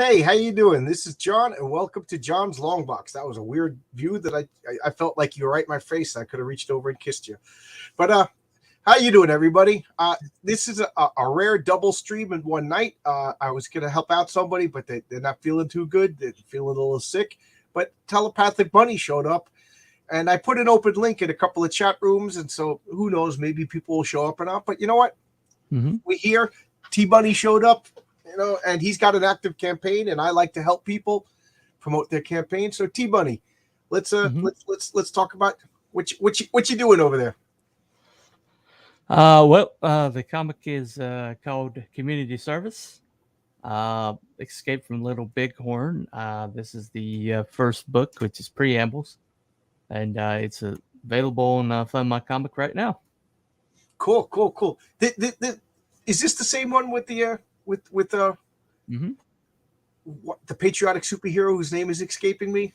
Hey, how you doing? This is John, and welcome to John's Long Box. That was a weird view that I felt like you were right in my face. I could have reached over and kissed you. But how you doing, everybody? This is a rare double stream in one night. I was gonna help out somebody, but they're not feeling too good. They're feeling a little sick. But Telepathic Bunny showed up, and I put an open link in a couple of chat rooms, and so who knows? Maybe people will show up or not. But you know what? We here. T Bunny showed up. And he's got an active campaign, and I like to help people promote their campaign. So T Bunny, let's talk about what you doing over there. The comic is called Community Service. Escape from Little Bighorn. This is the first book, which is preambles, and it's available on Find My Comic right now. Cool. Is this the same one with the with what the patriotic superhero whose name is escaping me?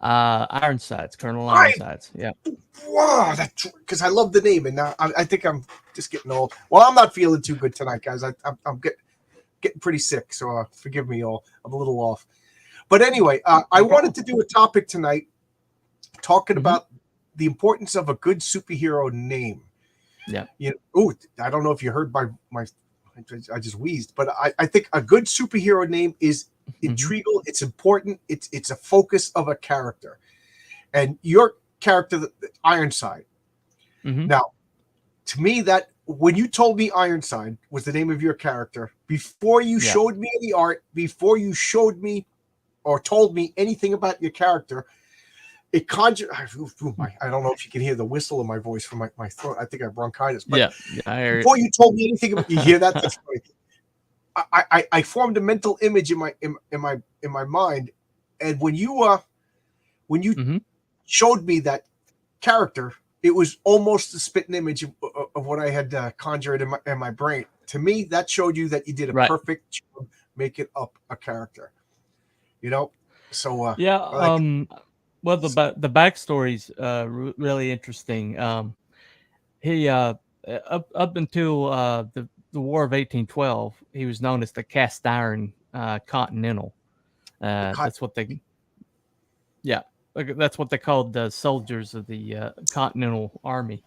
Ironsides, Colonel Ironsides. Yeah. Wow, that's because I love the name, and now I think I'm just getting old. Well, I'm not feeling too good tonight, guys. I'm getting pretty sick, so forgive me all. I'm a little off. But anyway, I wanted to do a topic tonight talking about the importance of a good superhero name. Yeah. I don't know if you heard my I just wheezed, but I think a good superhero name is integral. It's important. It's a focus of a character, and your character, Ironside. Now, to me, that when you told me Ironside was the name of your character before you showed me any art, before you showed me or told me anything about your character, it conjured. I don't know if you can hear the whistle in my voice from my throat. I think I have bronchitis. But before you told me anything about, you hear that? That's funny. I formed a mental image in my mind, and when you showed me that character, it was almost a spitting image of what I had conjured in my brain. To me, that showed you that you did a perfect job making up a character. So well, the backstory's really interesting. He up until the War of 1812, he was known as the Cast Iron Continental. That's what they called the soldiers of the Continental Army.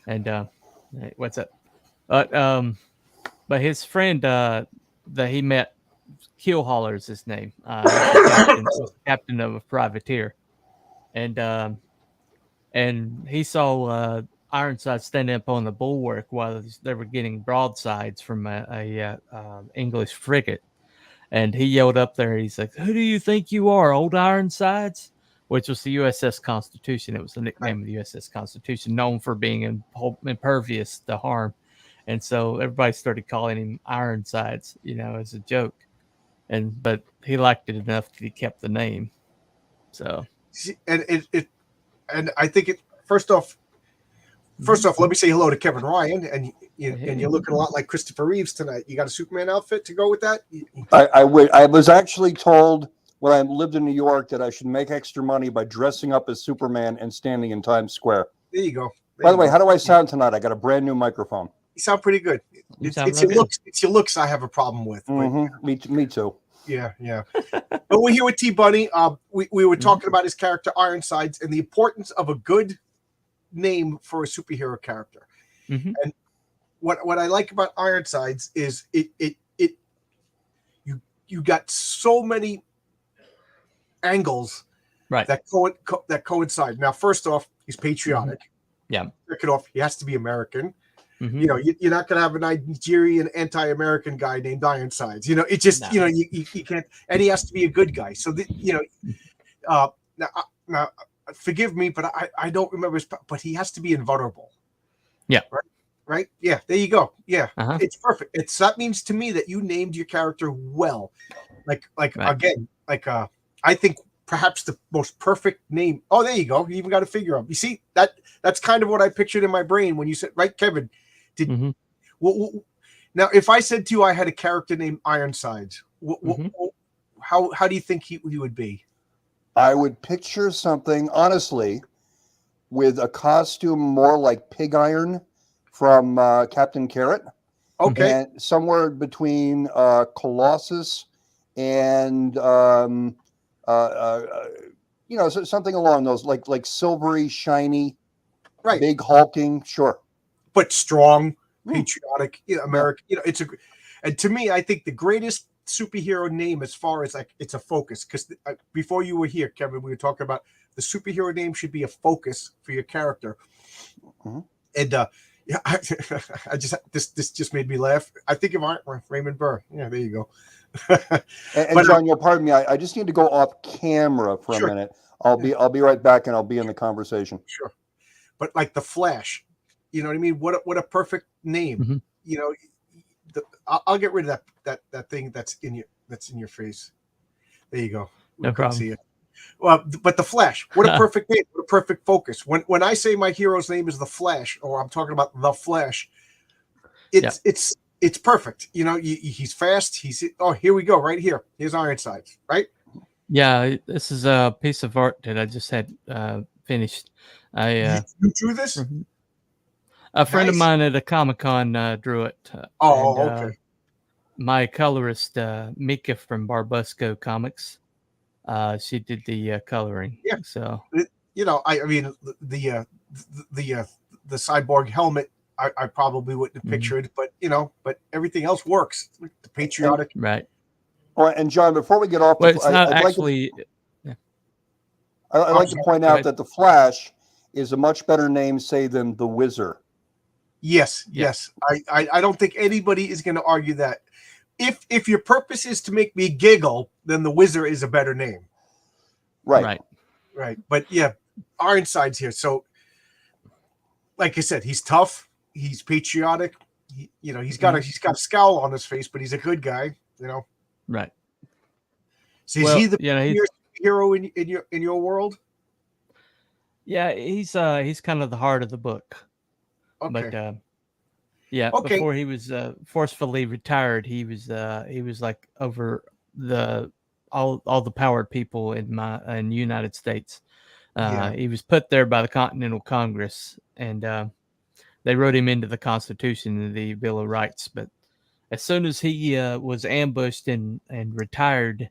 And what's that? But his friend that he met, Keelhauler is his name. Was captain of a privateer. And he saw Ironsides standing up on the bulwark while they were getting broadsides from a English frigate. And he yelled up there, he's like, "Who do you think you are, old Ironsides?" Which was the USS Constitution. It was the nickname of the USS Constitution, known for being impervious to harm. And so everybody started calling him Ironsides, as a joke. But he liked it enough that he kept the name. So... And I think first off, let me say hello to Kevin Ryan, and you're looking a lot like Christopher Reeves tonight. You got a Superman outfit to go with that? I was actually told when I lived in New York that I should make extra money by dressing up as Superman and standing in Times Square. There you go. By the way, how do I sound tonight? I got a brand new microphone. You sound pretty good. It's your looks. It's your looks I have a problem with. Me too. Yeah. But we're here with T Bunny. We were talking about his character Ironsides and the importance of a good name for a superhero character. And what I like about Ironsides is you got so many angles that coincide. Now, first off, he's patriotic. Yeah. Second off, he has to be American. You're not going to have a Nigerian anti-American guy named Ironsides. It just, you can't, and he has to be a good guy. So, now, forgive me, but I don't remember but he has to be invulnerable. Yeah. Right? Yeah, there you go. Yeah, It's perfect. That means to me that you named your character well. Again, I think perhaps the most perfect name. Oh, there you go. You even got a figure up. You see, that's kind of what I pictured in my brain when you said, right, Kevin? Now, if I said to you I had a character named Ironsides, how do you think he would be? I would picture something, honestly, with a costume more like Pig Iron from Captain Carrot. Okay. And somewhere between Colossus and something along those like silvery, shiny, Right. big, hulking. Sure, but strong, Mm. patriotic, American. And to me, I think the greatest superhero name, as far as like it's a focus, because before you were here, Kevin, we were talking about the superhero name should be a focus for your character. Mhm. And yeah, I just this just made me laugh. I think of Raymond Burr. Yeah, there you go. And But, John, you'll pardon me. I just need to go off camera for Sure. a minute. I'll be right back, and I'll be in the conversation. Sure. But like the Flash, you know what I mean? What a perfect name. Mhm. You know, I'll get rid of that thing that's in your face. There you go. We No couldn't problem. see it. Well, but the Flash, what a perfect name, what a perfect focus. When I say my hero's name is the Flash, or I'm talking about the Flash, it's perfect. He's fast. Here we go, right here. Here's Ironsides, right? Yeah, this is a piece of art that I just had finished. You drew this? A friend of Nice. mine at a Comic-Con drew it. Okay. My colorist, Mika from Barbusco Comics, she did the coloring. Yeah. So I mean the cyborg helmet. I probably wouldn't have pictured, but everything else works. The patriotic, right. All right, and John, before we get off, Well, it's not actually. I'd like to point out that the Flash is a much better name, say, than the Wizard. Yes. I don't think anybody is going to argue that. If your purpose is to make me giggle, then the Wizard is a better name. Right. But yeah, Ironsides here. So, like I said, he's tough. He's patriotic. He's got a scowl on his face, but he's a good guy. Right. So is he the hero in your world? Yeah, he's kind of the heart of the book. Okay. But before he was forcefully retired, he was like over all the powered people in the United States. He was put there by the Continental Congress, and they wrote him into the Constitution and the Bill of Rights. But as soon as he was ambushed and retired,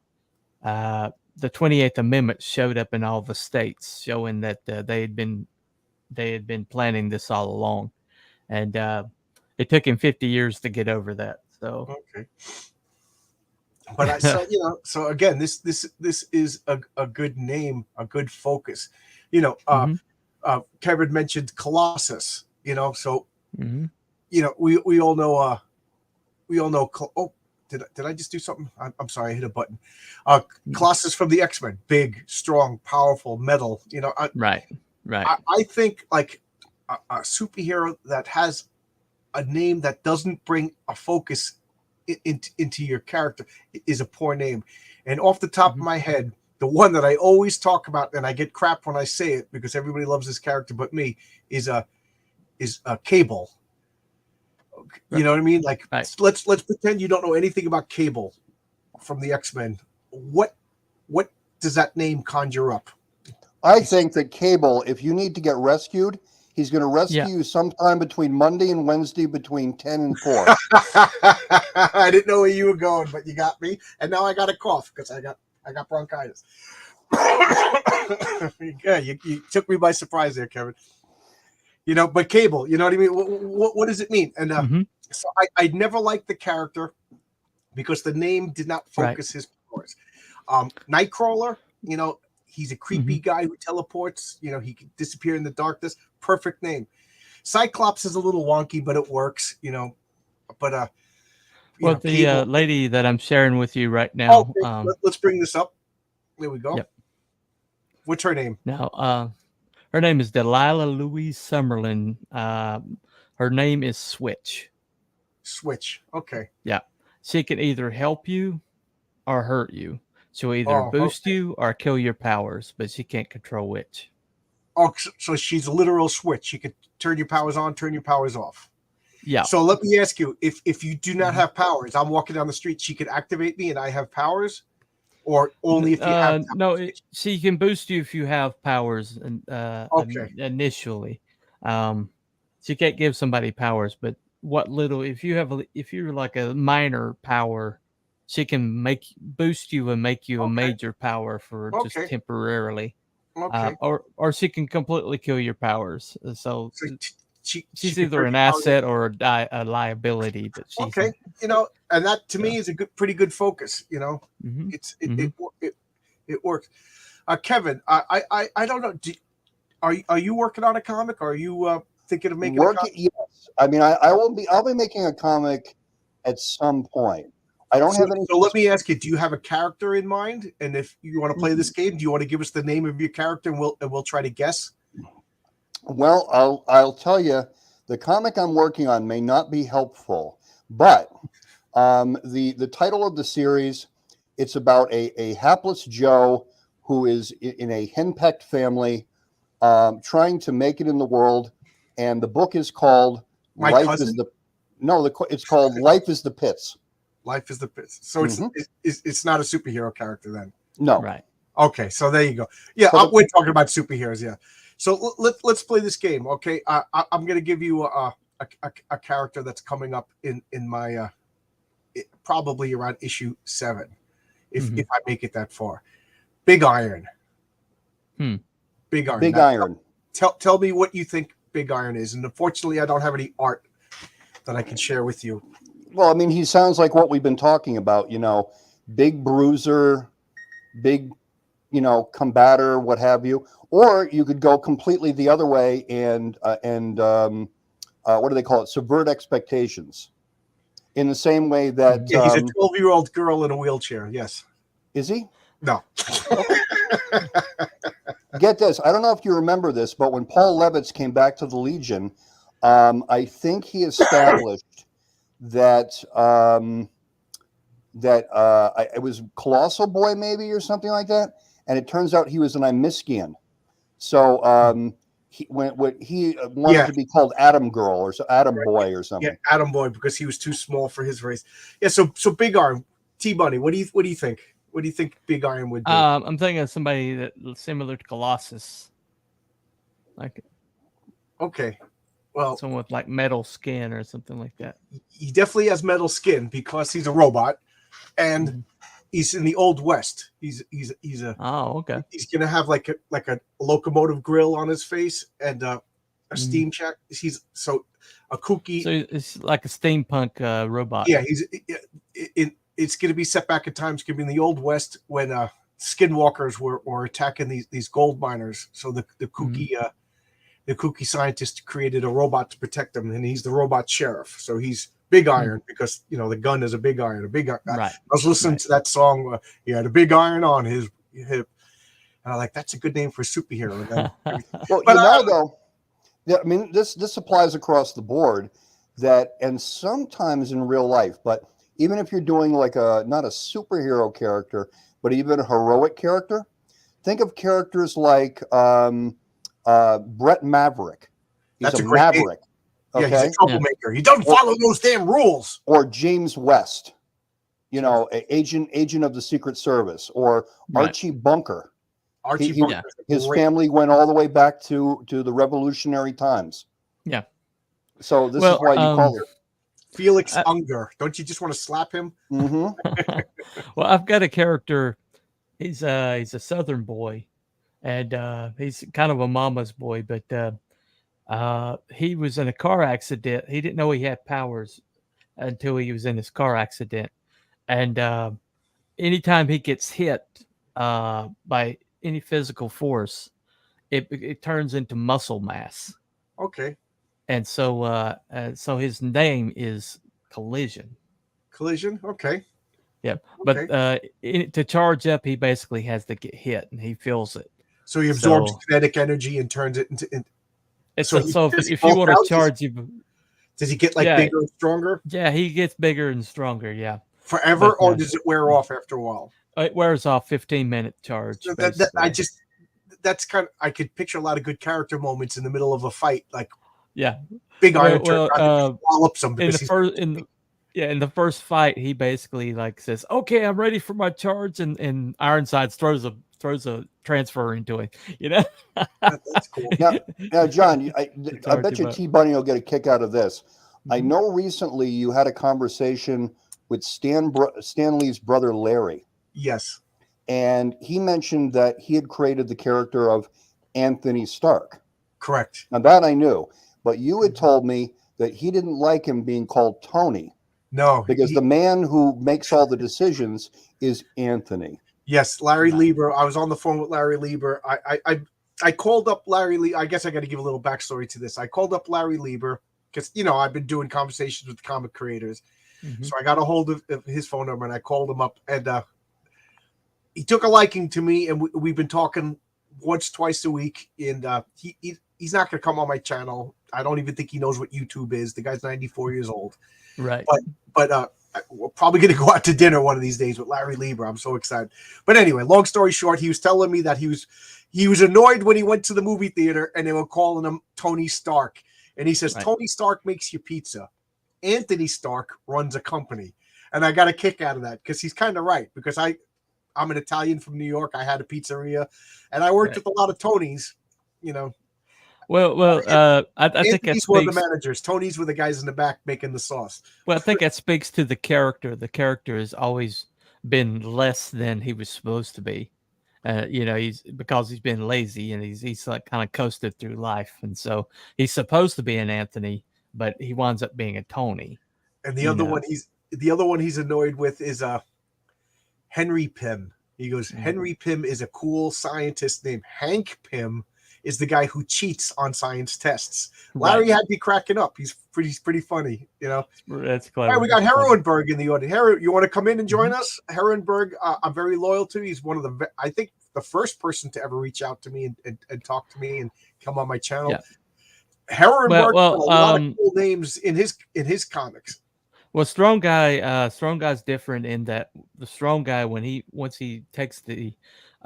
the 28th Amendment showed up in all the states, showing that they had been planning this all along, and it took him 50 years to get over that. So okay. But so again, this is a good name, a good focus. Kevin mentioned Colossus. So we all know. Did I just do something? I'm sorry, I hit a button. Colossus from the X-Men, big, strong, powerful, metal. Right. I think like a superhero that has a name that doesn't bring a focus into your character is a poor name. And off the top of my head, the one that I always talk about, and I get crap when I say it because everybody loves this character but me, is a Cable. You know what I mean? Like, let's pretend you don't know anything about Cable from the X-Men. What does that name conjure up? I think that Cable, if you need to get rescued, he's going to rescue you sometime between Monday and Wednesday between 10 and 4. I didn't know where you were going, but you got me. And now I got a cough because I got bronchitis. Yeah, you took me by surprise there, Kevin. But Cable, you know what I mean? What does it mean? And so I never liked the character because the name did not focus his powers. Nightcrawler, he's a creepy guy who teleports. He can disappear in the darkness. Perfect name. Cyclops is a little wonky, but it works. But the lady that I'm sharing with you right now. Let's bring this up. There we go. Yep. What's her name? Now, her name is Delilah Louise Summerlin. Her name is Switch. Switch. Okay. Yeah. She can either help you or hurt you. She'll either boost you or kill your powers, but she can't control which. Oh, so she's a literal switch. She could turn your powers on, turn your powers off. Yeah. So let me ask you, if you do not have powers, I'm walking down the street, she could activate me and I have powers? Or only if you have powers? No, she can boost you if you have powers initially. She can't give somebody powers, but what little if you're like a minor power, she can boost you and make you a Okay. major power for just Okay. temporarily. Okay. Or she can completely kill your powers. So So she she's can either hurt an your powers. asset or a liability. But she's Okay, and that to me Yeah. is a pretty good focus. Mhm. It's it works. Kevin, I don't know. Are you working on a comic? Or are you thinking of making a comic? Yes. I mean, I'll be making a comic at some point. I don't have any. So let me ask you: do you have a character in mind? And if you want to play this game, do you want to give us the name of your character, and we'll try to guess? Well, I'll tell you, the comic I'm working on may not be helpful, but the title of the series, it's about a hapless Joe who is in a henpecked family, trying to make it in the world, and the book is called My Life cousin? is the no, it's called Life is the Pits. Life is the Pits. So it's not a superhero character then. No, right. Okay, so there you go. Yeah, But we're talking about superheroes. Yeah. So let's play this game. Okay, I'm going to give you a character that's coming up in my probably around issue 7, if I make it that far. Big Iron. Big Iron. Big Now, Iron. Tell me what you think Big Iron is, and unfortunately, I don't have any art that I can share with you. Well, I mean, he sounds like what we've been talking about. Big bruiser, big, combator, what have you. Or you could go completely the other way and what do they call it? Subvert expectations. In the same way that Yeah, he's a 12-year-old girl in a wheelchair. Yes. Is he? No. Get this. I don't know if you remember this, but when Paul Levitz came back to the Legion, I think he established that it was Colossal Boy maybe or something like that, and it turns out he was an Imiskian. So he wanted to be called Atom Girl or Atom Boy or something. Yeah, Atom Boy, because he was too small for his race. Yeah, so Big Iron, T-Bunny, what do you think? What do you think Big Iron would do? I'm thinking of somebody that similar to Colossus, like Okay, well, someone with like metal skin or something like that. he definitely has metal skin because he's a robot, and he's in the Old West. He's okay. He's gonna have like a locomotive grill on his face and a steam check. He's a kooky. So it's like a steampunk robot. Yeah, it's going to be set back in time. It's going to be in the Old West when skinwalkers were attacking these gold miners. So the kooky scientist created a robot to protect them, and he's the robot sheriff. So he's Big Iron because the gun is a big iron. Right. I was listening to that song. He had a big iron on his hip, and I'm like, that's a good name for a superhero. Well, though, yeah, I mean this applies across the board. And sometimes in real life, but even if you're doing like not a superhero character, but even a heroic character, think of characters like Brett Maverick. He's a Maverick. Okay? Yeah, he's a troublemaker. He doesn't follow those damn rules. Or James West, agent of the Secret Service, or Archie Bunker. His family went all the way back to the Revolutionary times. Yeah. So this is why you call it Felix Unger. Don't you just want to slap him? Mm-hmm. Well, I've got a character. He's a Southern boy, and he's kind of a mama's boy. But he was in a car accident. He didn't know he had powers until he was in his car accident. And anytime he gets hit by any physical force, it turns into muscle mass. Okay. And so his name is Collision. Collision. Okay. Yeah, but to charge up, he basically has to get hit, and he feels it. So he absorbs kinetic energy and turns it into. So if you want to charge him, does he get bigger and stronger? Yeah, he gets bigger and stronger. Yeah, forever, or does it wear off after a while? It wears off. 15-minute charge. So that's kind of, I could picture a lot of good character moments in the middle of a fight, like Big Iron turns around to wallop somebody. In the first fight, he basically says, "Okay, I'm ready for my charge," and Ironsides throws a transfer into him. That's cool. Now, John, I bet you T-Bunny will get a kick out of this. I know recently you had a conversation with Stan Lee's brother Larry. Yes. And he mentioned that he had created the character of Anthony Stark. Correct. Now that I knew, but you had told me that he didn't like him being called Tony. No, because the man who makes all the decisions is Anthony. Yes, Larry Lieber. I was on the phone with Larry Lieber. I called up Larry Lieber. I guess I got to give a little backstory to this. I called up Larry Lieber because I've been doing conversations with comic creators, so I got a hold of his phone number and I called him up, and he took a liking to me, and we've been talking once, twice a week, and he's not going to come on my channel. I don't even think he knows what YouTube is. The guy's 94 years old, Right? But we're probably going to go out to dinner one of these days with Larry Lieber. I'm so excited. But anyway, long story short, he was telling me that he was annoyed when he went to the movie theater and they were calling him Tony Stark. And he says, Tony Stark makes you pizza. Anthony Stark runs a company. And I got a kick out of that because he's kind of right. Because I'm an Italian from New York. I had a pizzeria and I worked with a lot of Tonys, Well, I think Anthony's one of the managers. Tony's were the guys in the back making the sauce. Well, I think that speaks to the character. The character has always been less than he was supposed to be. Because he's been lazy and he's like kind of coasted through life, and so he's supposed to be an Anthony, but he winds up being a Tony. And the other one he's annoyed with is Henry Pym. He goes, Henry Pym is a cool scientist named Hank Pym. Is the guy who cheats on science tests. Larry had me cracking up. He's pretty funny, That's clever. Right, we got Heroenberg in the audience. You want to come in and join us? Heroenberg, I'm very loyal to. He's one of I think the first person to ever reach out to me and talk to me and come on my channel. Yeah. Heroenberg has a lot of cool names in his comics. Well, Strong Guy's different in that the Strong Guy, once he takes the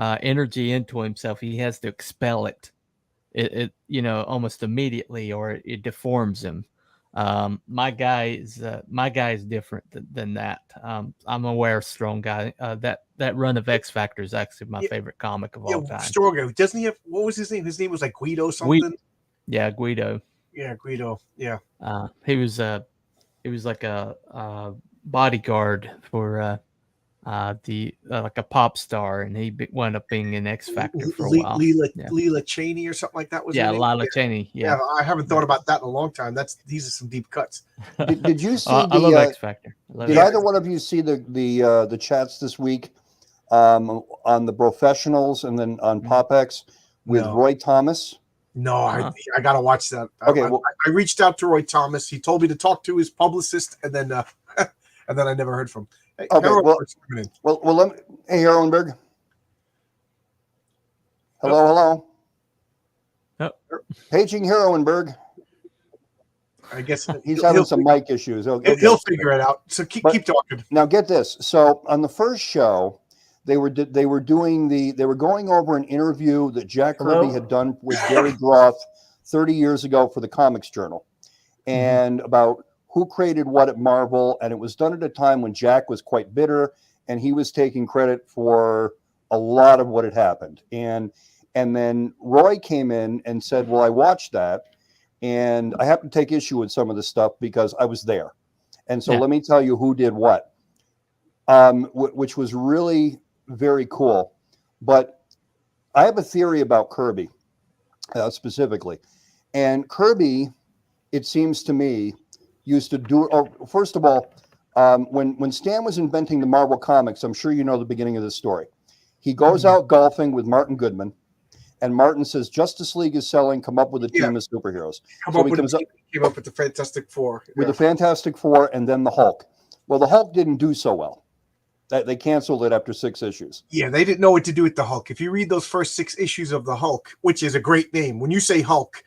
energy into himself, he has to expel it. It almost immediately, or it deforms him. My guy is different than that. I'm aware of Strong Guy. That run of X Factor is actually my favorite comic of all time. Strong Guy, doesn't he have, what was his name? His name was like Guido something. Guido. Yeah, Guido. Yeah. He was like a bodyguard for like a pop star, and he wound up being an X Factor for a while. Leela Cheney or something like that was. Yeah, Leela Cheney. Yeah, I haven't thought about that in a long time. These are some deep cuts. Did you see? I love X Factor. Did either one of you see the chats this week on the Professionals and then on PopX with Roy Thomas? No, I got to watch that. Okay, I reached out to Roy Thomas. He told me to talk to his publicist, and then I never heard from him. Hey, okay, let me. Hey, Heroenberg. Hello. Oh. Paging Heroenberg. I guess he's having some mic issues. He'll figure it out. So keep talking. Now get this. So on the first show, they were going over an interview that Jack Kirby had done with Gary Groth 30 years ago for the Comics Journal, and about who created what at Marvel, and it was done at a time when Jack was quite bitter, and he was taking credit for a lot of what had happened. And then Roy came in and said, well, I watched that, and I have to take issue with some of the stuff because I was there. And so let me tell you who did what, which was really very cool. But I have a theory about Kirby specifically. And Kirby, it seems to me, used to do, first of all, when Stan was inventing the Marvel Comics, I'm sure you know the beginning of the story. He goes out golfing with Martin Goodman, and Martin says, Justice League is selling, come up with a team of superheroes. Came up with the Fantastic Four. With the Fantastic Four and then the Hulk. Well, the Hulk didn't do so well. They canceled it after 6 issues. Yeah, they didn't know what to do with the Hulk. If you read those first 6 issues of the Hulk, which is a great name, when you say Hulk,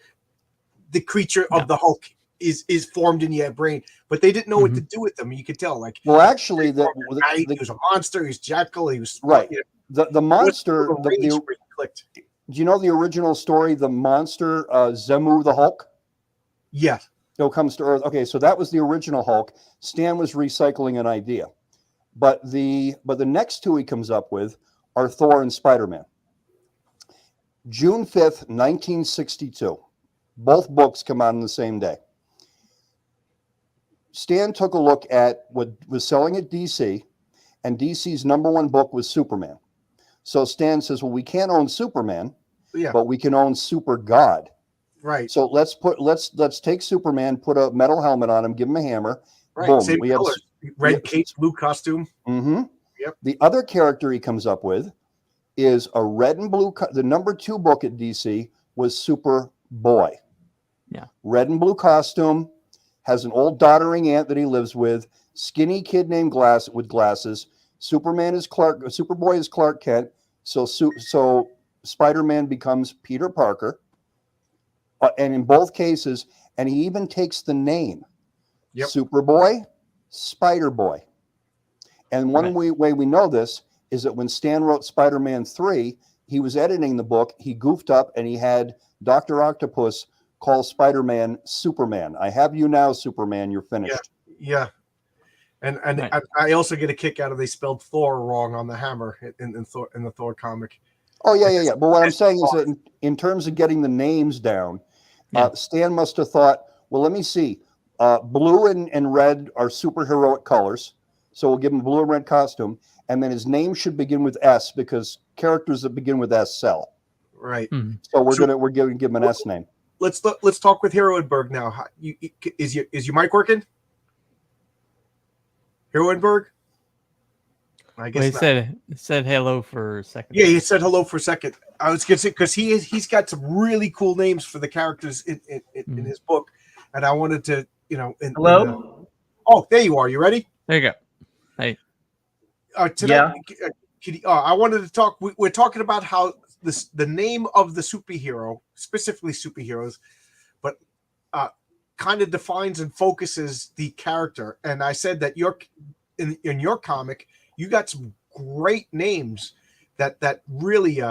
the creature of the Hulk is formed in your brain, but they didn't know what to do with them. You could tell, like, well, actually, he was a monster. He was Jekyll. He was right. The monster. Do you know the original story? The monster, Zemu the Hulk. Yeah. So comes to Earth. Okay, so that was the original Hulk. Stan was recycling an idea, but the next 2 he comes up with are Thor and Spider-Man. June 5th, 1962. Both books come out on the same day. Stan took a look at what was selling at DC, and DC's #1 book was Superman. So Stan says, well, we can't own Superman, Yeah. but we can own Super God. Right. So let's take Superman, put a metal helmet on him, give him a hammer. Right. Boom. Same We have colors. Red cape, blue costume. Mm-hmm. Yep. The other character he comes up with is a red and blue. The #2 book at DC was Superboy. Yeah. Red and blue costume, has an old doddering aunt that he lives with, skinny kid named with glasses. Superboy is Clark Kent. So Spider-Man becomes Peter Parker. And in both cases, and he even takes the name. Yep. Superboy, Spider-Boy. And one way we know this is that when Stan wrote Spider-Man 3, he was editing the book, he goofed up and he had Dr. Octopus call Spider-Man Superman. I have you now, Superman, you're finished. Yeah. And I also get a kick out of they spelled Thor wrong on the hammer in the Thor comic. Oh, yeah. But what I'm saying is that in terms of getting the names down, Stan must have thought, well, let me see. Blue and red are superheroic colors. So we'll give him a blue and red costume. And then his name should begin with S because characters that begin with S sell. Right. Mm-hmm. So we're going to give him an S name. Let's talk with Heroenberg now. Is your mic working? Heroenberg? I guess he said hello for a second. Yeah, he said hello for a second. I was gonna say because he's got some really cool names for the characters in his book, and I wanted to hello. Oh, there you are. You ready? There you go. Hey. Today, I wanted to talk. We're talking about how the name of the superhero, specifically superheroes, but kind of defines and focuses the character. And I said that in your comic, you got some great names that really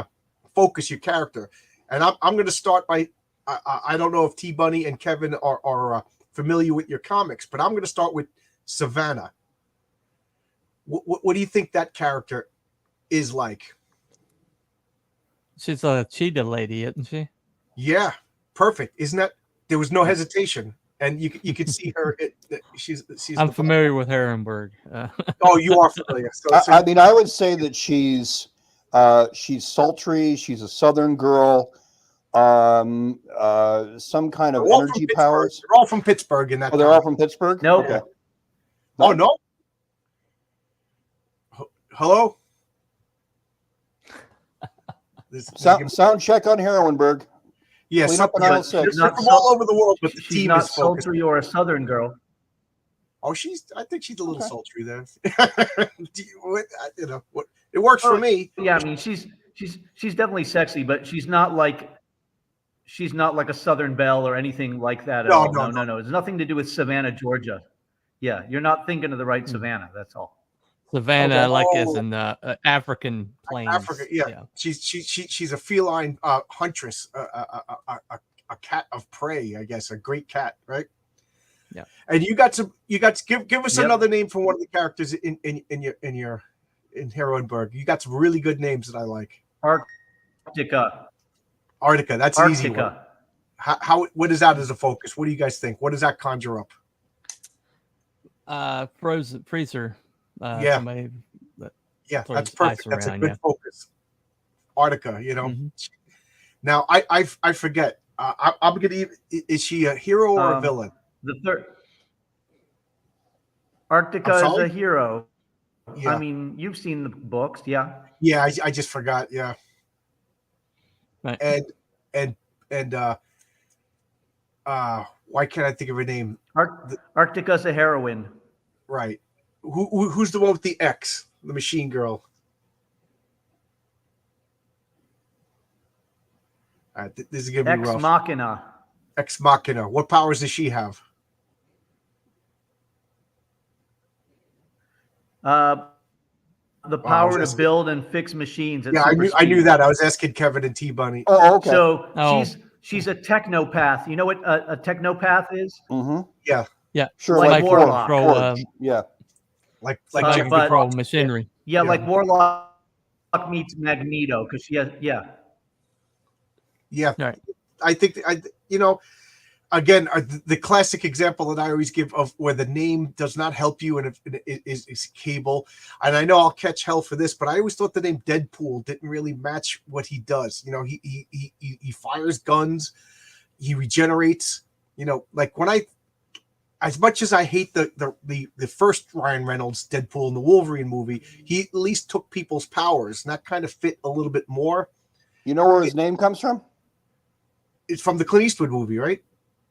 focus your character. And I'm going to start by I don't know if T Bunny and Kevin are familiar with your comics, but I'm going to start with Savannah. What do you think that character is like? She's a cheetah lady, isn't she? Yeah, perfect. Isn't that? There was no hesitation, and you could see her. She's. I'm familiar with Herenberg. Oh, you are familiar. So I mean, I would say that she's sultry. She's a Southern girl. Some kind of energy powers. They're all from Pittsburgh in that. Oh, they're all from Pittsburgh. No. Okay. Oh no. Hello. Sound check on Heroenberg. Yes, Clean up an aisle six. They're from all over the world, but the She's team not is focused. sultry or a Southern girl. Oh, I think she's a little Okay. sultry there. It works for me. Yeah, I mean she's definitely sexy, but she's not like a Southern belle or anything like that at all. No. It's nothing to do with Savannah, Georgia. Yeah, you're not thinking of the right Savannah. That's all. Savannah, Okay. as an African plains. Africa, yeah. She's a feline huntress, a cat of prey, I guess, a great cat, right? Yeah. And you got to give us Yep. another name for one of the characters in Heroenberg. You got some really good names that I like. Arctica. That's an easy one. Arctica. What is that as a focus? What do you guys think? What does that conjure up? Freezer. Yeah. Somebody Yeah, throws that's perfect. ice That's a around, good focus. Arctica, Mhm. Now I forget. I'm gonna. Is she a hero or a villain? The third. Arctica I'm is sorry? a hero. Yeah. I mean, you've seen the books, yeah. Yeah, I just forgot. Yeah, Right. and why can't I think of her name? Arctica's a heroine. Right. Who's the one with the X? The machine girl. This is gonna be Ex rough. Machina. Ex Machina. What powers does she have? The power to asking- build and fix machines. At Yeah, super I knew speed. that. I was asking Kevin and T Bunny. Oh, okay. So Oh. she's a technopath. You know what a technopath is? Mm-hmm. Yeah, Sure. Like Like Warlock. Control, Forge. Yeah. like like but- control machinery. Yeah, Yeah. like Warlock meets Magneto because she has yeah. Right. I think again, the classic example that I always give of where the name does not help you, and is Cable. And I know I'll catch hell for this, but I always thought the name Deadpool didn't really match what he does. You know, he fires guns, he regenerates. You know, like when as much as I hate the first Ryan Reynolds Deadpool in the Wolverine movie, he at least took people's powers, and that kind of fit a little bit more. You know where his name comes from? It's from the Clint Eastwood movie, right?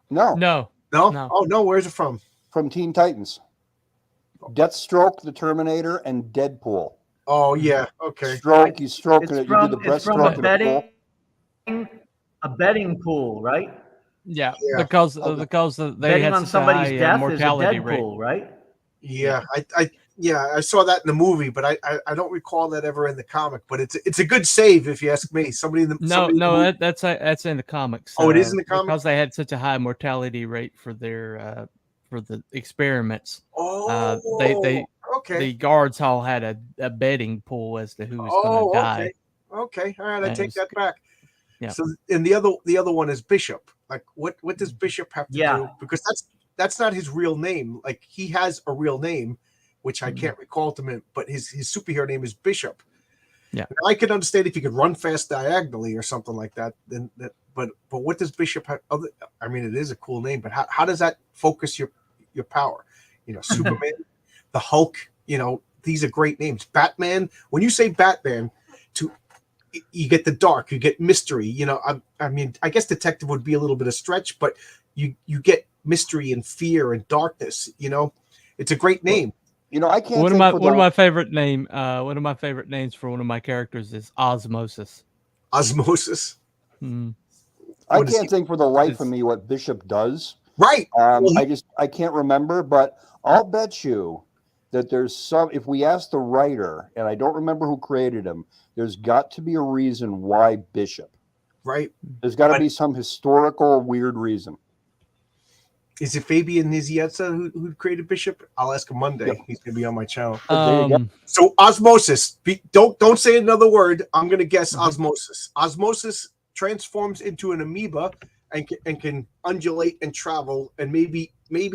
No. No. Oh no, where's it from? From Teen Titans. Deathstroke, the Terminator, and Deadpool. Oh yeah, okay. Stroke, you stroke it. You do the It's from breaststroke a betting pool, right? Yeah, Yeah. because they Betting had on such a somebody's high, death is a mortality dead rate. pool, right? Yeah, I saw that in the movie, but I don't recall that ever in the comic. But it's a good save if you ask me. That's in the comics. Oh, it is in the comics? Because they had such a high mortality rate for their for the experiments. Oh, okay. The guards all had a betting pool as to who was going to die. Okay, all right, I And take that back. Yeah. So, and the other one is Bishop. Like, what does Bishop have to do? Because that's not his real name. Like, he has a real name, which I can't recall to him, but his superhero name is Bishop. Yeah, now, I could understand if he could run fast diagonally or something like that. Then that, but what does Bishop have? I mean, it is a cool name, but how does that focus your power? You know, Superman, the Hulk. You know, these are great names. Batman. When you say Batman, you get the dark, you get mystery. You know, I mean, I guess detective would be a little bit of stretch, but you get mystery and fear and darkness. You know, it's a great name. You know, I can't. One of my favorite names for one of my characters is Osmosis. Osmosis. Mm. I can't think for the life of me what Bishop does. Right. I can't remember, but I'll bet you that there's some. If we ask the writer, and I don't remember who created him, there's got to be a reason why Bishop. Right. There's got to be some historical weird reason. Is it Fabian Nicieza who created Bishop? I'll ask him Monday. Yep. He's going to be on my channel. So Osmosis. Don't say another word. I'm going to guess Osmosis. Osmosis transforms into an amoeba and can undulate and travel and maybe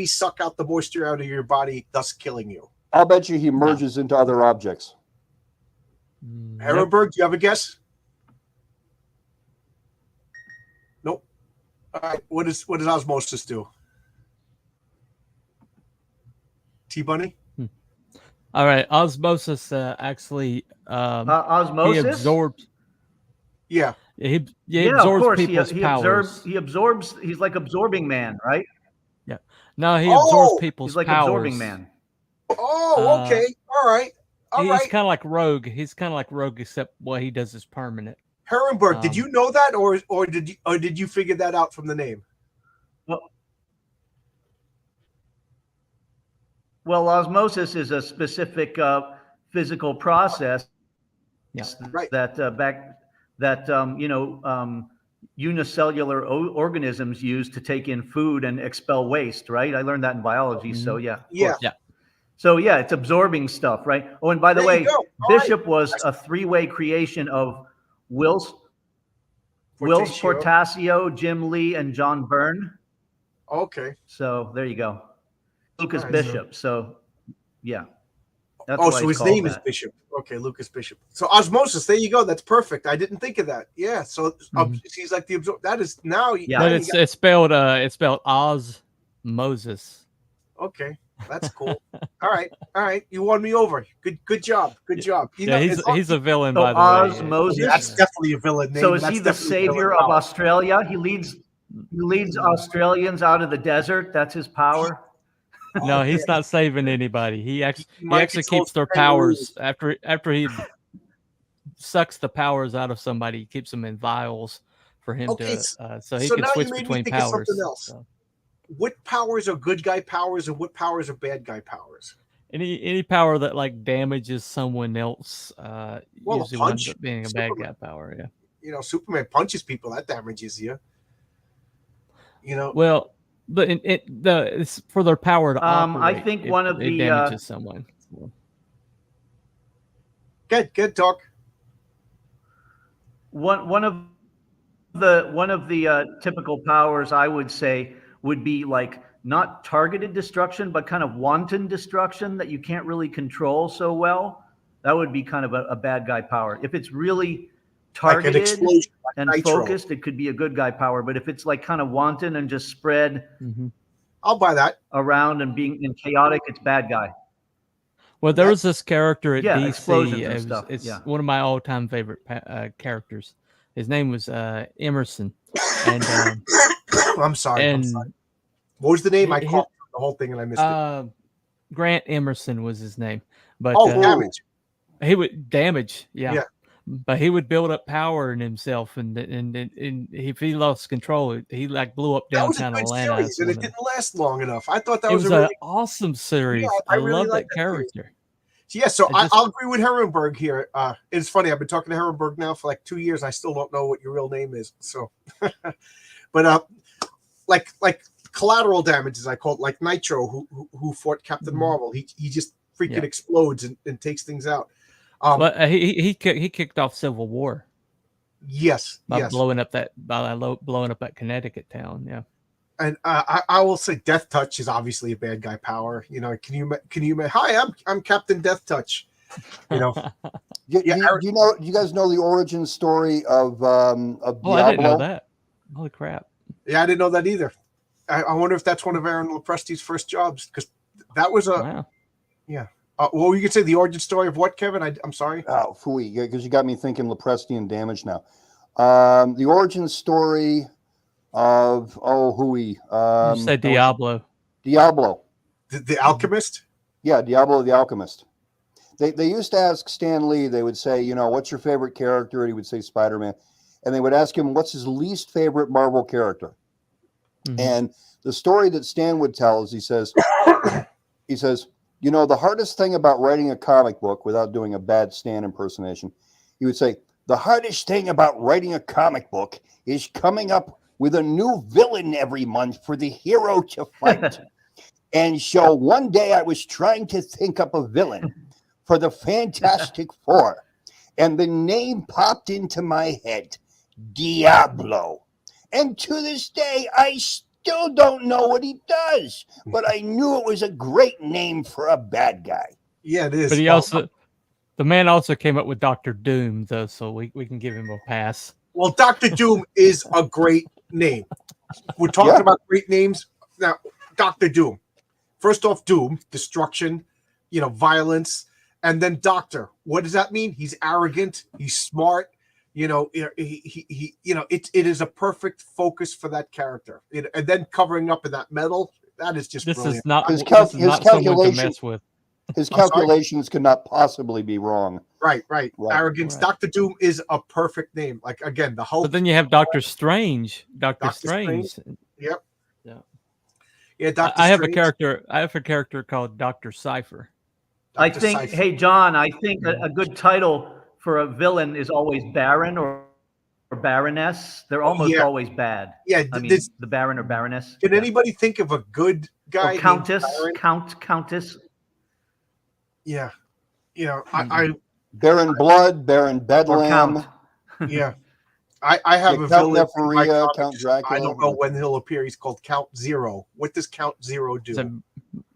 suck out the moisture out of your body, thus killing you. I'll bet you he merges into other objects. Herrenberg, do you have a guess? Nope. All right. What does Osmosis do? T-Bunny? All right. Osmosis actually Osmosis? He absorbs. Yeah. He absorbs people's powers. He absorbs. He's like Absorbing Man, right? Yeah. No, he absorbs people's he's like powers. Absorbing Man. Oh, okay. All right. He's kind of like Rogue. He's kind of like Rogue, except what he does is permanent. Herrenberg, did you know that, or did you figure that out from the name? Well, osmosis is a specific physical process. Yeah. Right. Unicellular organisms use to take in food and expel waste. Right. I learned that in biology. So yeah. So yeah, it's absorbing stuff, right? Oh, and by the way, Bishop was a three-way creation of Wills Portacio, Jim Lee, and John Byrne. Okay. So there you go. Lucas Bishop. So yeah. So his name is Bishop. Okay, Lucas Bishop. So Osmosis, there you go. That's perfect. I didn't think of that. Yeah. So he's like the absorb. That is now. Yeah. But it's spelled Osmosis. Okay. That's cool. All right. You won me over. Good job. He's a villain, by the way. Osmosis. Yeah, that's definitely a villain name. So is he the savior of Australia? He leads Australians out of the desert. That's his power. No, he's not saving anybody. He actually keeps their powers after he sucks the powers out of somebody. He keeps them in vials for him so he can switch between powers. What powers are good guy powers and what powers are bad guy powers? Any power that like damages someone else usually winds up being a bad guy power. Yeah. You know, Superman punches people, that damages you. You know. Well, but it's for their power to operate. I think one of the damages someone. Good talk. One of the typical powers, I would say, would be like not targeted destruction, but kind of wanton destruction that you can't really control so well. That would be kind of a bad guy power. If it's really targeted like an explosion, like and Nitro. focused, it could be a good guy power. But if it's like kind of wanton and just spread I'll buy that. around and being chaotic, it's bad guy. Well, there was this character at DC. Explosions and stuff. It's one of my all-time favorite characters. His name was Emerson. And I'm sorry. What was the name? I caught the whole thing and I missed it. Grant Emerson was his name. But Damage. He would damage, yeah. But he would build up power in himself, and if he lost control, he like blew up downtown Atlanta. Series, and it didn't last long enough. I thought that was an awesome series. Yeah, I really love like that character. Yeah, so I'll agree with Herrenberg here. It's funny. I've been talking to Herrenberg now for like 2 years. I still don't know what your real name is. So, but like collateral damage, as I call it, like Nitro, who fought Captain Marvel. He just freaking explodes and takes things out. But he kicked off Civil War. Yes, by blowing up that Connecticut town. Yeah. And I will say Death Touch is obviously a bad guy power. You know, can you hi, I'm Captain Death Touch. You know, do you guys know the origin story of Diablo? I didn't know that. Holy crap! Yeah, I didn't know that either. I wonder if that's one of Aaron Lopresti's first jobs, because that was well, you could say the origin story of what, Kevin? I'm sorry. Oh, phooey, because you got me thinking Lopresti and Damage now. The origin story of you said Diablo. Diablo. The Alchemist? Yeah, Diablo the Alchemist. They used to ask Stan Lee, they would say, what's your favorite character? And he would say Spider-Man. And they would ask him, what's his least favorite Marvel character? Mm-hmm. And the story that Stan would tell is he says, the hardest thing about writing a comic book, without doing a bad Stan impersonation, he would say, the hardest thing about writing a comic book is coming up with a new villain every month for the hero to fight. And so one day I was trying to think up a villain for the Fantastic Four, and the name popped into my head, Diablo. And to this day, I still don't know what he does, but I knew it was a great name for a bad guy. Yeah, it is. But the man also came up with Dr. Doom, though, so we can give him a pass. Well, Dr. Doom is a great name. We're talking about great names. Now, Dr. Doom. First off, Doom, destruction, violence, and then Doctor. What does that mean? He's arrogant. He's smart. It is a perfect focus for that character. And then covering up in that metal, that is just brilliant. Is not his calculation. To mess with. His calculations could not possibly be wrong. Right. Arrogance. Right. Dr. Doom is a perfect name. Like, again, the whole. But then you have Doctor Strange. Doctor Strange. Yep. Yeah. Doctor Strange. I have a character called Dr. Cypher. Hey, John, I think a good title for a villain is always Baron or Baroness. They're almost always bad. Yeah. The Baron or Baroness. Can anybody think of a good guy? Or Countess. Countess. Yeah. I Baron Blood, Baron Bedlam. Yeah. I have a Count villain. Nefaria, Count Dracula. I don't know when he'll appear. He's called Count Zero. What does Count Zero do?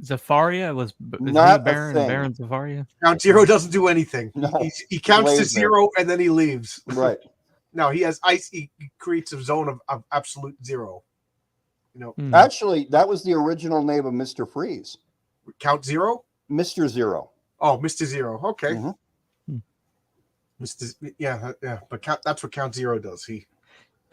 Zafaria was not Baron. A thing. Baron Zafaria. Count Zero doesn't do anything. No, he counts to zero and then he leaves. Right. No, he has ice. He creates a zone of absolute zero. Actually, that was the original name of Mr. Freeze. Count Zero. Mr. Zero. Oh, Mr. Zero. Okay. Mm-hmm. But that's what Count Zero does.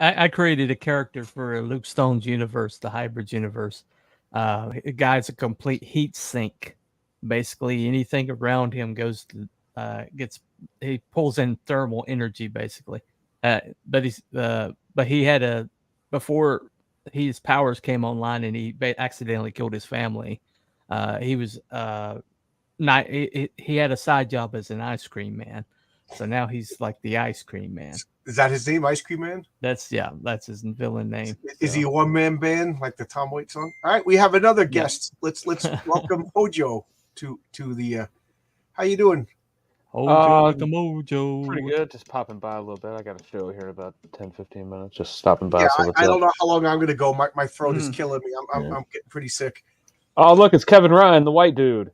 I created a character for Luke Stone's universe, the Hybrids universe. The guy's a complete heat sink. Basically, anything around him goes to he pulls in thermal energy, basically. But he had before his powers came online and he accidentally killed his family. He was he had a side job as an ice cream man. So now he's like the Ice Cream Man. Is that his name, Ice Cream Man? That's his villain name. Is he a one-man band like the Tom Waits song? All right, we have another guest. Let's welcome Hojo to the. How you doing? Hojo with the mojo. Pretty good. Just popping by a little bit. I got a show here in about 10-15 minutes. Just stopping by. Yeah, See what's I up. don't know how long I'm going to go. My throat is killing me. I'm getting pretty sick. Oh, look, it's Kevin Ryan, the white dude.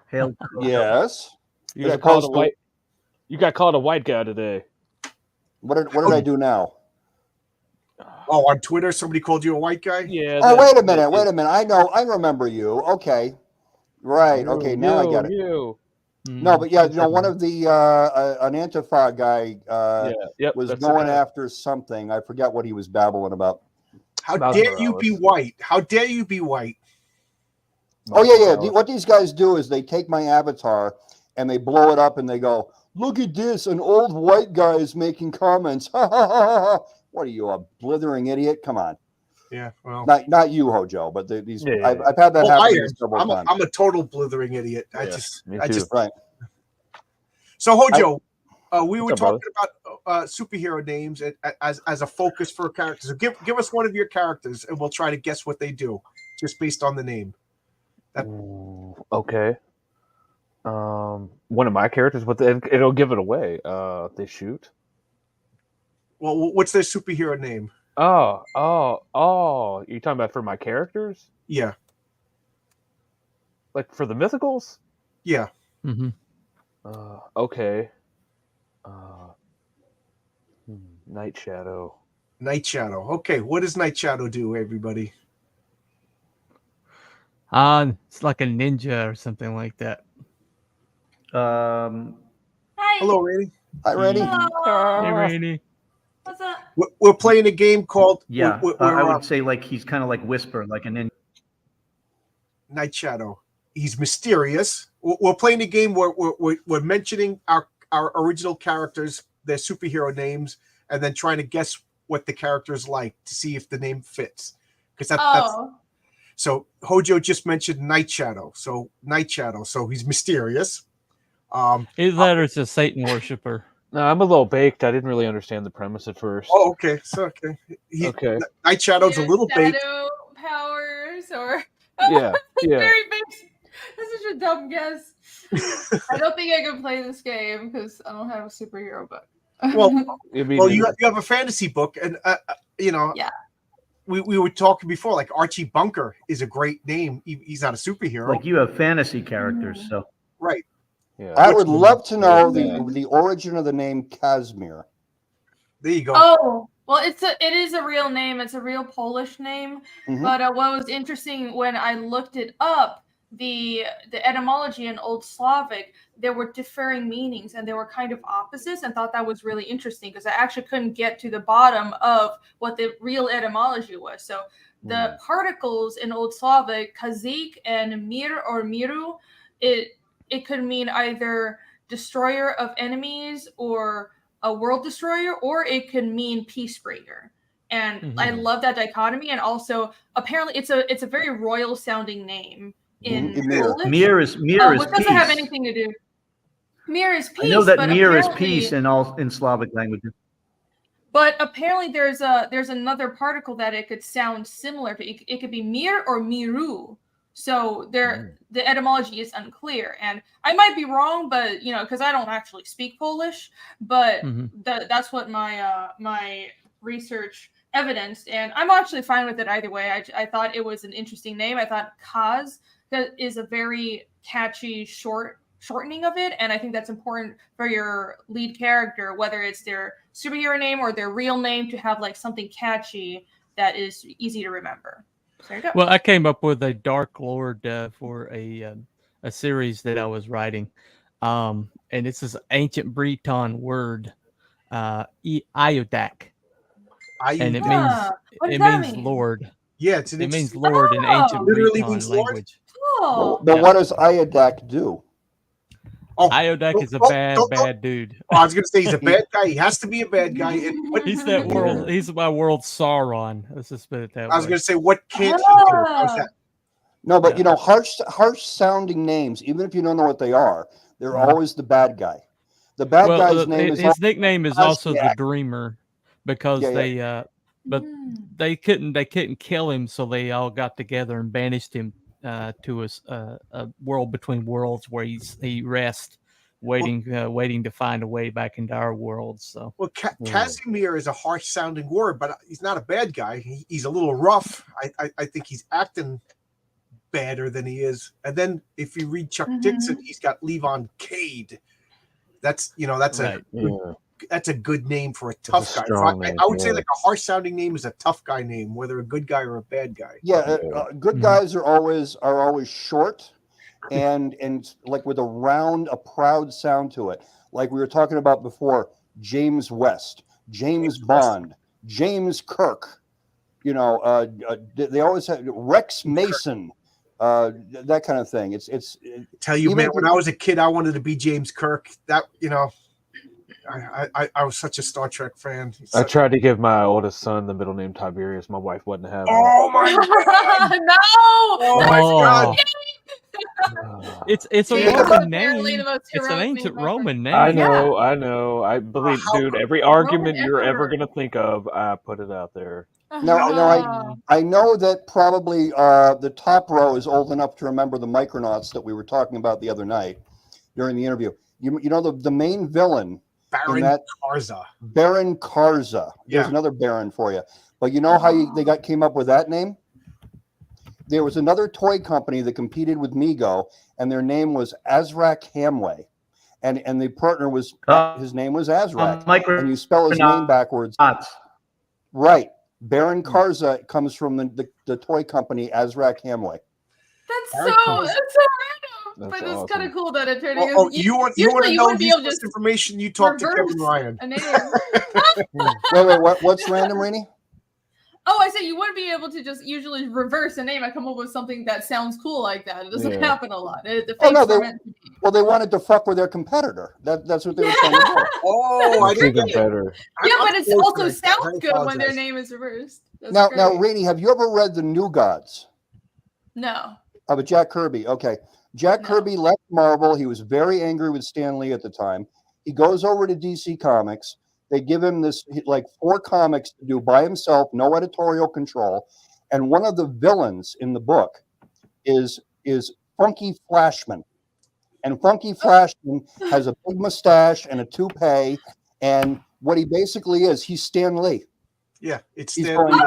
Hail. Yes. You As got called a opposed to- white. You got called a white guy today. What did I do now? Oh, on Twitter, somebody called you a white guy? Yeah. Oh, wait a minute. I remember you. Okay. Right. Okay. Now I get it. No, but yeah, one of the an Antifa guy was going after something. I forget what he was babbling about. How dare you be white? How dare you be white? Oh yeah. What these guys do is they take my avatar and they blow it up and they go, "Look at this! An old white guy is making comments." What are you, a blithering idiot? Come on. Yeah, well, not you, Hojo, but these. Yeah. I've had that happen several times. I'm a total blithering idiot. Me too. Right. So Hojo, we were up, talking about superhero names as a focus for characters. So give us one of your characters, and we'll try to guess what they do, just based on the name. Okay. One of my characters, but it'll give it away. They shoot. Well, what's their superhero name? Oh! You're talking about for my characters? Yeah. Like for the mythicals? Yeah. Mm-hmm. Okay. Night Shadow. Night Shadow. Okay, what does Night Shadow do, everybody? It's like a ninja or something like that. Hi. Hello, Randy. Hi, Randy. Hello. Hey, Rainy. What's up? We're playing a game called I would say like he's kind of like Whisper, like an Night Shadow. He's mysterious. We're playing a game where we're mentioning our original characters, their superhero names, and then trying to guess what the character is like to see if the name fits. Because that's so Hojo just mentioned Night Shadow. So Night Shadow. So he's mysterious. Either that or it's a Satan worshiper. No, I'm a little baked. I didn't really understand the premise at first. Oh, okay. So Okay. Night Shadow's a little baked. Shadow powers or Yeah. very big. That's such a dumb guess. I don't think I can play this game because I don't have a superhero book. Well, you have a fantasy book, and Yeah. We were talking before. Like Archie Bunker is a great name. He's not a superhero. like you have fantasy characters, so Right. Yeah. I would love to know the origin of the name Kazmir. There you go. Oh, well, it is a real name. It's a real Polish name. Mhm. But what was interesting when I looked it up, the etymology in Old Slavic, there were differing meanings and they were kind of opposites, and thought that was really interesting because I actually couldn't get to the bottom of what the real etymology was. So the particles in Old Slavic, Kazik and Mir or Miru, it could mean either destroyer of enemies or a world destroyer, or it could mean peace bringer. And I love that dichotomy. And also, apparently, it's a very royal sounding name in Polish. Mir is which peace. doesn't have anything to do. Mir is peace. I know that but Mir is apparently- peace in Slavic languages. But apparently, there's another particle that it could sound similar to. It could be Mir or Miru. So the etymology is unclear, and I might be wrong, but because I don't actually speak Polish, but that's what my research evidenced, and I'm actually fine with it either way. I thought it was an interesting name. I thought Kaz is a very catchy shortening of it, and I think that's important for your lead character, whether it's their superhero name or their real name, to have like something catchy that is easy to remember. So there you go. Well, I came up with a Dark Lord for a series that I was writing, and it's this ancient Breton word, Iodak, and it means mean? Lord. Yeah, it means Lord in ancient literally Breton means Lord? language. Oh. But what does Iodak do? Iodak is a bad dude. I was going to say he's a bad guy. He has to be a bad guy. He's that world. He's my world Sauron. Let's just put it that way. I was going to say, what can't he do? How's that? No, but harsh sounding names, even if you don't know what they are, they're always the bad guy. The bad guy's name is his nickname is also the Kazak. Dreamer, because but they couldn't kill him, so they all got together and banished him to a world between worlds where he rests waiting to find a way back into our world. So Well, Casimir is a harsh sounding word, but he's not a bad guy. He's a little rough. I think he's acting badder than he is. And then if you read Chuck Dixon, he's got Levon Cade. That's right. that's a good name for a tough guy. I would say like a harsh sounding name is a tough guy name, whether a good guy or a bad guy. Yeah, good guys are always short and like with a proud sound to it. Like we were talking about before, James West, James Bond, James Kirk. You know, they always have Rex Mason, that kind of thing. It's tell you, man, when I was a kid, I wanted to be James Kirk. That, you know, I was such a Star Trek fan. I tried to give my oldest son the middle name Tiberius. My wife wouldn't have it. Oh my god! No! Oh my god! It's a Roman name. It's an ancient Roman name. I know. I believe, dude. Every argument you're ever gonna think of, I put it out there. No, I know that probably the top row is old enough to remember the Micronauts that we were talking about the other night during the interview. You know the main villain. Carza. Baron Carza. There's another Baron for you. But you know how they came up with that name? There was another toy company that competed with Mego, and their name was Azrak Hamway. And the partner was, his name was Azrak. And you spell his name backwards. Right. Baron Carza comes from the toy company Azrak Hamway. That's so random. But it's kind of cool that it turned into. You want to know this information? You talk to Kevin Ryan. Wait, what's random, Rainey? Oh, I said you wouldn't be able to just usually reverse a name and come up with something that sounds cool like that. It doesn't happen a lot. They wanted to fuck with their competitor. That's what they were trying to do. Oh, I think better. Yeah, but it also sounds good when their name is reversed. Now, Rainey, have you ever read The New Gods? No. But Jack Kirby. Okay. Jack Kirby left Marvel. He was very angry with Stan Lee at the time. He goes over to DC Comics. They give him this like 4 comics to do by himself, no editorial control. And one of the villains in the book is Funky Flashman. And Funky Flashman has a big mustache and a toupee. And what he basically is, he's Stan Lee. Yeah, it's he's Stan going, Lee.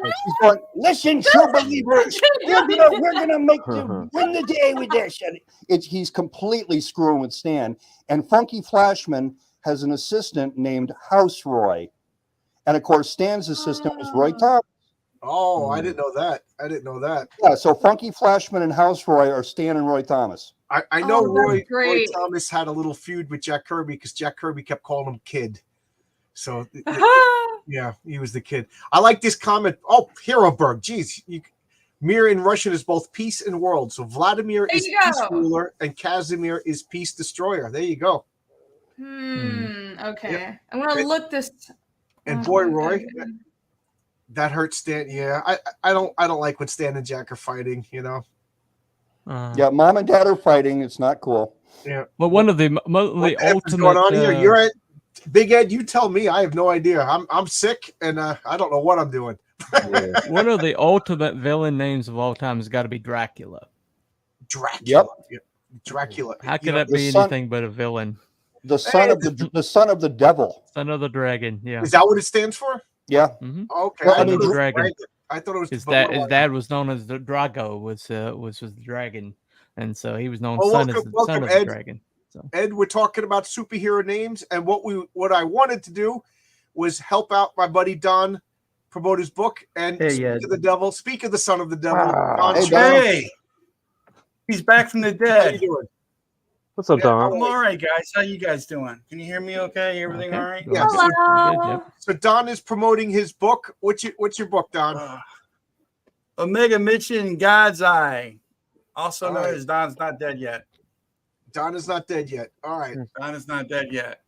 He's going, listen, true believers, we're gonna win the day with this. And he's completely screwing with Stan. And Funky Flashman has an assistant named House Roy. And of course, Stan's assistant was Roy Thomas. Oh, I didn't know that. Yeah, so Funky Flashman and House Roy are Stan and Roy Thomas. I know Roy Thomas had a little feud with Jack Kirby because Jack Kirby kept calling him Kid. So, yeah, he was the kid. I like this comment. Oh, Heroberg. Geez, Mir in Russian is both peace and world. So Vladimir is peace ruler and Casimir is peace destroyer. There you go. Okay. Yeah. I'm gonna look this. And boy, Roy, that hurts Stan. Yeah, I don't like when Stan and Jack are fighting. You know. Yeah, mom and dad are fighting. It's not cool. Yeah. Well, one of the ultimate. Going on here? You're at Big Ed. You tell me. I have no idea. I'm sick and I don't know what I'm doing. One of the ultimate villain names of all time has got to be Dracula. Dracula. Yep. Dracula. How could that be anything but a villain? The son of the devil. Son of the dragon. Yeah. Is that what it stands for? Yeah. Mm-hmm. Okay. Well, the dragon. I thought it was his dad was known as the Drago, was the dragon, and so he was known son of the dragon. So. Ed, we're talking about superhero names, and what I wanted to do was help out my buddy Don promote his book and speak of the devil. Speak of the son of the devil. Hey, he's back from the dead. How you doing? What's up, Don? I'm all right, guys. How you guys doing? Can you hear me okay? Everything all right? Yeah. So Don is promoting his book. What's your book, Don? Omega Mission God's Eye, also known as Don's Not Dead Yet. Don is not dead yet. All right. Don is not dead yet.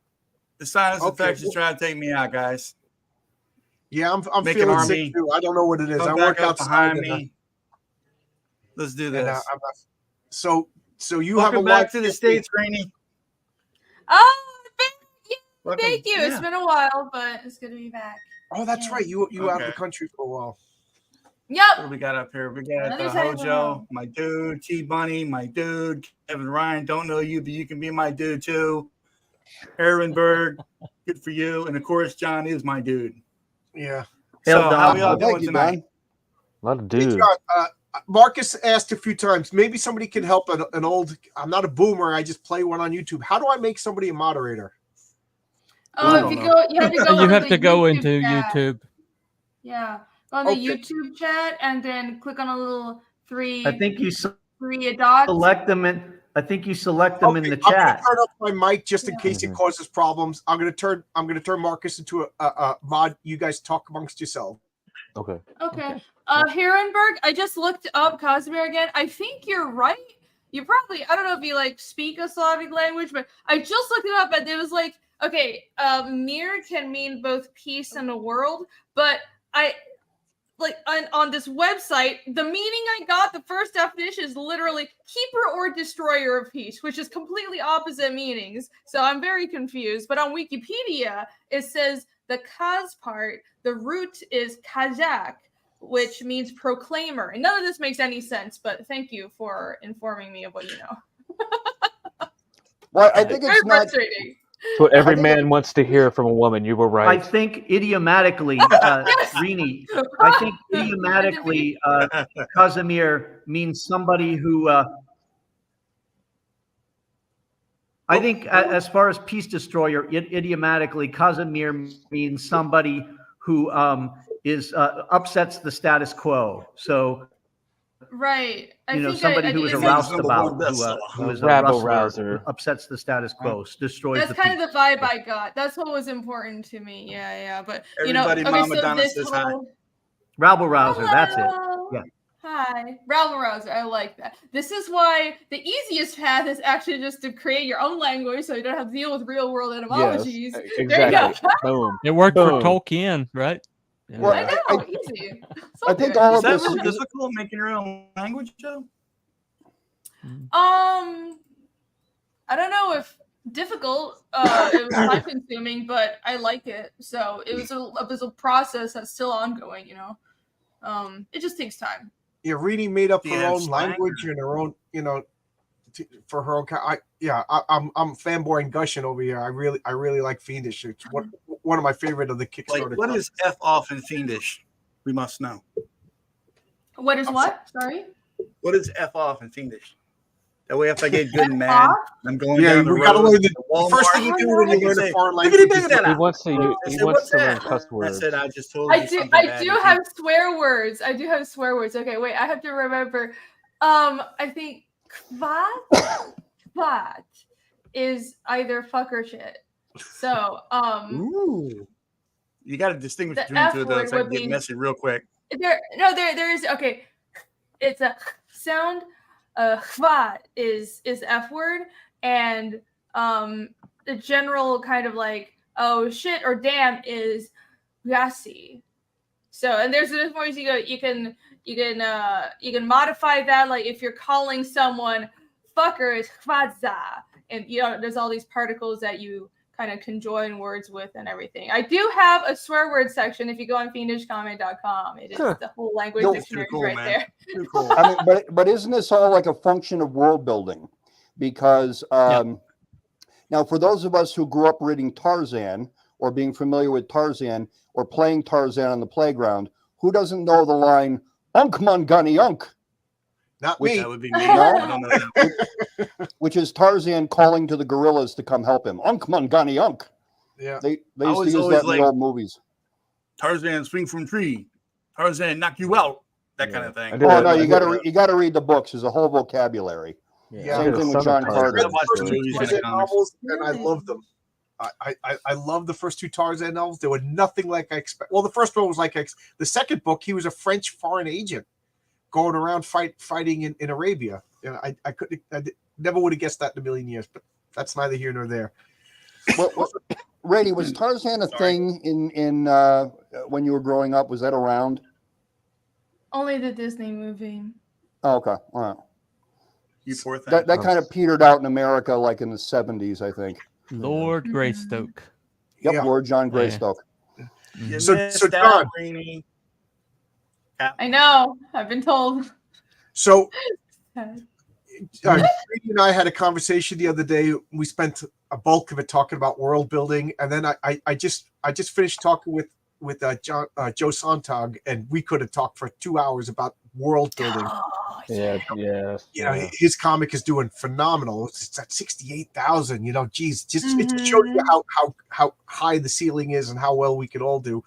The sinus infection trying to take me out, guys. Yeah, I'm feeling sick too. I don't know what it is. I work outside behind me. Let's do this. So you Welcome have a back to the States, Rainey. Oh, thank you. It's been a while, but it's good to be back. Oh, that's right. You out of the country for a while. Yep. What do we got up here? We got Another side of the Hojo, room. my dude, T Bunny, my dude, Kevin Ryan. Don't know you, but you can be my dude too. Ehrenberg, good for you. And of course, John is my dude. Yeah. So Hail, how Don. we all Thank doing you, tonight? Don. A lot of Hey, dudes. John, Marcus asked a few times. Maybe somebody can help an old. I'm not a boomer. I just play one on YouTube. How do I make somebody a moderator? I If don't you know. go, you have to go. You on have the to go YouTube into chat. YouTube. Yeah, go on the Okay. YouTube chat and then click on a little three. I think you three dots. select them in. I think you select them in the I'm gonna chat. turn off my mic just in Yeah. case it causes problems. I'm gonna turn Marcus into a mod. You guys talk amongst yourselves. Okay. Okay. Herrenberg, I just looked up Casimir again. I think you're right. You probably, I don't know if you like speak a Slavic language, but I just looked it up and it was like, okay, mir can mean both peace and a world, but I like on this website, the meaning I got, the first definition is literally keeper or destroyer of peace, which is completely opposite meanings. So I'm very confused. But on Wikipedia, it says the Kaz part, the root is Kazakh, which means proclaimer. And none of this makes any sense, but thank you for informing me of what you know. Well, I think Very it's not. frustrating. It's what every think man wants to hear from a woman. You were I right. think idiomatically, Rini, I think idiomatically, Casimir means somebody who. I think, as far as peace destroyer, idiomatically, Casimir means somebody who is upsets the status quo. So, Right. somebody who is a it's like- roustabout, who is a rabble rustler, rouser. upsets the status quo, destroys That's the kind peace. of the vibe I got. That's what was important to me. Yeah. But Everybody, okay, Mama so Donna this says hi. whole Rabble rouser, that's it. Hello. Yeah. Hi, rabble rouser. I like that. This is why the easiest path is actually just to create your own language, so you don't have to deal with real world etymologies. Yes, There you go. exactly. Boom. It worked Boom. for Tolkien, right? Yeah. Well, I know, easy. I So think good. all Is of that this really is. difficult making your own language, Joe? I don't know if difficult. It was time consuming, but I like it. So it was a process that's still ongoing. It just takes time. Yeah, Rini made up Do her you have own slang language or- and her own, for her own. I'm fanboying gushing over here. I really like Fiendish. It's one of my favorite of the Kickstarter. Like, what is F off in Fiendish? We must know. What is what? Sorry. What is F off in Fiendish? That way, if I get good and F mad, off? I'm going Yeah, down the we gotta road learn to the Walmart. first thing you do when I you can learn a say, foreign "Biggity language. biggity He da." wants to. I He said, wants "What's to learn that?" cuss I words. said, "I just told I you do something I bad." do Did you- have swear words. I do have swear words. Okay, wait, I have to remember. I think kvat is either fuck or shit. So, Ooh, you got to distinguish the between the F two of those. word I can would get be- messy real quick. there is okay. It's a sound. Kvat is F word, and the general kind of like oh shit or damn is yasi. So, and there's different ways you can modify that. Like if you're calling someone fucker, it's kvaza, and there's all these particles that you kind of conjoin words with and everything. I do have a swear word section if you go on fiendishcomment.com. It is the whole language Yo, dictionary cool, right man. there. Too cool. I mean, but isn't this all like a function of world building? Because now, for those of us who grew up reading Tarzan or being familiar with Tarzan or playing Tarzan on the playground, who doesn't know the line "Unk man gunny unk"? Not Which- me. That would be me. No? I don't know that. Which is Tarzan calling to the gorillas to come help him. "Unk man gunny unk." Yeah. They I used was to use always that in like- the old movies. Tarzan swing from tree. Tarzan knock you out. That kind Yeah. of thing. I did Oh that- no, I you did got that. to you got to read the books. There's a whole vocabulary. Yeah. I Same did a thing with son of John Tarzan. Carter. I read the first Movies two and Tarzan comics. novels, and I Really? loved them. I love the first two Tarzan novels. They were nothing like I expect. Well, the first one was like the second book. He was a French foreign agent going around fighting in Arabia. And I couldn't. Never would have guessed that in a million years. But that's neither here nor there. Well, Rady, was Tarzan a Sorry. thing in when you were growing up? Was that around? Only the Disney movie. Oh, okay, all right. You poor thing. That kind of petered out in America, like in the 70s, I think. Lord Mhm. Greystoke. Yep, Yeah. Lord John Yeah. Greystoke. You So missed John, out, Greenie. I know. I've been told. So, Brady and I had a conversation the other day. We spent a bulk of it talking about world building, and then I just finished talking with Joe Sontag, and we could have talked for 2 hours about world building. Yeah. His comic is doing phenomenal. It's at 68,000. Geez, just it just shows you how high the ceiling is and how well we can all do.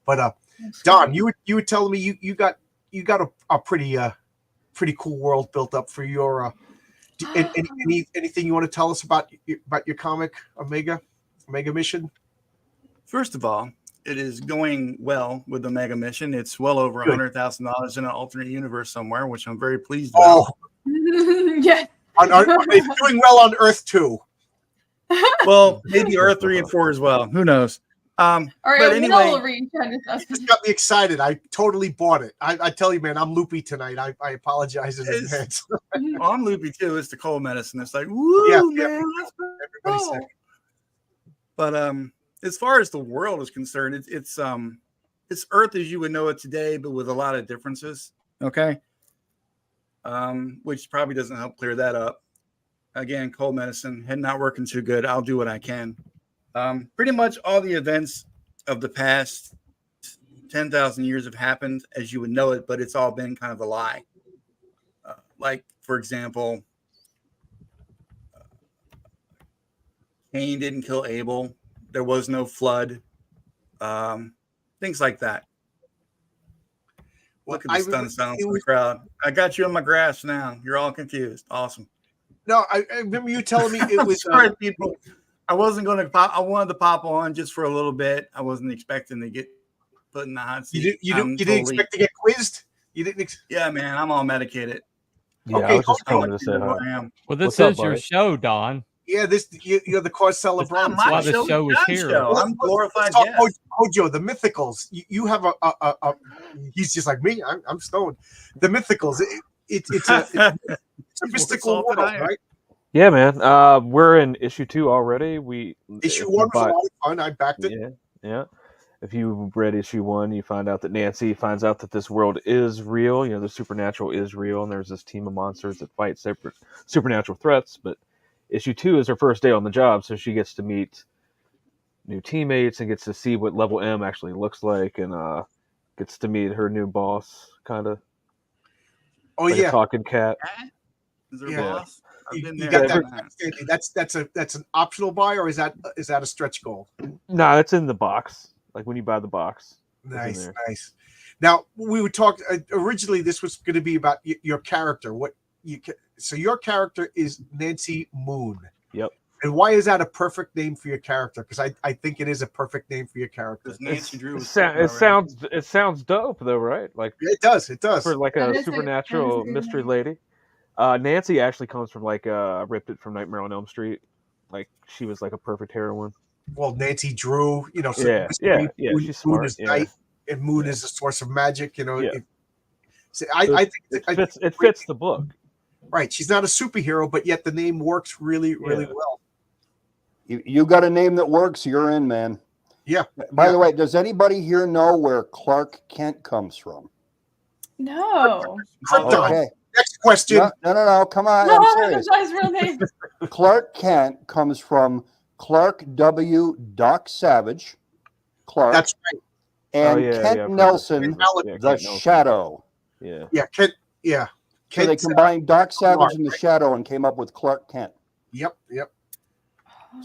But Don, you were telling me you got a pretty cool world built up for your. Anything you want to tell us about your comic Omega Mission? First of all, it is going well with the Mega Mission. It's well over $100,000 in an alternate universe somewhere, which I'm very pleased about. Yeah. Are they doing well on Earth 2? Well, maybe Earth 3 and 4 as well. Who knows? But anyway, it just got me excited. I totally bought it. I tell you, man, I'm loopy tonight. I apologize in advance. Well, I'm loopy too. It's the cold medicine. It's like, woo, man. Everybody's sick. But as far as the world is concerned, it's Earth as you would know it today, but with a lot of differences. Okay. Which probably doesn't help clear that up. Again, cold medicine, head not working too good. I'll do what I can. Pretty much all the events of the past 10,000 years have happened as you would know it, but it's all been kind of a lie. Like, for example, Cain didn't kill Abel. There was no flood. Things like that. Look at the stunned silence of the crowd. I got you in my grasp now. You're all confused. Awesome. No, I remember you telling me it was. Sorry, people. I wasn't going to pop. I wanted to pop on just for a little bit. I wasn't expecting to get put in the hot seat. You didn't expect to get quizzed? You didn't? Yeah, man. I'm all medicated. Yeah, okay, I was just coming to say hi. Well, this What's up, is your buddy? show, Don. Yeah, you're the Carza It's not LeBron. my why the show is John's here. show. I'm glorified Let's talk guest. Hojo, the Mythicals. You have a he's just like me. I'm stoned. The Mythicals. It's a mystical world, right? Yeah, man. We're in issue 2 already. Issue 1 was a lot of fun. I backed it. Yeah. If you read issue 1, you find out that Nancy finds out that this world is real. The supernatural is real, and there's this team of monsters that fight separate supernatural threats. But issue 2 is her first day on the job, so she gets to meet new teammates and gets to see what level M actually looks like, and gets to meet her new boss, kind of. Oh like yeah, a talking cat. Is there a Yeah. boss? I've you been got there. that. That's an optional buy, or is that a stretch goal? No, it's in the box. Like when you buy the box. Nice. Now we would talk originally. This was going to be about your character. So your character is Nancy Moon. Yep. And why is that a perfect name for your character? Because I think it is a perfect name for your character. Nancy Drew. It sounds dope though, right? Like it does. for like a supernatural mystery lady. Nancy actually comes from I ripped it from Nightmare on Elm Street. Like she was like a perfect heroine. Well, Nancy Drew, so yeah, Moon, she's smart. Moon is night, and Moon is a source of magic. Yeah. I think it fits the book. Right, she's not a superhero, but yet the name works really well. You got a name that works, you're in, man. Yeah. By the way, does anybody here know where Clark Kent comes from? No. Krypton. Okay. Next question. No. Come on. No, I'm serious. that's his real name. Clark Kent comes from Clark W. Doc Savage. Clark. That's right. And Kent Nelson, the Nelson. Shadow. Yeah. Yeah, Kent. Yeah. So they combined Doc Savage and the Shadow and came up with Clark Kent. Yep.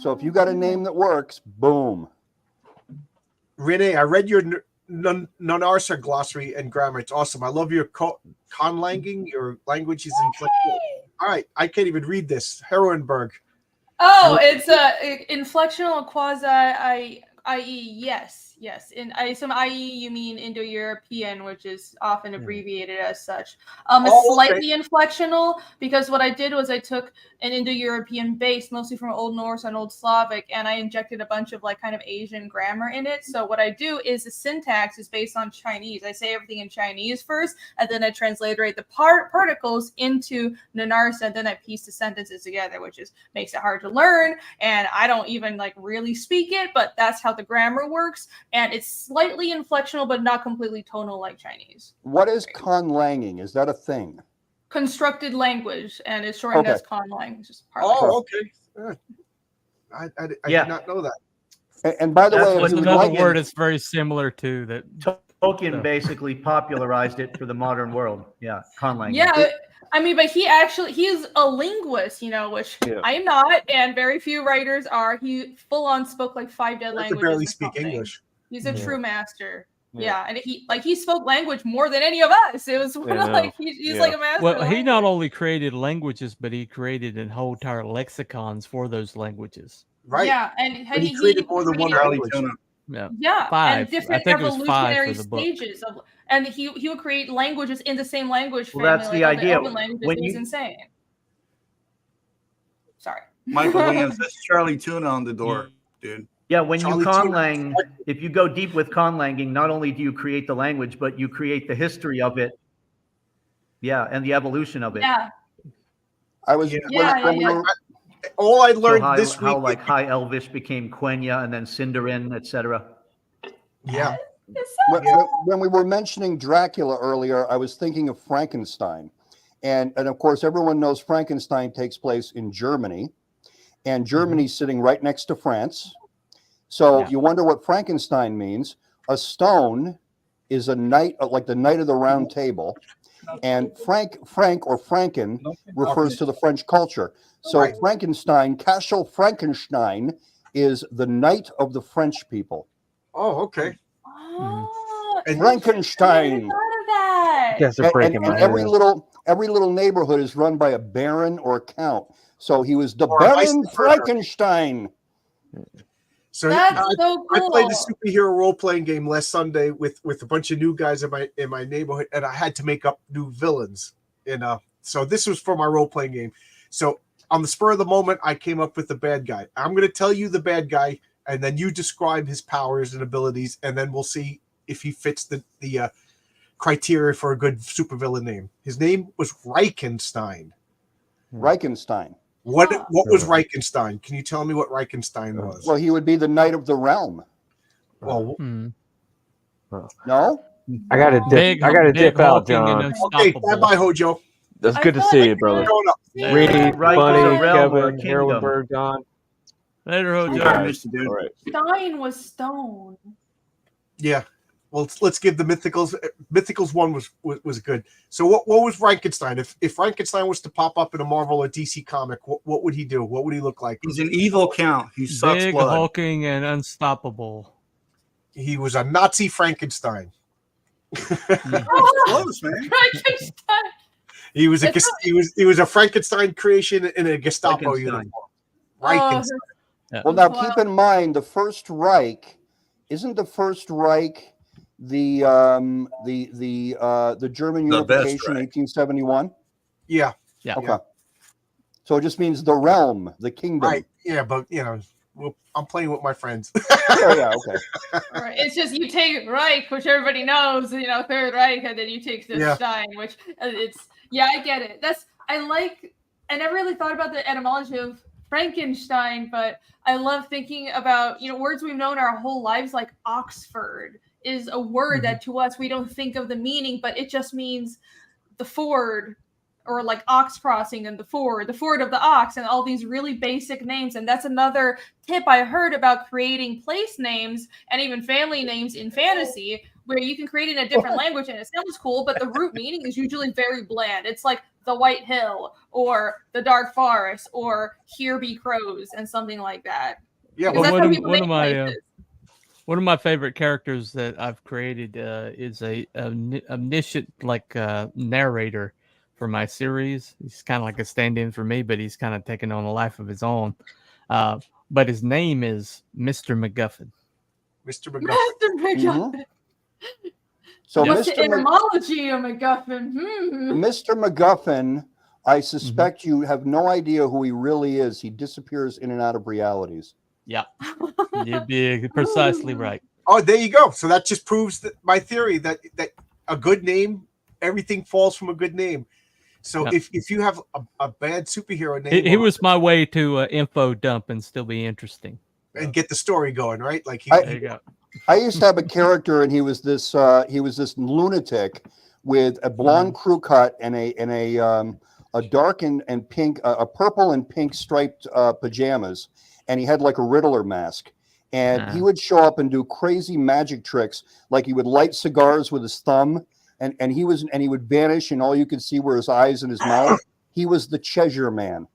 So if you got a name that works, boom. Renee, I read your non-arsa glossary and grammar. It's awesome. I love your conlanging. Your language is inflectional. All right, I can't even read this. Heroenberg. Oh, it's inflectional quasi IE. Yes. In some IE, you mean Indo-European, which is often abbreviated as such. It's slightly inflectional because what I did was I took an Indo-European base, mostly from Old Norse and Old Slavic, and I injected a bunch of kind of Asian grammar in it. So what I do is the syntax is based on Chinese. I say everything in Chinese first, and then I transliterate the particles into Nanarsa, and then I piece the sentences together, which makes it hard to learn. And I don't even really speak it, but that's how the grammar works. and it's slightly inflectional, but not completely tonal like Chinese. What is conlanging? Is that a thing? Constructed language, and it's shortened as conlang. Just Oh, okay. I did not know that. And by the way, That's if you would another like, word it's very similar to that. Tolkien basically popularized it for the modern world. Yeah, conlang. Yeah, I mean, but he's a linguist, which I am not, and very few writers are. He full on spoke like 5 dead I languages. can barely or speak something. English. He's a true master. Yeah, and he spoke language more than any of us. It was like he's like a master. Well, he not only created languages, but he created a whole entire lexicons for those languages. Right. Yeah, and But he created more than one language. Yeah, 5. And different I think it was 5 evolutionary for the book. stages of, and he would create languages in the same language family. Well, that's the idea. Elven languages. When It was you- insane. Sorry, Michael Williams, that's Charlie Tuna on the door, dude. Yeah, when Charlie you Tuna. conlang, if you go deep with conlanging, not only do you create the language, but you create the history of it. Yeah, and the evolution of it. yeah. I was when we were All I So learned this how week. like High Elvish became Quenya and then Sindarin, etc. Yeah. when we were mentioning Dracula earlier, I was thinking of Frankenstein, and of course everyone knows Frankenstein takes place in Germany, and Germany's sitting right next to France. So you wonder what Frankenstein means. A stone is a knight, like the knight of the round table, and Frank or Franken refers to the French culture. So Frankenstein, Cashel Frankenstein, is the knight of the French people. Oh, okay. Oh, And Frankenstein. I never thought of that. Guys are And breaking my every head. little neighborhood is run by a baron or a count. So he was the Or a vice Baron versa. Frankenstein. So That's so I cool. played a superhero role playing game last Sunday with a bunch of new guys in my neighborhood, and I had to make up new villains. So this was for my role playing game. So on the spur of the moment, I came up with the bad guy. I'm going to tell you the bad guy, and then you describe his powers and abilities, and then we'll see if he fits the criteria for a good supervillain name. His name was Reichenstein. Reichenstein. What was Reichenstein? Can you tell me what Reichenstein was? Well, he would be the knight of the realm. Well, No? I gotta dip out, hulking and John. okay, unstoppable. bye, Hojo. That's I good to thought see I you, brother. could- Going up. Reed, Right, Bunny, it's a realm or a Kevin, kingdom. Harlenberg, Don. Later, Hojo. I missed you, dude. All right. Stein was stone. Yeah. Well, let's give the Mythicals. Mythicals one was good. So what was Frankenstein? If Frankenstein was to pop up in a Marvel or DC comic, what would he do? What would he look like? He's an evil count. He sucks Big, blood. hulking, and unstoppable. He was a Nazi Frankenstein. Close, man. Frankenstein. He was he was a Frankenstein creation in a Gestapo Frankenstein. uniform. Oh, Frankenstein. Well, now Wow. keep in mind the First Reich isn't the First Reich the German The best unification in Reich. 1871? Yeah. Yeah. Okay. So it just means the realm, the kingdom. Right. Yeah, but I'm playing with my friends. Yeah, okay. Right. It's just you take Reich, which everybody knows, Third Reich, and then you take the Yeah. Stein, which I get it. I never really thought about the etymology of Frankenstein, but I love thinking about, words we've known our whole lives, like Oxford is a word that to us, we don't think of the meaning, but it just means the ford, or like ox crossing and the ford of the ox, and all these really basic names. And that's another tip I heard about creating place names and even family names in fantasy, where you can create it in a different language and it sounds cool, but the root meaning is usually very bland. It's like the White Hill or the Dark Forest or Here Be Crows and something like that. Yeah, Because well, that's how people one name of my places. one of my favorite characters that I've created is a omniscient narrator for my series. He's kind of like a stand-in for me, but he's kind of taking on a life of his own. But his name is Mr. MacGuffin. Mr. McGuffin. Mr. MacGuffin. So What's the Mr. etymology of MacGuffin? Mr. MacGuffin, I suspect you have no idea who he really is. He disappears in and out of realities. Yeah, you'd be precisely right. Oh, there you go. So that just proves that my theory that a good name, everything falls from a good name. So Yep. if you have a bad superhero name, He was my way to info dump and still be interesting. and get the story going, right? Like There you go. I used to have a character, and he was this lunatic with a blonde crew cut and a dark and pink, a purple and pink striped pajamas, and he had like a Riddler mask. And he would show up and do crazy magic tricks, like he would light cigars with his thumb, and he would vanish, and all you could see were his eyes and his mouth. He was the Cheshire Man.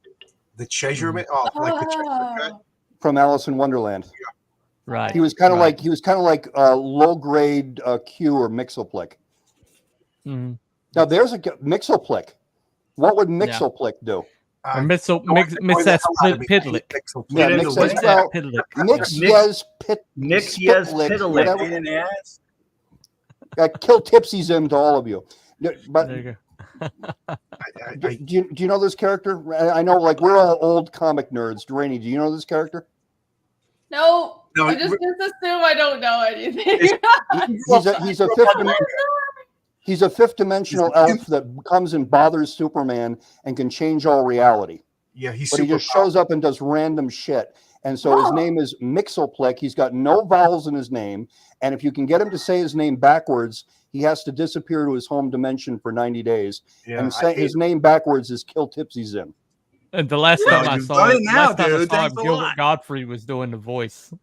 The Cheshire Man, like the Cheshire Cat from Alice in Wonderland. Yeah. Right. He was kind of like low grade Q or Mixoplick. Mm-hmm. Now there's a Mixoplick. What would Mixoplick do? Or Miss Pidlick. Yeah, Kill Tipsy Zim to all of you. But There you go. do you know this character? I know, like, we're all old comic nerds. Rainey, do you know this character? No, No, I just assume I don't know anything. He's a fifth dimensional elf that comes and bothers Superman and can change all reality. Yeah, but he just shows up and does random shit. And so his name is Mixoplick. He's got no vowels in his name. And if you can get him to say his name backwards, he has to disappear to his home dimension for 90 days. Yeah, and his name backwards is Kill Tipsy Zim. And the last time I saw him, Gilbert Godfrey was doing the voice.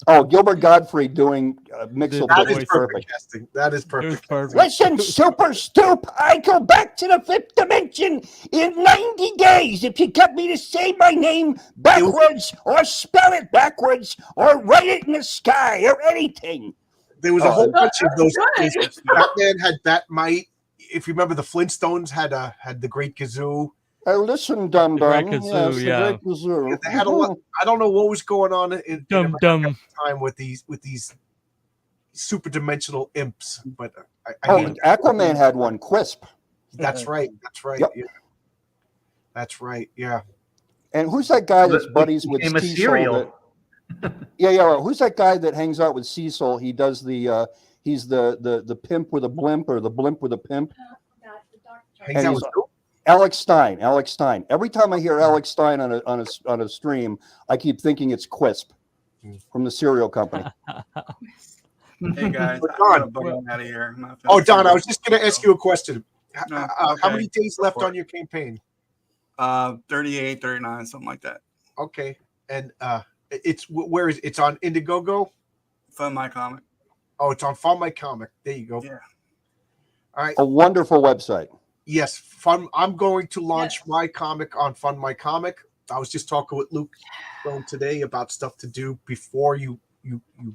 Oh, Gilbert Godfrey doing Mixoplick. That is perfect. That is perfect. Listen, Super Stoop, I go back to the fifth dimension in 90 days if you get me to say my name backwards or spell it backwards or write it in the sky or anything. There was a whole bunch of those. Batman had Batmite. If you remember, the Flintstones had the Great Gazoo. Listen, Dum Dum. They had a lot. I don't know what was going on in time with these super dimensional imps, but Aquaman had one, Quisp. That's right. That's right. Yep. Yeah. That's right. Yeah. And who's that guy that's buddies with Cecil? Who's that guy that hangs out with Cecil? He does he's the pimp with a blimp or the blimp with a pimp. Hangs out with who? Alex Stein. Every time I hear Alex Stein on a stream, I keep thinking it's Quisp from the cereal company. Hey guys, I'm out of here. Oh, Don, I was just going to ask you a question. How many days left on your campaign? 38, 39, something like that. Okay, and where is it? It's on Indiegogo? Fund My Comic. Oh, it's on Fund My Comic. There you go. Yeah. All right. A wonderful website. Yes, I'm going to launch my comic on Fund My Comic. I was just talking with Luke today about stuff to do before you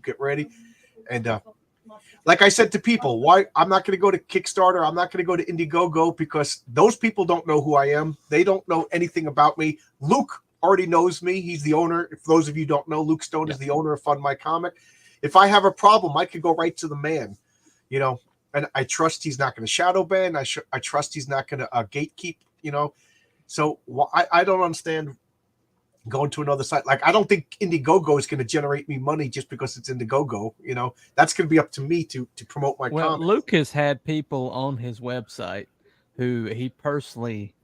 get ready. And like I said to people, why I'm not going to go to Kickstarter. I'm not going to go to Indiegogo because those people don't know who I am. They don't know anything about me. Luke already knows me. He's the owner. If those of you don't know, Luke Stone is the owner of Fund My Comic. If I have a problem, I could go right to the man, And I trust he's not going to shadow ban. I trust he's not going to gatekeep, So I don't understand going to another site. Like, I don't think Indiegogo is going to generate me money just because it's Indiegogo. That's going to be up to me to promote my comic. Luke has had people on his website who he personally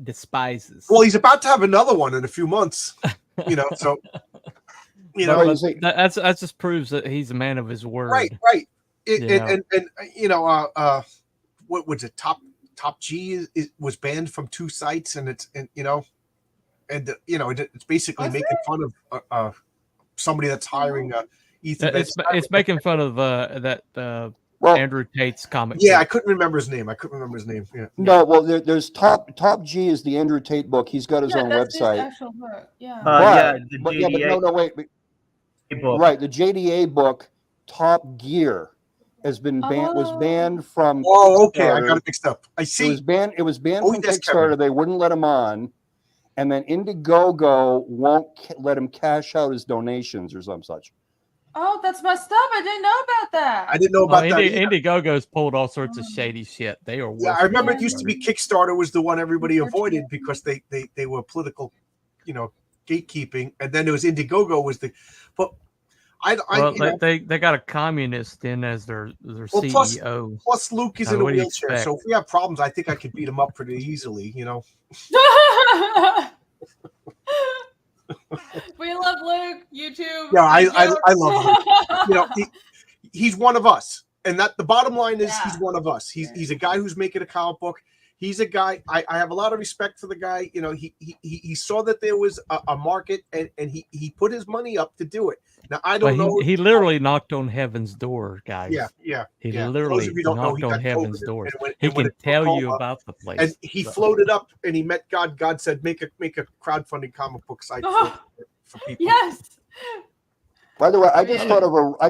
despises. Well, he's about to have another one in a few months, So, that just proves that he's a man of his word. Right. What was it? Top G was banned from 2 sites, and it's it's basically making fun of somebody that's hiring Ethan. It's making fun of Andrew Tate's comic. Yeah, I couldn't remember his name. Yeah. No, well, there's Top G is the Andrew Tate book. He's got his own website. His actual book. Yeah. Right, the JDA book, Top Gear, was banned from. Oh, okay, I got it mixed up. I see. It was banned from Kickstarter. Kevin. They wouldn't let him on, and then Indiegogo won't let him cash out his donations or some such. Oh, that's messed up. I didn't know about that. I didn't know about that. Indiegogo's pulled all sorts of shady shit. They are. Yeah, I remember it used to be Kickstarter was the one everybody avoided because they were political, gatekeeping, and then it was Indiegogo was the. But they got a communist in as their CEO. Plus, Luke is in a wheelchair, so if we have problems, I think I could beat him up pretty easily. We love Luke. You too. Yeah, I Thank love Luke. You know, he's one of us, and that the bottom line is he's Yeah. one of us. He's a guy who's making a comic book. He's a guy. I have a lot of respect for the guy. You know, he saw that there was a market, and he put his money up to do it. Now I don't know. He literally knocked on heaven's door, guys. Yeah. He For those literally of you who don't know, knocked he on got heaven's COVID, doors. and He went can into a tell you coma, about the place. and he So- floated up, and he met God. God said, "Make a crowdfunding comic book site for people." Yes. By the way, I Yeah.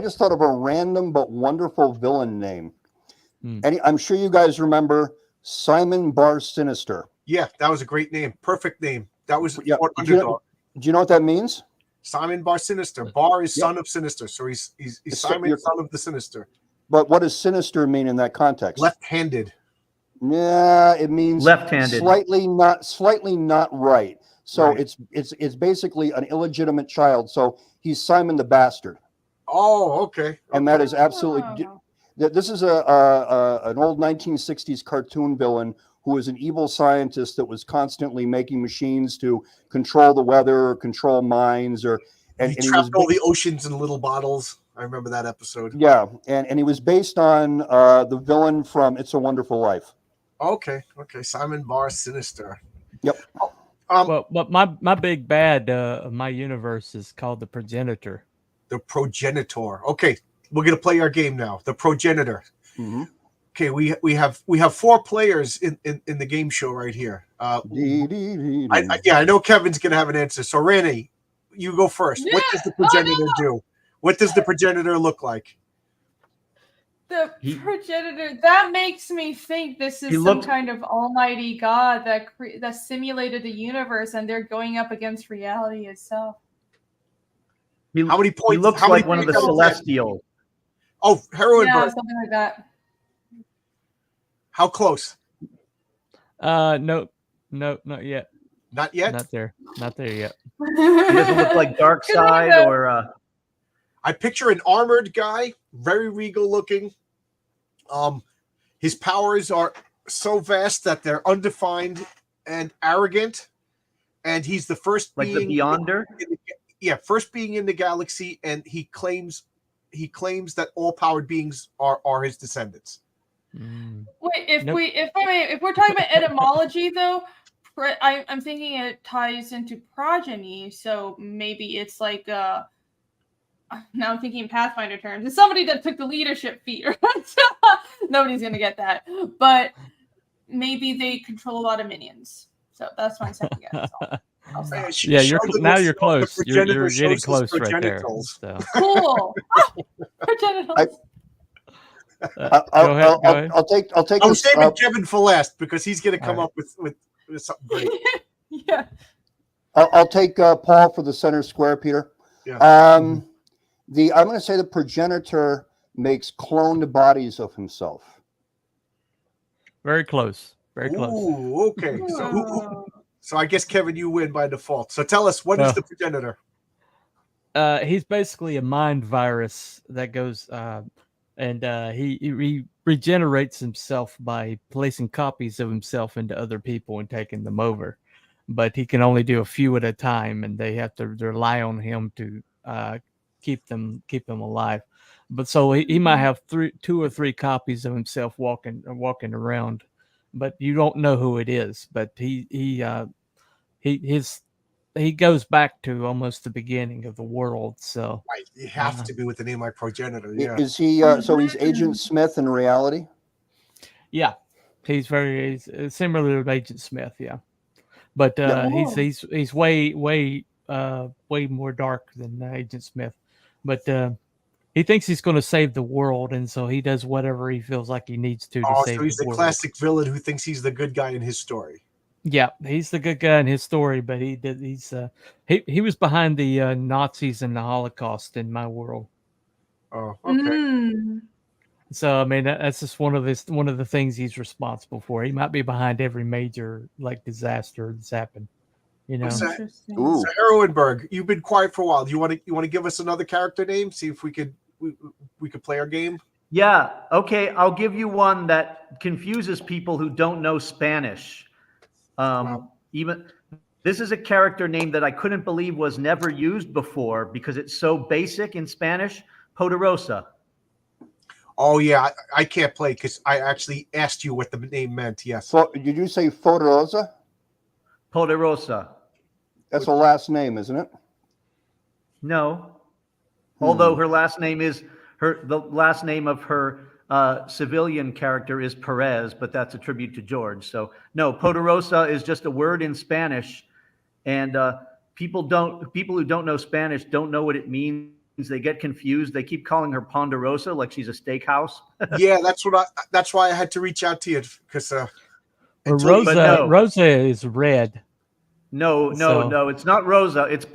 just thought of a random but wonderful villain name. Hmm. I'm sure you guys remember Simon Bar Sinister. Yeah, that was a great name. Perfect name. That was Yeah. for Do you know- underdog. Do you know what that means? Simon Bar Sinister. Bar is Yep. son of Sinister, so he's It's- Simon, you're- son of the Sinister. But what does sinister mean in that context? Left-handed. Yeah, it means Left-handed. slightly not right. So Right. it's basically an illegitimate child. So he's Simon the Bastard, Oh, okay. and that is absolutely. Oh. This is an old 1960s cartoon villain who was an evil scientist that was constantly making machines to control the weather, or control minds, or He he was trapped all the oceans in little bottles. I remember that episode. yeah, and he was based on the villain from It's a Wonderful Life. Okay. Simon Bar Sinister. Yep. But my big bad of my universe is called the Progenitor. The Progenitor. Okay, we're gonna play our game now. The Progenitor. Mm-hmm. Okay, we have 4 players in the game show right here. I know Kevin's gonna have an answer. So Randy, you go first. What does the Progenitor do? What does the Progenitor look like? The He- progenitor. That makes me think this is He some looked- kind of almighty god that that simulated the universe, and they're going up against reality itself. How many He points? looks how many like one of the points out of 10? Celestials. Oh, Heroin Yeah, Bird. something like that. How close? No, not yet. Not yet. Not there yet. He doesn't look like Darkseid or I picture an armored guy, very regal looking. His powers are so vast that they're undefined and arrogant. And he's the first like being the Beyonder. first being in the galaxy, and he claims that all powered beings are his descendants. Mm. Wait, if Nope. if we're talking about etymology though, I'm thinking it ties into progeny. So maybe it's like now I'm thinking in Pathfinder terms. It's somebody that took the leadership feat. Right? Nobody's gonna get that, but maybe they control a lot of minions. So that's my second guess. I'll say. Yeah, you're Sheldon now wants you're to know if the close. You're progenitor getting shows his close right there. progenitals. So. Cool. Progenitals. Go ahead. I'll take I'm this. saving Kevin for last because he's going to come All up with something great. Yeah. I'll take Paul for the center square, Peter. Yeah. I'm going to say the progenitor makes cloned bodies of himself. Very close. Very close. Ooh, okay. Oh. So I guess Kevin, you win by default. So tell us, what is the progenitor? He's basically a mind virus that goes and he regenerates himself by placing copies of himself into other people and taking them over. But he can only do a few at a time, and they have to rely on him to keep them alive. But so he might have 2 or 3 copies of himself walking around, but you don't know who it is. But he goes back to almost the beginning of the world. So Right. You have to be with the name like progenitor. Yeah. Is he? So he's Agent Smith in reality. yeah, he's very similar to Agent Smith. Yeah, but he's way more dark than Agent Smith. But he thinks he's going to save the world, and so he does whatever he feels like he needs to save So he's the the world. classic villain who thinks he's the good guy in his story. Yeah, he's the good guy in his story, but he was behind the Nazis and the Holocaust in my world. Oh, okay. Mm. So I mean that's just one of the things he's responsible for. He might be behind every major disaster that's happened. You know. So- Interesting. Ooh. So Heroinberg, you've been quiet for a while. Do you want to give us another character name? See if we could play our game. Yeah. Okay. I'll give you one that confuses people who don't know Spanish. Wow. Even This is a character name that I couldn't believe was never used before because it's so basic in Spanish. Poderosa. Oh yeah, I can't play because I actually asked you what the name meant. Yes. Did you say Foderosa? Poderosa. That's a last name, isn't it? No. Although her last name is the last name of her civilian character is Perez, but that's a tribute to George. So no, Poderosa is just a word in Spanish, and people who don't know Spanish don't know what it means. They get confused. They keep calling her Ponderosa like she's a steakhouse. Yeah, that's why I had to reach out to you because Rosa is red. No, it's not Rosa. It's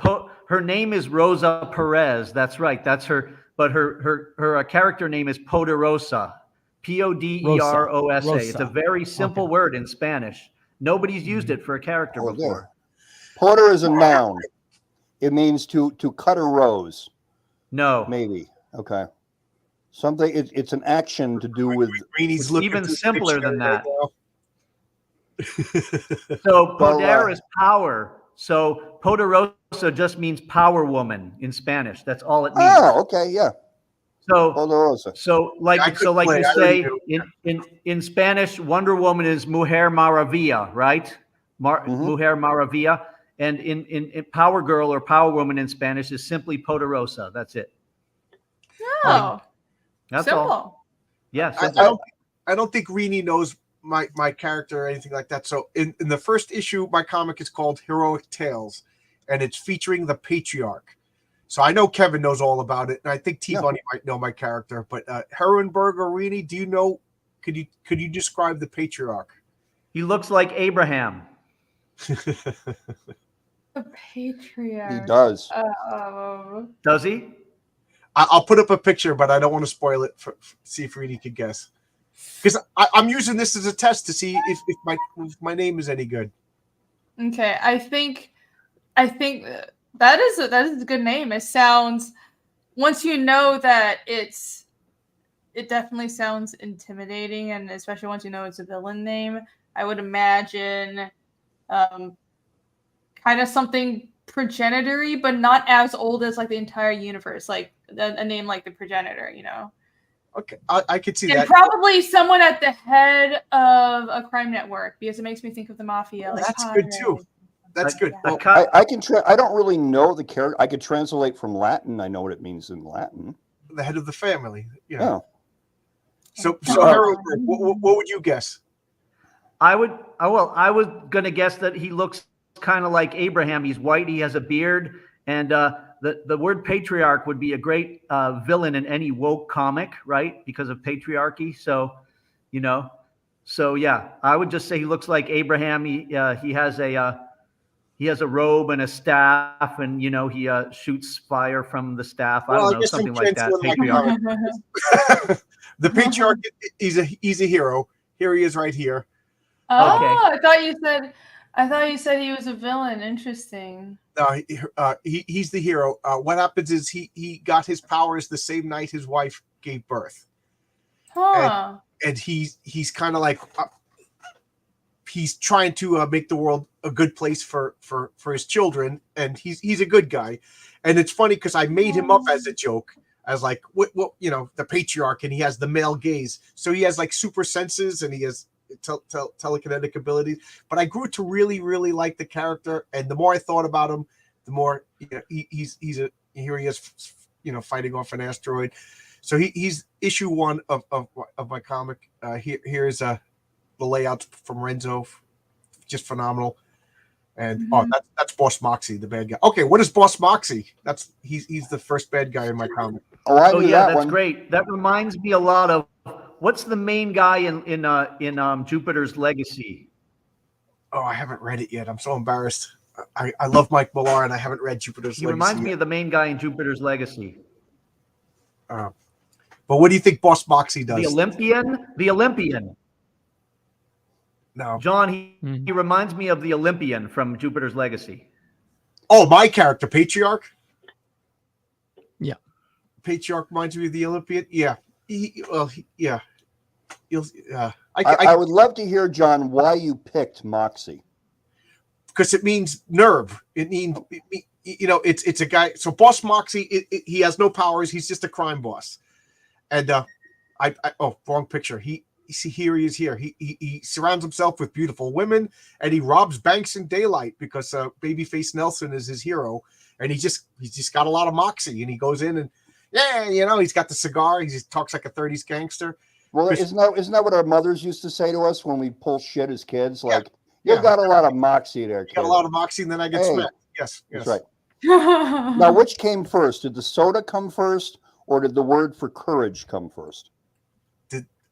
her name is Rosa Perez. That's right. That's her. But her character name is Poderosa. Poderosa. It's a very simple word in Spanish. Nobody's used it for a character before. Porter is a noun. It means to cut a rose. No, maybe. Okay. Something. It's an action to do with. It's even simpler than that. So poder is power. So poderosa just means power woman in Spanish. That's all it means. Oh, okay, yeah. So poderosa. So you say in Spanish, Wonder Woman is Mujer Maravilla, right? Mujer Maravilla. And in Power Girl or Power Woman in Spanish is simply Poderosa. That's it. Oh, that's simple. all. Yeah, I don't think Rini knows my character or anything like that. So in the first issue, my comic is called Heroic Tales, and it's featuring the Patriarch. So I know Kevin knows all about it, and I think T-Bunny might know my character. But Herrenberg or Rini, do you know? Could you describe the Patriarch? He looks like Abraham. The Patriarch. He does. Does he? I'll put up a picture, but I don't want to spoil it. See if Rini can guess. Because I'm using this as a test to see if my name is any good. Okay, I think that is a good name. It sounds, once you know that it definitely sounds intimidating, and especially once you know it's a villain name, I would imagine kind of something progenitor-y, but not as old as like the entire universe, like a name like the Progenitor, you know. Okay, I could see that. And probably someone at the head of a crime network, because it makes me think of the mafia. Like that's good too. That's good. Well, I can. I don't really know the character. I could translate from Latin. I know what it means in Latin. The head of the family. Yeah. So Harold, what would you guess? I was gonna guess that he looks kind of like Abraham. He's white. He has a beard, and the word patriarch would be a great villain in any woke comic, right? Because of patriarchy. So, yeah, I would just say he looks like Abraham. He has a robe and a staff, and he shoots fire from the staff. I don't know, something like that. Patriarch. The Patriarch, he's a hero. Here he is, right here. Oh, okay. I thought you said he was a villain. Interesting. He's the hero. What happens is he got his powers the same night his wife gave birth. Huh. And he's kind of like he's trying to make the world a good place for his children, and he's a good guy. And it's funny because I made him up as a joke, as like what the Patriarch, and he has the male gaze, so he has like super senses, and he has telekinetic abilities. But I grew to really, really like the character, and the more I thought about him, the more here he is, fighting off an asteroid. So he's issue 1 of my comic. Here's the layout from Renzo, just phenomenal. And that's Boss Moxie, the bad guy. Okay, what is Boss Moxie? He's the first bad guy in my comic. Oh yeah, that's great. That reminds me a lot of what's the main guy in Jupiter's Legacy? Oh, I haven't read it yet. I'm so embarrassed. I love Mike Millar, and I haven't read Jupiter's Legacy. He reminds me of the main guy in Jupiter's Legacy. But what do you think Boss Moxie does? The Olympian. No, John. He reminds me of the Olympian from Jupiter's Legacy. Oh, my character, Patriarch. Yeah, Patriarch reminds me of the Olympian. Yeah, yeah. I would love to hear, John, why you picked Moxie. because it means nerve. It means it's a guy. So Boss Moxie, he has no powers. He's just a crime boss. And wrong picture. He is here. He surrounds himself with beautiful women, and he robs banks in daylight because Babyface Nelson is his hero, and he's just got a lot of moxie, and he goes in and he's got the cigar. He just talks like a 30s gangster. Well, isn't that what our mothers used to say to us when we pull shit as kids? Like, you got a lot of moxie there, kid. You got a lot of moxie, and then I get smacked. Yes, that's right. Now, which came first? Did the soda come first, or did the word for courage come first?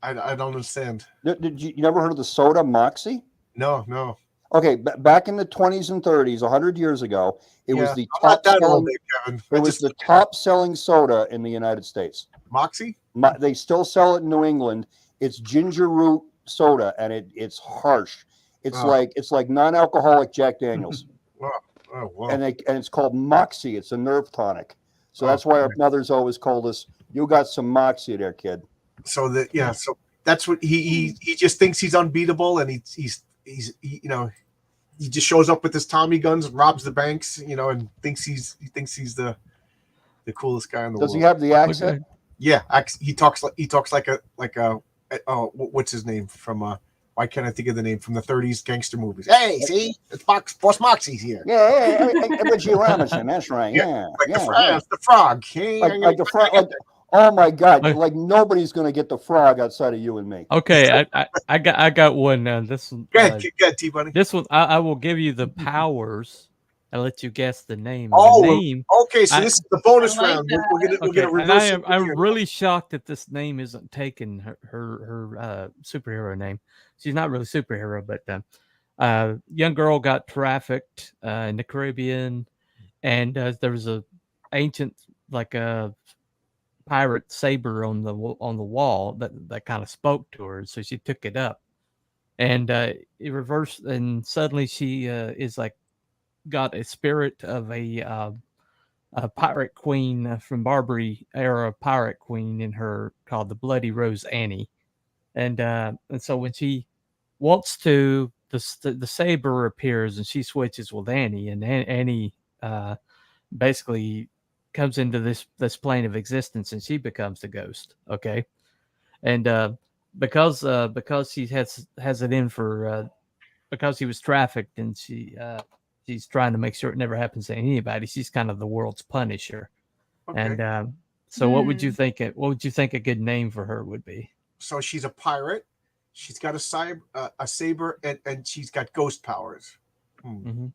I don't understand. Did you never heard of the soda Moxie? No. Okay, back in the 20s and 30s, 100 years ago, it was the top selling soda in the United States. Moxie? They still sell it in New England. It's ginger root soda, and it's harsh. It's like non-alcoholic Jack Daniels. Wow. And it's called Moxie. It's a nerve tonic. So that's why our mothers always called us, "You got some Moxie there, kid." So that's what he just thinks he's unbeatable, and he just shows up with his Tommy guns, robs the banks, and thinks he's the coolest guy in the world. Does he have the accent? Yeah, he talks like a what's his name from why can't I think of the name from the 30s gangster movies? Hey, see, it's Boss Moxie's here. Yeah, Richie Robinson. That's right. Yeah, the frog. Like the frog. Oh my God! Like nobody's gonna get the frog outside of you and me. Okay, I got one now. This one. Go ahead, T-Bunny. This one, I will give you the powers and let you guess the name. Okay. So this is the bonus round. We're gonna reverse. And I'm really shocked that this name isn't taken. Her superhero name. She's not really superhero, but young girl got trafficked in the Caribbean, and there was a ancient pirate saber on the wall that kind of spoke to her, so she took it up, and it reversed, and suddenly she is got a spirit of a pirate queen from Barbary era pirate queen in her called the Bloody Rose Annie, and so when she wants to, the saber appears and she switches with Annie, and Annie basically comes into this plane of existence, and she becomes the ghost. Okay, and because she has it in for because he was trafficked, and she's trying to make sure it never happens to anybody. She's kind of the world's Punisher. Okay. And so what would you think a good name for her would be? So she's a pirate. She's got a saber, and she's got ghost powers. Mm-hmm.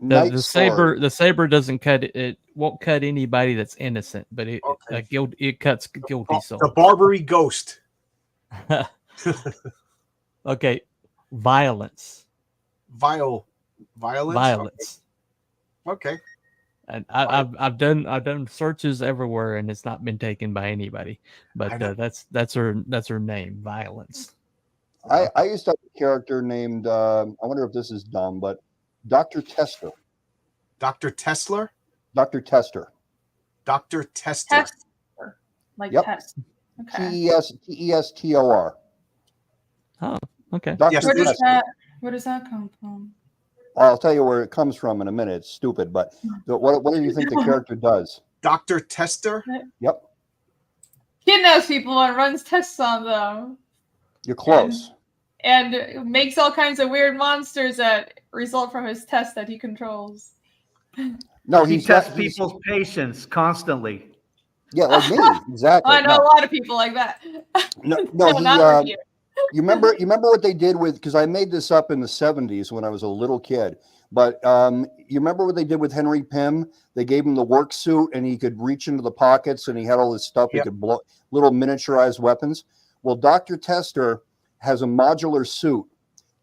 The saber doesn't cut it won't cut anybody that's innocent, but it cuts guilty souls. The Barbary ghost. Okay, violence. Violence. Okay. And I've done searches everywhere, and it's not been taken by anybody. But that's her name, Violence. I used to have a character named I wonder if this is dumb, but Dr. Tester. Dr. Tesler? Dr. Tester. Dr. Tester. Like test. Okay. Testor. Oh, okay. Where does that come from? I'll tell you where it comes from in a minute. It's stupid, but what do you think the character does? Dr. Tester? Yep. Kidnaps people and runs tests on them. You're close. And makes all kinds of weird monsters that result from his test that he controls. No, he tests people's patience constantly. Yeah, like me, exactly. I know a lot of people like that. No, you remember what they did with, because I made this up in the 70s when I was a little kid, but you remember what they did with Henry Pym? They gave him the work suit, and he could reach into the pockets, and he had all this stuff. He could blow little miniaturized weapons. Well, Dr. Tester has a modular suit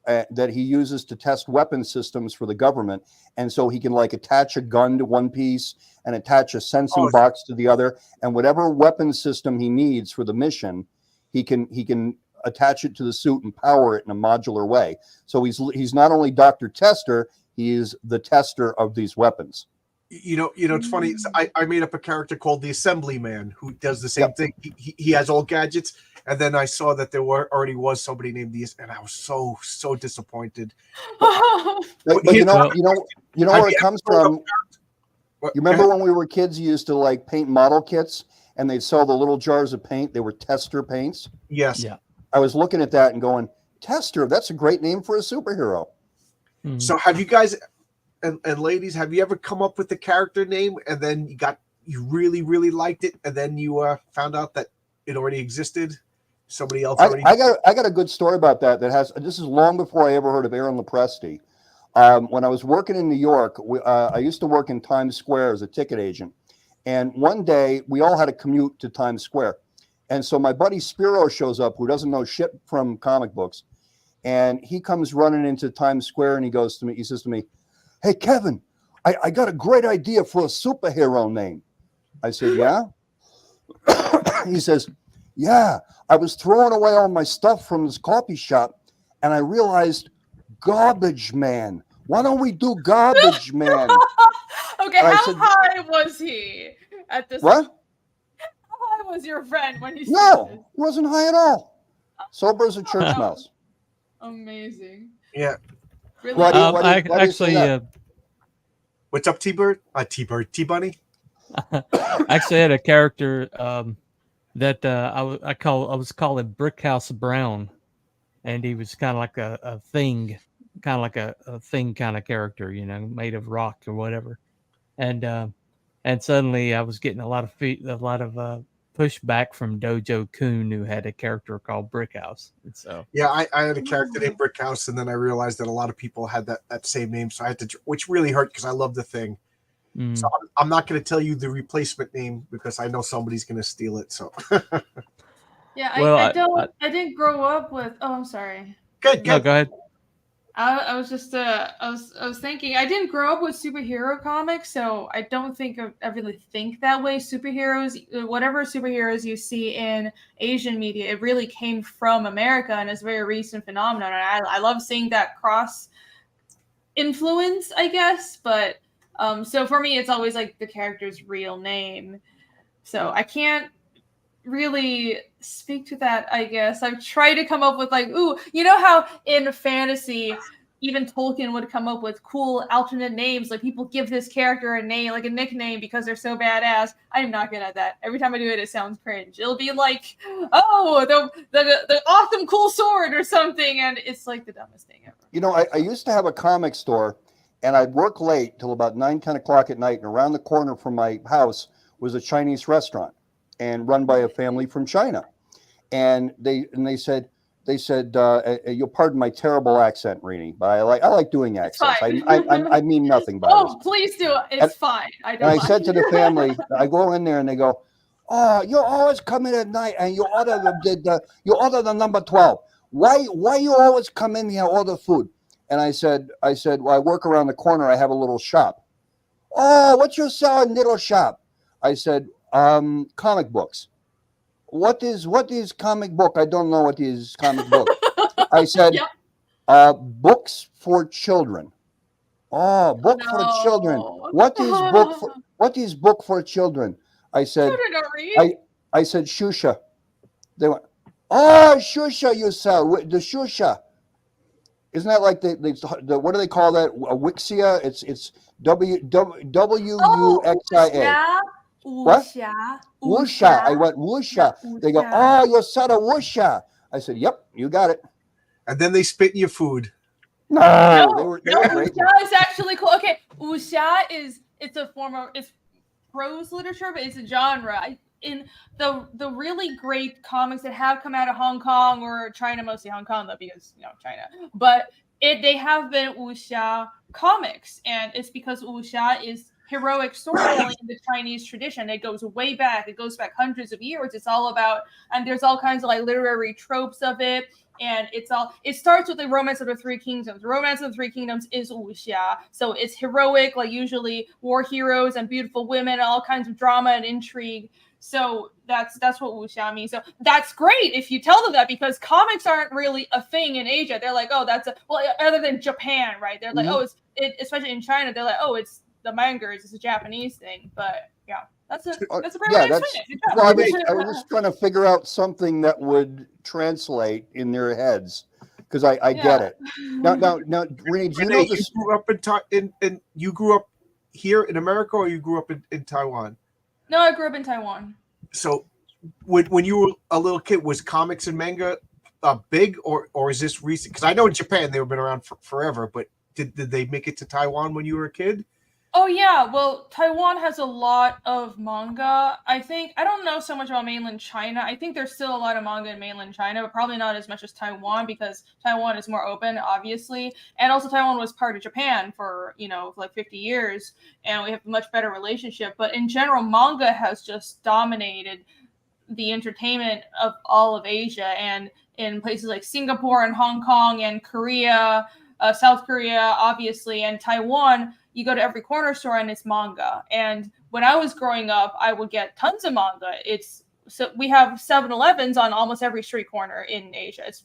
that he uses to test weapon systems for the government, and so he can attach a gun to one piece and attach a sensing box to the other, and whatever weapon system he needs for the mission, he can attach it to the suit and power it in a modular way. So he's not only Dr. Tester, he is the tester of these weapons. It's funny. I made up a character called the Assembly Man who does the same thing. He has all gadgets, And then I saw that there already was somebody named these, and I was so disappointed. But you know where it comes from. You remember when we were kids, you used to like paint model kits, and they'd sell the little jars of paint. They were tester paints. Yes. Yeah. I was looking at that and going, tester. That's a great name for a superhero. Mhm. So have you guys and ladies, have you ever come up with a character name and then you really liked it, and then you found out that it already existed? Somebody else already. I got a good story about that. This is long before I ever heard of Aaron Lopresti. When I was working in New York, I used to work in Times Square as a ticket agent. And one day we all had to commute to Times Square. And so my buddy Spiro shows up, who doesn't know shit from comic books. And he comes running into Times Square and he says to me, "Hey, Kevin, I got a great idea for a superhero name." I said, "Yeah?" He says, "Yeah, I was throwing away all my stuff from this coffee shop and I realized Garbage Man. Why don't we do Garbage Man?" Okay, And I how said, high was he at this? "What? How high was your friend when he said No, this? he wasn't high at all. Sober as a church Oh. mouse." Amazing. Yeah. Really? Why do you- I why do you say actually, that? What's up, T-Bird? T-Bunny? actually had a character that I was calling Brickhouse Brown, and he was kind of like a thing, kind of like a thing kind of character, made of rock or whatever. And suddenly I was getting a lot of pushback from Dojo Kun, who had a character called Brickhouse. And so Yeah, I had a character named Brickhouse, and then I realized that a lot of people had that same name, so I had to, which really hurt because I love the thing. mm. So I'm not going to tell you the replacement name because I know somebody's going to steal it. So Yeah, Well, I didn't grow up with. Oh, I'm sorry. good. No, go ahead. I was just I was thinking I didn't grow up with superhero comics, so I don't think I really think that way. Superheroes, whatever superheroes you see in Asian media, it really came from America and it's a very recent phenomenon. And I love seeing that cross influence, I guess. But so for me, it's always like the character's real name. So I can't really speak to that, I guess. I've tried to come up with like, ooh, you know how in fantasy, even Tolkien would come up with cool alternate names. Like people give this character a name, like a nickname, because they're so badass. I'm not good at that. Every time I do it, it sounds cringe. It'll be like, oh, the awesome cool sword or something, and it's like the dumbest thing ever. You know, I used to have a comic store, and I'd work late till about 9, 10 o'clock at night, and around the corner from my house was a Chinese restaurant, and run by a family from China. And they said, you'll pardon my terrible accent, Rini, but I like doing accents. I mean nothing by Oh, this. please do. It's fine. I don't. And I said to the family, I go in there and they go, "Oh, you always come in at night and you order the number 12. Why you always come in here order food?" And I said, "Well, I work around the corner. I have a little shop." "Oh, what you selling, little shop?" I said, "Comic books." What is comic book? I don't know what is comic book. I said, Yep. Books for children. Oh, book for children. What is book for children? I said, Children don't read. I said, Shusha. They went, "Oh, Shusha, you sell the Shusha." Isn't that like the what do they call that? A Wixia? It's WUXIA. What? Wusha. I went wusha. They go, "Oh, you said a wusha." I said, "Yep, you got it." And then they spit in your food. No, they were great. Wuxia is actually cool. Okay, wuxia it's a form of it's prose literature, but it's a genre. In the really great comics that have come out of Hong Kong or China, mostly Hong Kong though, because China. But they have been wuxia comics, and it's because wuxia is heroic storytelling in the Chinese tradition. It goes way back. It goes back hundreds of years. It's all about, and there's all kinds of like literary tropes of it. And it starts with the Romance of the Three Kingdoms. Romance of the Three Kingdoms is wuxia. So it's heroic, like usually war heroes and beautiful women, and all kinds of drama and intrigue. So that's what wuxia means. So that's great if you tell them that, because comics aren't really a thing in Asia. They're like, oh, other than Japan, right? They're like, oh, especially in China, they're like, oh, it's the manga, it's a Japanese thing. But yeah. That's a great Yeah, way to say it. Good job. well, I was just trying to figure out something that would translate in their heads because I get it. Now, Renee, do you know this? You grew up in you grew up here in America, or you grew up in Taiwan? No, I grew up in Taiwan. So, when you were a little kid, was comics and manga big, or is this recent? Because I know in Japan they've been around forever, but did they make it to Taiwan when you were a kid? Oh yeah, well, Taiwan has a lot of manga. I don't know so much about mainland China. I think there's still a lot of manga in mainland China, but probably not as much as Taiwan because Taiwan is more open, obviously. And also Taiwan was part of Japan for, like 50 years, and we have a much better relationship. But in general, manga has just dominated the entertainment of all of Asia, and in places like Singapore and Hong Kong and Korea, South Korea, obviously, and Taiwan, you go to every corner store and it's manga. And when I was growing up, I would get tons of manga. So we have 7-Elevens on almost every street corner in Asia. It's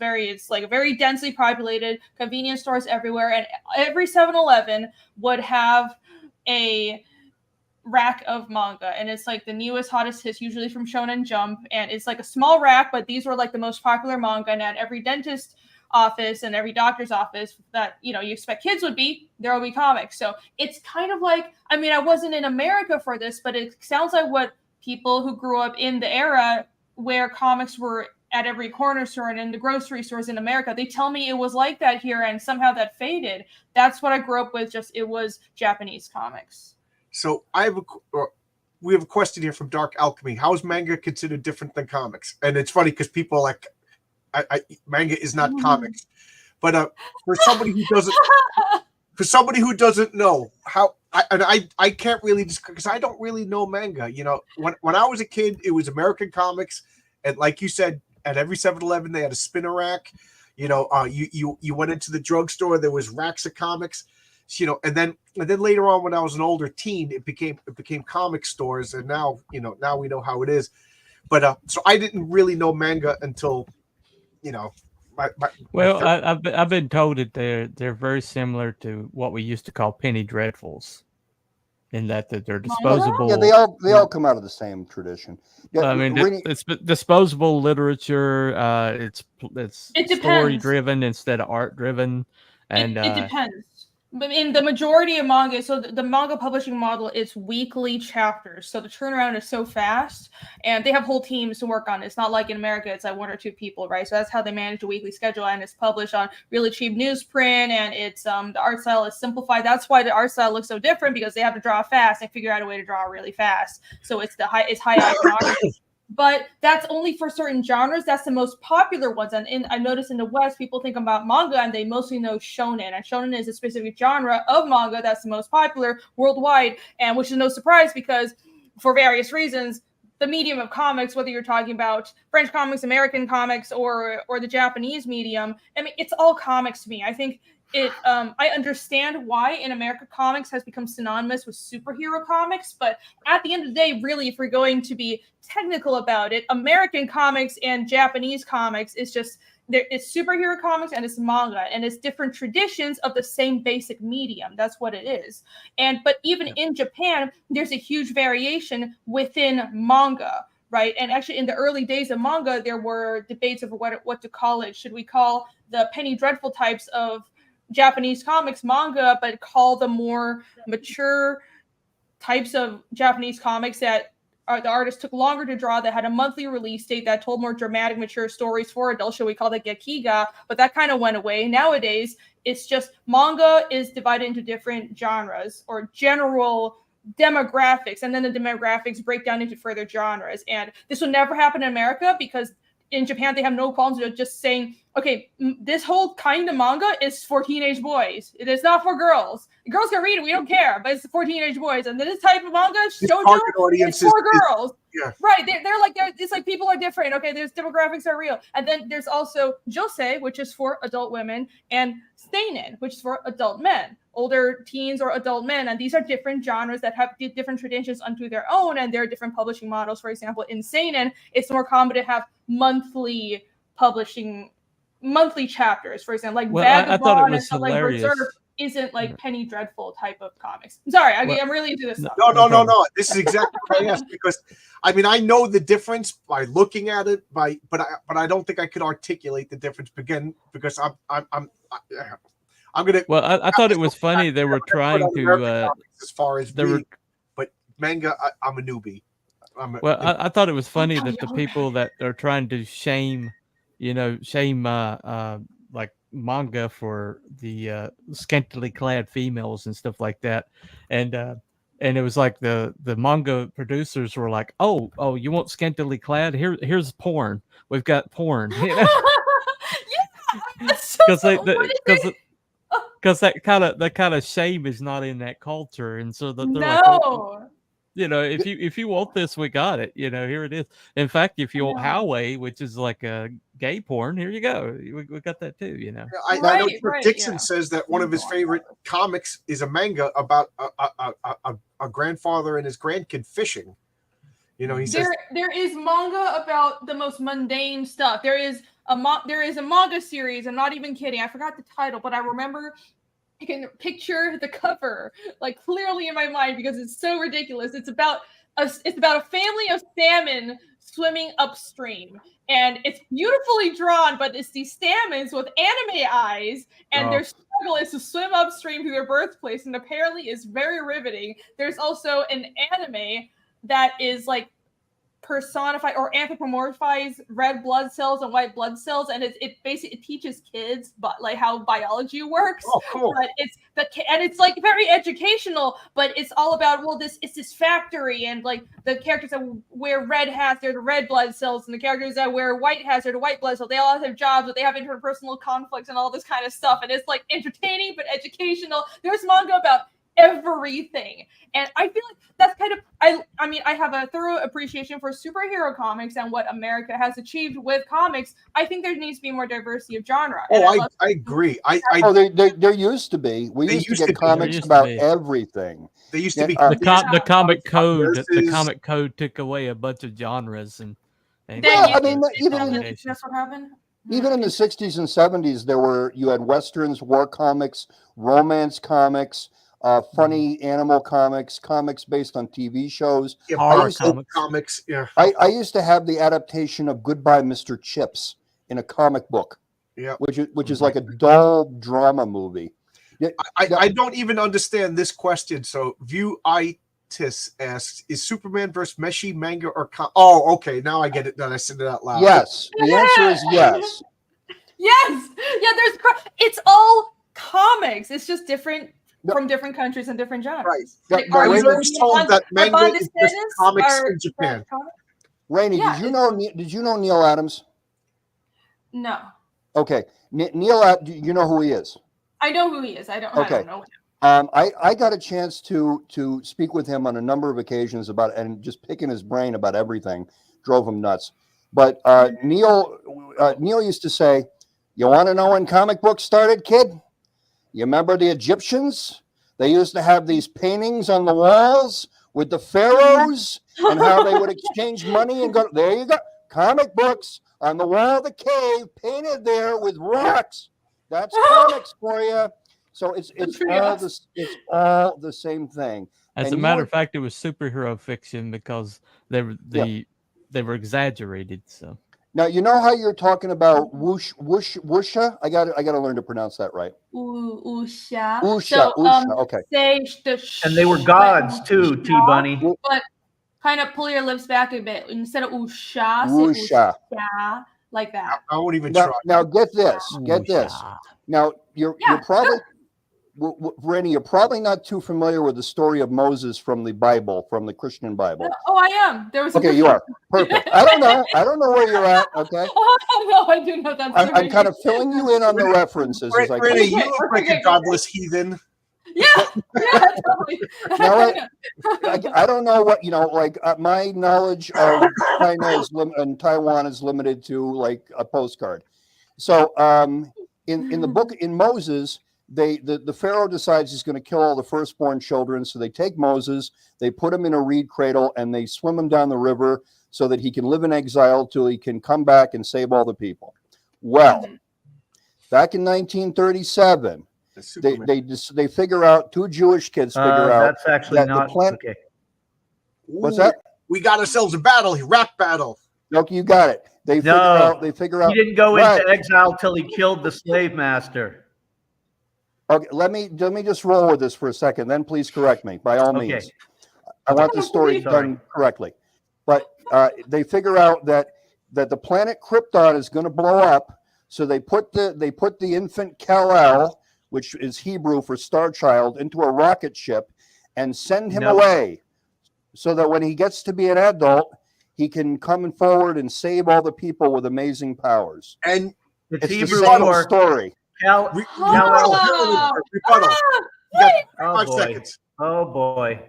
like very densely populated, convenience stores everywhere, and every 7-Eleven would have a rack of manga, and it's like the newest, hottest hits, usually from Shonen Jump, and it's like a small rack, but these were like the most popular manga, and at every dentist office and every doctor's office that you expect kids would be, there will be comics. So it's kind of like, I wasn't in America for this, but it sounds like what people who grew up in the era where comics were at every corner store and in the grocery stores in America, they tell me it was like that here, and somehow that faded. That's what I grew up with, just it was Japanese comics. So we have a question here from Dark Alchemy. How is manga considered different than comics? And it's funny because people are like, manga is not comics, but for somebody who doesn't know how, I can't really just because I don't really know manga. When I was a kid, it was American comics, and like you said, at every 7-Eleven they had a spinner rack. You went into the drugstore, there was racks of comics. And then later on, when I was an older teen, it became comic stores, and now we know how it is. But so I didn't really know manga until. I've been told that they're very similar to what we used to call penny dreadfuls, in that they're disposable. Yeah, they all come out of the same tradition. Yeah, it's disposable literature. It's story driven instead of art driven, and it depends. But in the majority of manga, so the manga publishing model is weekly chapters. So the turnaround is so fast, and they have whole teams to work on it. It's not like in America, it's like 1 or 2 people, right? So that's how they manage a weekly schedule, and it's published on really cheap newsprint, and it's the art style is simplified. That's why the art style looks so different, because they have to draw fast and figure out a way to draw really fast. So it's high iconography. But that's only for certain genres. That's the most popular ones. And I noticed in the West, people think about manga and they mostly know shonen. And shonen is a specific genre of manga that's the most popular worldwide. And which is no surprise because for various reasons, the medium of comics, whether you're talking about French comics, American comics, or the Japanese medium, it's all comics to me. I think I understand why in America comics has become synonymous with superhero comics, but at the end of the day, really, if we're going to be technical about it, American comics and Japanese comics is just it's superhero comics and it's manga, and it's different traditions of the same basic medium. That's what it is. But even in Japan, there's a huge variation within manga. Right. And actually, in the early days of manga, there were debates over what to call it. Should we call the penny dreadful types of Japanese comics manga, but call the more mature types of Japanese comics that the artist took longer to draw, that had a monthly release date, that told more dramatic, mature stories for adults? Should we call that Gekiga? But that kind of went away. Nowadays, it's just manga is divided into different genres or general demographics, and then the demographics break down into further genres. And this will never happen in America because in Japan, they have no problems with just saying, okay, this whole kind of manga is for teenage boys. It is not for girls. Girls can read it. We don't care, but it's for teenage boys. And then this type of manga, shoujo, it's for girls. Yeah. Right. It's like people are different. Okay, there's demographics are real. And then there's also josei, which is for adult women, and seinen, which is for adult men, older teens or adult men. And these are different genres that have different traditions unto their own. And there are different publishing models. For example, in seinen, it's more common to have monthly chapters. For example, like Vagabond I thought it was and like hilarious. Berserk isn't like Penny Dreadful type of comics. I'm sorry, I'm really into this stuff. No. This is exactly what I asked, because I mean I know the difference by looking at it, but I don't think I could articulate the difference again, because I'm gonna. Well, I thought it was funny they were trying to as far as but manga, I'm a newbie. I thought it was funny that the people that are trying to shame like manga for the scantily clad females and stuff like that, and it was like the manga producers were like, oh, you want scantily clad? Here's porn. We've got porn. You know? Because that kind of shame is not in that culture, and so that they're like, oh, if you want this, we got it. Here it is. In fact, if you want Howway, which is like a gay porn, here you go. We got that too. I know Dixon says that one of his favorite comics is a manga about a grandfather and his grandkid fishing. He says there is manga about the most mundane stuff. There is a manga series. I'm not even kidding. I forgot the title, but I remember. I can picture the cover like clearly in my mind because it's so ridiculous. It's about a family of salmon swimming upstream, and it's beautifully drawn, but it's these salmons with anime eyes, and their struggle is to swim upstream to their birthplace, and apparently is very riveting. There's also an anime that is like personify or anthropomorphize red blood cells and white blood cells, and it basically teaches kids but like how biology works. Oh, cool. But it's like very educational, but it's all about it's this factory, and like the characters that wear red hats, they're the red blood cells, and the characters that wear white hats are the white blood cells. They all have jobs, but they have interpersonal conflicts and all this kind of stuff, and it's like entertaining but educational. There's manga about everything, and I feel like that's kind of I mean I have a thorough appreciation for superhero comics and what America has achieved with comics. I think there needs to be more diversity of genre. I agree. There used to be. We used to get comics about everything. They used to be the comic code. The comic code took away a bunch of genres, and I mean that's what happened. Even in the 60s and 70s, you had westerns, war comics, romance comics. Funny animal comics based on TV shows. Comics. Yeah. I used to have the adaptation of Goodbye, Mr. Chips in a comic book. Yeah. Which is like a dull drama movie. I don't even understand this question. So Viewitis asks, is Superman versus Meshi manga or Oh, okay. Now I get it. Then I said it out loud. Yes. The answer is yes. Yes. Yeah, it's all comics. It's just different from different countries and different genres. Right. I was told that manga is just comics in Japan. Rainey, did you know Neil Adams? No. Okay. Neil, do you know who he is? I know who he is. I don't know him. I got a chance to speak with him on a number of occasions about and just picking his brain about everything. Drove him nuts. But Neil used to say, "You want to know when comic books started, kid? You remember the Egyptians? They used to have these paintings on the walls with the pharaohs and how they would exchange money and go. There you go. Comic books on the wall of the cave, painted there with rocks. That's comics for you." So it's all the same thing. As a matter of fact, it was superhero fiction because they were exaggerated. So now you know how you're talking about wusha. I got to learn to pronounce that right. Usha. Okay. And they were gods too, T Bunny. But kind of pull your lips back a bit instead of usha. Wusha. Like that. I won't even try. Now get this. Now you're probably. Randy, you're probably not too familiar with the story of Moses from the Bible, from the Christian Bible. Oh, I am. Okay, you are. Perfect. I don't know where you're at, okay? No, I do know that. I'm kind of filling you in on the references as I can. Randy, you look like a godless heathen. Yeah, totally. Now, I don't know what, my knowledge of China and Taiwan is limited to like a postcard. So in the book, in Moses, the Pharaoh decides he's going to kill all the firstborn children. So they take Moses, they put him in a reed cradle, and they swim him down the river so that he can live in exile till he can come back and save all the people. Well, back in 1937, Superman. They figure out, two Jewish kids figure out That's actually that not the planet. okay. What's that? We got ourselves a battle, a rap battle. Okay, you got it. They figure out. They figure out. He didn't go right. into exile till he killed the slave master. Okay, let me just roll with this for a second. Then please correct me by all means. I want the story done correctly. But they figure out that the planet Krypton is going to blow up. So they put the infant Kal-El, which is Hebrew for Star Child, into a rocket ship and send him away, so that when he gets to be an adult, he can come forward and save all the people with amazing powers. And it's the Hebrew subtle for story. Rebuttal. You got 5 seconds. Oh boy!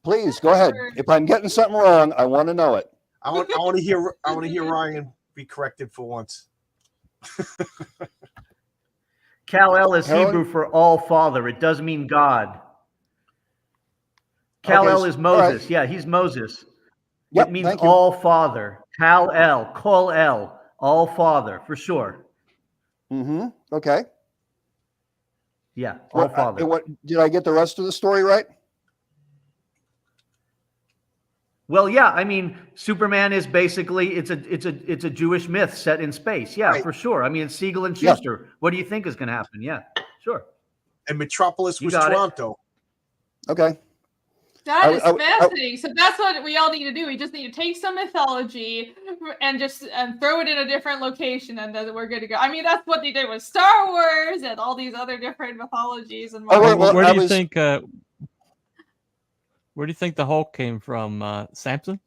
Please go ahead. If I'm getting something wrong, I want to know it. I want to hear Ryan be corrected for once. Kal-El is Hebrew for all father. It does mean God. Kal-El is Moses. Right. Yeah, he's Moses. It means all father. Kal-El, Kol-El, all father, for sure. Mm-hmm. Okay. Yeah, all father. What did I get the rest of the story right? Well, yeah. I mean, Superman is basically it's a Jewish myth set in space. Yeah, for sure. I mean, it's Siegel and Schuster. Yeah. What do you think is going to happen? Yeah, sure. And Metropolis was Toronto. Okay. That is fascinating. So that's what we all need to do. We just need to take some mythology and throw it in a different location, and then we're good to go. I mean, that's what they did with Star Wars and all these other different mythologies. And where do you think? Where do you think the Hulk came from? Samson?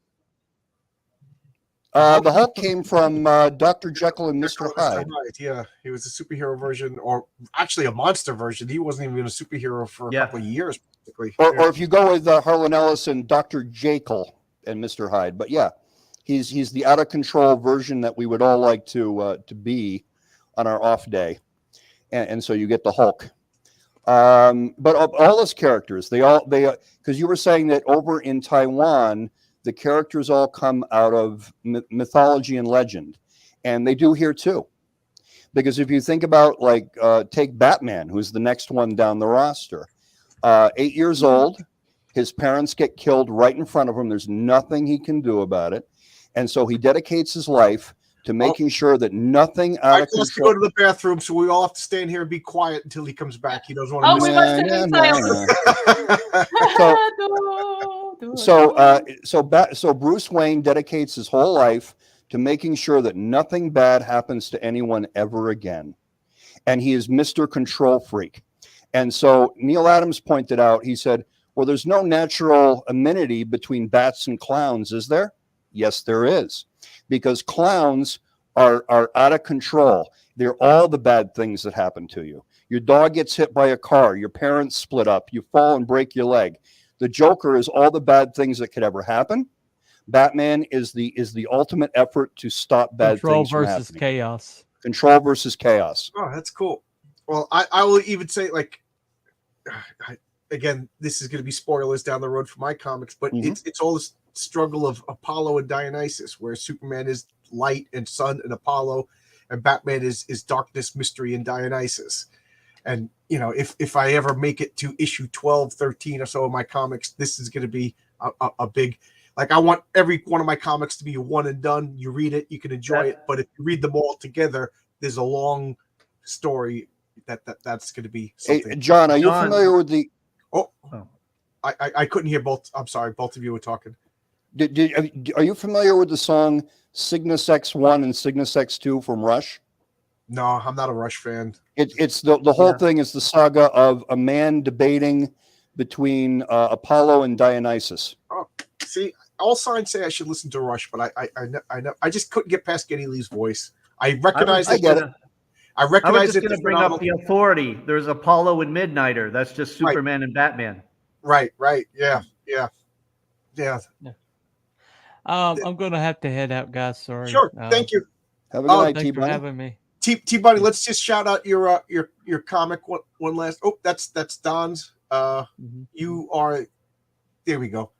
The Hulk came from Dr. Jekyll and Mr. Hyde. Yeah, he was a superhero version, or actually a monster version. He wasn't even a superhero for a couple of years. Or if you go with Harlan Ellison, Dr. Jekyll and Mr. Hyde. But yeah, he's the out of control version that we would all like to be on our off day, and so you get the Hulk. But all those characters, they because you were saying that over in Taiwan, the characters all come out of mythology and legend, and they do here too. Because if you think about take Batman, who's the next one down the roster. 8 years old, his parents get killed right in front of him. There's nothing he can do about it. And so he dedicates his life to making sure that nothing out of control. Let's go to the bathroom, so we all have to stand here and be quiet until he comes back. He doesn't want to miss So Bruce Wayne dedicates his whole life to making sure that nothing bad happens to anyone ever again. And he is Mr. Control Freak. And so Neil Adams pointed out, he said, well, there's no natural amenity between bats and clowns, is there? Yes, there is. Because clowns are out of control. They're all the bad things that happen to you. Your dog gets hit by a car. Your parents split up. You fall and break your leg. The Joker is all the bad things that could ever happen. Batman is the ultimate effort to stop bad things from happening. Control versus chaos. Control versus chaos. Oh, that's cool. Well, I will even say, again, this is going to be spoilers down the road for my comics, but it's all this struggle of Apollo and Dionysus, where Superman is light and sun and Apollo, and Batman is darkness, mystery, and Dionysus. And, if I ever make it to issue 12, 13 or so of my comics, this is going to be a big, I want every one of my comics to be a one and done. You read it, you can enjoy it, but if you read them all together, there's a long story that's going to be something. Hey, John, are you familiar with the... I couldn't hear both. I'm sorry. Both of you were talking. Are you familiar with the song Cygnus X1 and Cygnus X2 from Rush? No, I'm not a Rush fan. It's the whole thing is the saga of a man debating between Apollo and Dionysus. Oh, see, all signs say I should listen to Rush, but I just couldn't get past Geddy Lee's voice. I recognize I get it. I recognize it. I was just going to bring up the Authority. There's Apollo and Midnighter. That's just Superman and Batman. Right. Yeah. I'm going to have to head out, guys. Sorry. Sure. Thank you. Have a good night, Thanks for having me. T-Buddy, let's just shout out your comic one last. Oh, that's Don's. You are. There we go.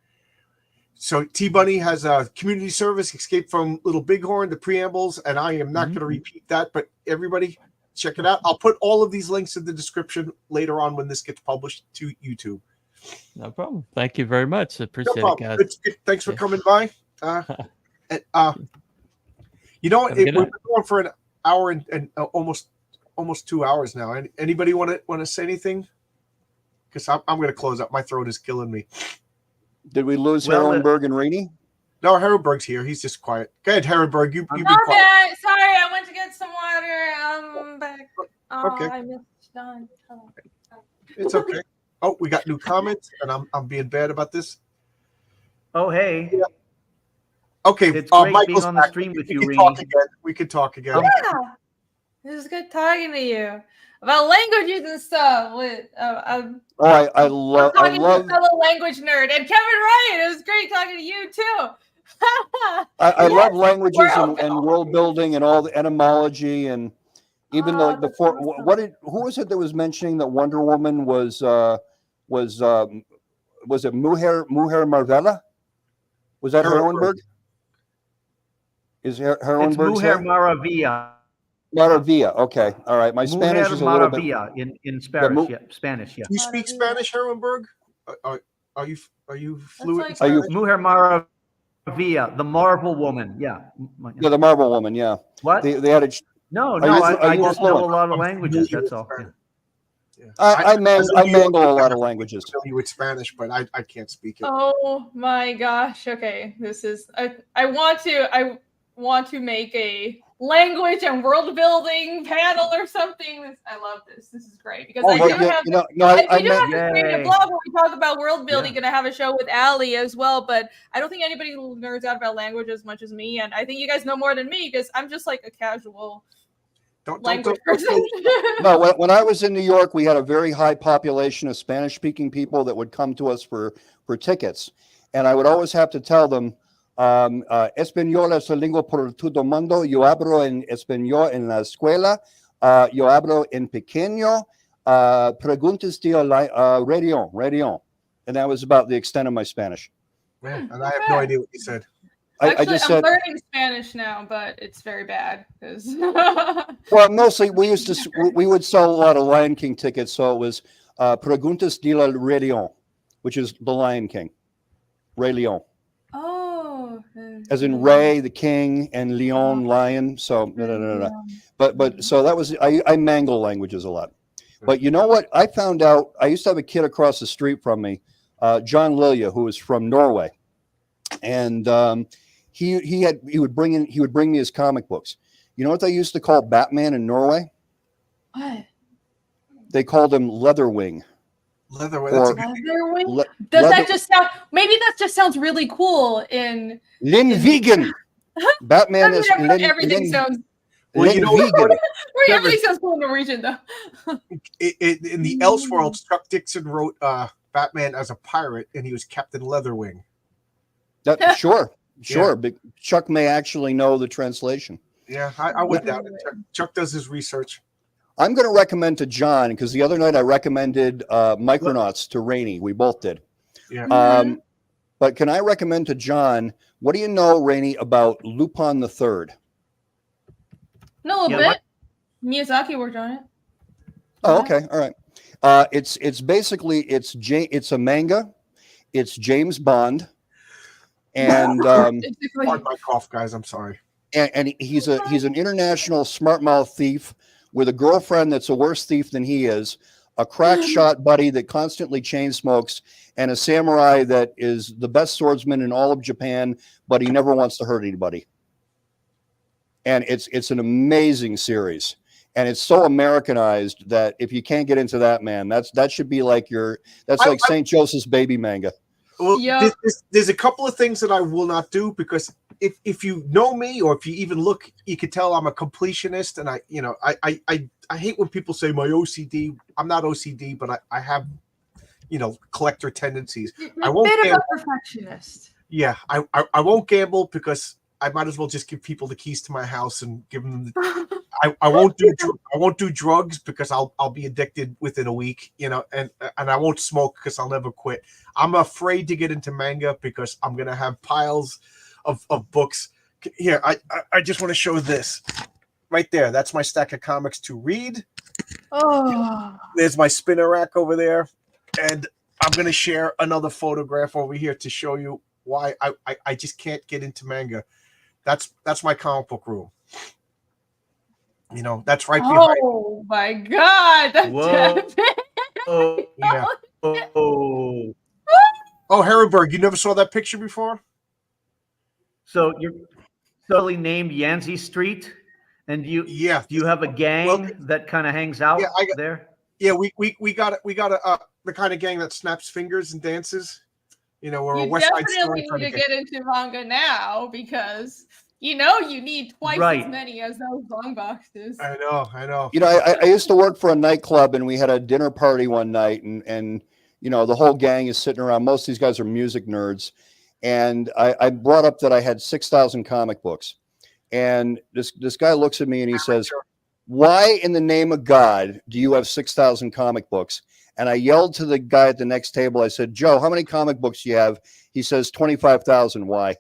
So T-Bunny has a community service, Escape from Little Bighorn, the preambles, and I am not going to repeat that, but everybody check it out. I'll put all of these links in the description later on when this gets published to YouTube. No problem. Thank you very much. I No appreciate it, problem. guys. Thanks for coming by. You know what? Have a We've good been night. going for an hour and almost 2 hours now. Anybody want to say anything? Because I'm going to close up. My throat is killing me. Did we lose Well, Herrenberg and Rainey? No, Herrenberg's here. He's just quiet. Go ahead, Herrenberg. You be Not quiet. bad. Sorry, I went to get some water. I'm back. Oh, Okay. I missed John. Oh. It's okay. Oh, we got new comments, and I'm being bad about this. Oh, hey. Yeah. Okay, It's great Michael's being on the back. stream with we you, can Reenie. talk again. We can talk again. Yeah. It was good talking to you about languages and stuff. I'm I love talking to a fellow language nerd. And Kevin Ryan, it was great talking to you too. I Yes, love languages world and world building and all the etymology and even Oh, the that's for awesome. who was it that was mentioning that Wonder Woman was it Mujer Marvella? Was that Herrenberg. Herrenberg? Is It's Herrenberg Mujer Maravilla. Maravilla? Okay, all right. My Spanish Mujer is a little bit. Maravilla in Spanish. mu- Yeah, Spanish. Yeah. Do you speak Spanish, Herrenberg? Are you fluent in like- Are you- Spanish? Mujer Maravilla, the Marvel Woman. Yeah. Yeah, the Marvel Woman. Yeah, What? they had a. No, Are no, you- I are you just know a fluent? lot of I'm languages. familiar That's with all. Spanish. Yeah. I as a New mangle a Yorker, lot of I'm languages. familiar with Spanish, but I can't speak it. Oh my gosh. Okay. This is I want to make a language and world building panel or something. I love this. This is great because I well, do have no, I we do have meant to create a Yay. blog where we talk about world building. Yeah. Gonna have a show with Allie as well, but I don't think anybody nerds out about language as much as me, and I think you guys know more than me because I'm just like a casual language person. No, when I was in New York, we had a very high population of Spanish-speaking people that would come to us for tickets, and I would always have to tell them, "Español es la lengua por todo mundo. Yo hablo en español en la escuela. Yo hablo en pequeño. Preguntas de la radio." And that was about the extent of my Spanish. Man, and I have no idea what you said. I Actually, just I'm said, learning Spanish now, but it's very bad because well, mostly we would sell a lot of Lion King tickets, so it was Preguntas de la Radio, which is the Lion King, Rey Leon, oh, as in Ray the King and Leon Lion. So no. But so that was I mangle languages a lot. But you know what? I found out I used to have a kid across the street from me, John Lilja, who was from Norway, and he would bring me his comic books. You know what they used to call Batman in Norway? What? They called him Leatherwing. Leatherwing. That's a Or- good Leatherwing? Does leather- that just sound? Maybe that just sounds really cool. In Lynn Vegan. Batman is everything sounds. Well, you know, Vegan. Everything sounds cool in Norwegian though. in the Elseworlds, Chuck Dixon wrote Batman as a pirate, and he was Captain Leatherwing. Sure. But Chuck may actually know the translation. Yeah, I went down. Chuck does his research. I'm going to recommend to John, because the other night I recommended Micronauts to Rainey. We both did. Yeah. But can I recommend to John, what do you know, Rainey, about Lupin the Third? No, a Yeah, bit. Miyazaki worked on it. Oh, okay. All right. It's basically it's a manga. It's James Bond. And Basically. Pardon my cough, guys. I'm sorry. and he's an international smart mouth thief with a girlfriend that's a worse thief than he is, a crack shot buddy that constantly chain smokes, and a samurai that is the best swordsman in all of Japan, but he never wants to hurt anybody. And it's an amazing series, and it's so Americanized that if you can't get into that, man, that should be like like St. Joseph's Baby manga. Well, Yeah. there's a couple of things that I will not do, because if you know me, or if you even look, you could tell I'm a completionist, and I hate when people say my OCD. I'm not OCD, but I have collector tendencies. I won't bit of gamble. a perfectionist. Yeah, I won't gamble, because I might as well just give people the keys to my house and give them. I won't do drugs, because I'll be addicted within a week, and I won't smoke, because I'll never quit. I'm afraid to get into manga, because I'm gonna have piles of books. Here, I just want to show this. right there. That's my stack of comics to read. Oh, There's my spinner rack over there. And I'm going to share another photograph over here to show you why I just can't get into manga. That's my comic book room. You know, that's right behind. oh my God. That's Whoa. Oh, Yeah. oh. Oh, Harrisburg, you never saw that picture before? So you're solely named Yancey Street, and do Yeah. you have a gang that kind of hangs out there? Yeah, we got the kind of gang that snaps fingers and dances. You know, we're a You West Side definitely Story need kind to of gang. get into manga now because you know you need twice Right. as many as those long boxes. I know. You know, I used to work for a nightclub, and we had a dinner party one night, and you know, the whole gang is sitting around. Most of these guys are music nerds, and I brought up that I had 6,000 comic books, and this guy looks at me and he says, "Why in the name of God do you have 6,000 comic books?" And I yelled to the guy at the next table. I said, "Joe, how many comic books do you have?" He says, 25,000. Why?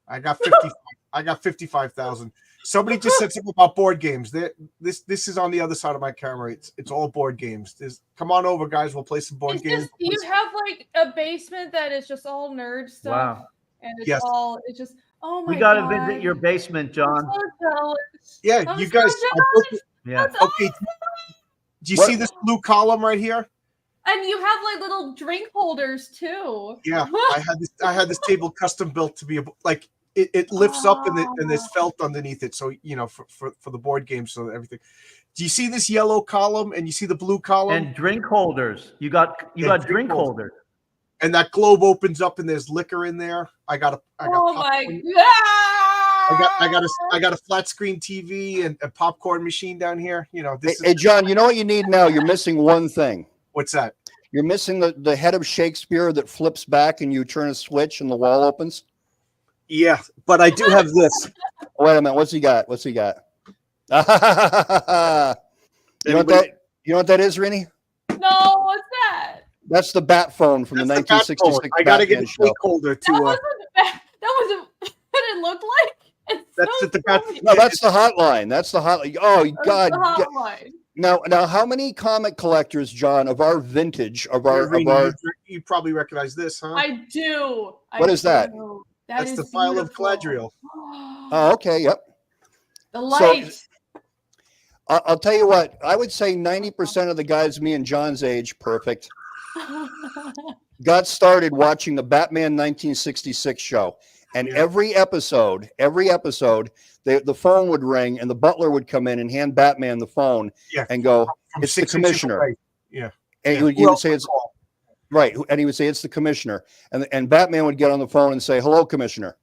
I got 50. I got 55,000. Somebody just said something about board games. This is on the other side of my camera. It's all board games. Come on over, guys. We'll play some board games. Do you have like a basement that is just all nerd stuff? Wow. And it's Yes. it's just, oh my We got to God. visit your basement, I'm John. so jealous. Yeah, I'm you so guys. jealous. Yeah. That's Okay. Do you see this blue column right here? And you have like little drink holders too. Yeah, I had this table custom built to be like it lifts up and there's felt underneath it. So you know for the board game, so everything. Do you see this yellow column and you see the blue column? And drink holders. You got drink holders. And that globe opens up and there's liquor in there. I got Oh my popcorn. God. I got a flat screen TV and a popcorn machine down here. You know, Hey, John, you know what you need now? You're missing one thing. what's that? You're missing the head of Shakespeare that flips back and you turn a switch and the wall opens. Yeah, but I do have this. Wait a minute. What's he got? You know what that? You know what that is, Rini? No, what's that? That's the bat phone from the That's the bat 1966 phone. I gotta get Batman a show. cake holder That to. wasn't that wasn't what it looked like. It's That's so at the bat. funny. No, that's the hotline. That's the hotline. Oh God! That's the hotline. Now, how many comic collectors, John, of our vintage, You probably recognize this, huh? I do. What is that? That's the file of Galadriel. Oh, okay, yep. The light. I'll tell you what. I would say 90% of the guys, me and John's age, perfect, got started watching the Batman 1966 show, and every episode, the phone would ring, and the butler would come in and hand Batman the phone, and go, "It's the commissioner." Yeah, and he would say it's right, and he would say it's the commissioner, and Batman would get on the phone and say, "Hello, commissioner.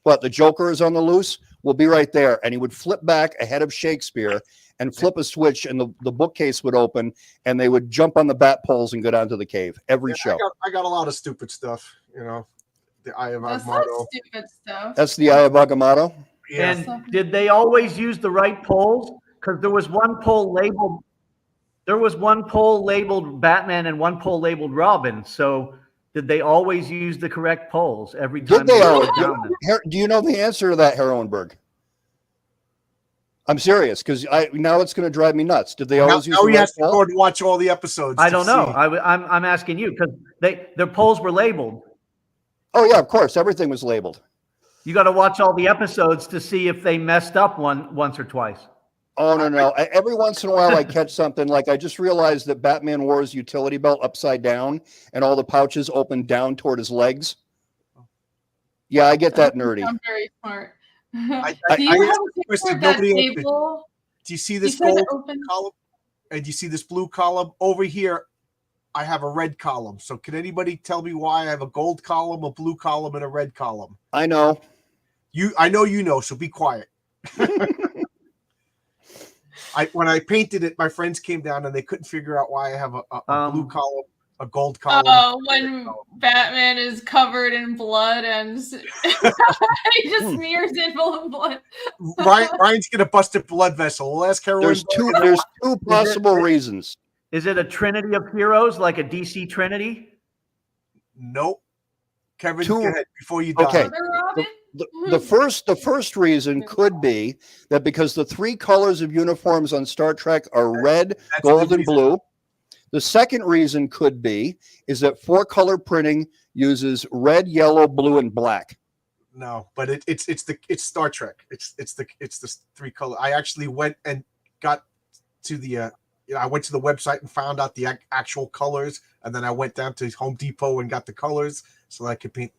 What? The Joker is on the loose? We'll be right there." And he would flip back ahead of Shakespeare and flip a switch, and the bookcase would open, and they would jump on the bat poles and go down to the cave every show. I got a lot of stupid stuff, you know. The Eye of That's Agamotto. not stupid stuff. That's the Eye of Agamotto. Yeah. And did they always use the right poles? Because there was one pole labeled. There was one pole labeled Batman and one pole labeled Robin. So did they always use the correct poles every time? Did they always? were down there? Do you know the answer to that, Heroenberg? I'm serious, because now it's going to drive me nuts. Did they always use now the he right has to pole? go and watch all the episodes. I to don't know. see. I'm asking you because their poles were labeled. Oh yeah, of course, everything was labeled. You got to watch all the episodes to see if they messed up once or twice. Oh no! Every once in a while, I catch something like I just realized that Batman wore his utility belt upside down, and all the pouches opened down toward his legs. Yeah, I get that nerdy. I'm very smart. Do I you asked have the a picture question, of that nobody answered. table? Do you see this You said gold open- column? And do you see this blue column? Over here, I have a red column. So can anybody tell me why I have a gold column, a blue column, and a red column? I know. I know you know, so be quiet. When I painted it, my friends came down and they couldn't figure out why I have a blue column, a gold column. Oh, when Batman is covered in blood and he just smears it full of blood. Ryan's gonna bust a blood vessel. We'll ask Heroin. There's two possible reasons. Is it a trinity of heroes like a DC Trinity? Nope. Kevin, Two- go ahead before you die. Okay. Mother Robin? the first reason could be that because the 3 colors of uniforms on Star Trek are red, That's gold, the and reason. blue. The second reason could be is that 4-color printing uses red, yellow, blue, and black. No, but it's Star Trek. It's the 3 color. I actually went and got to the I went to the website and found out the actual colors, and then I went down to Home Depot and got the colors so I could paint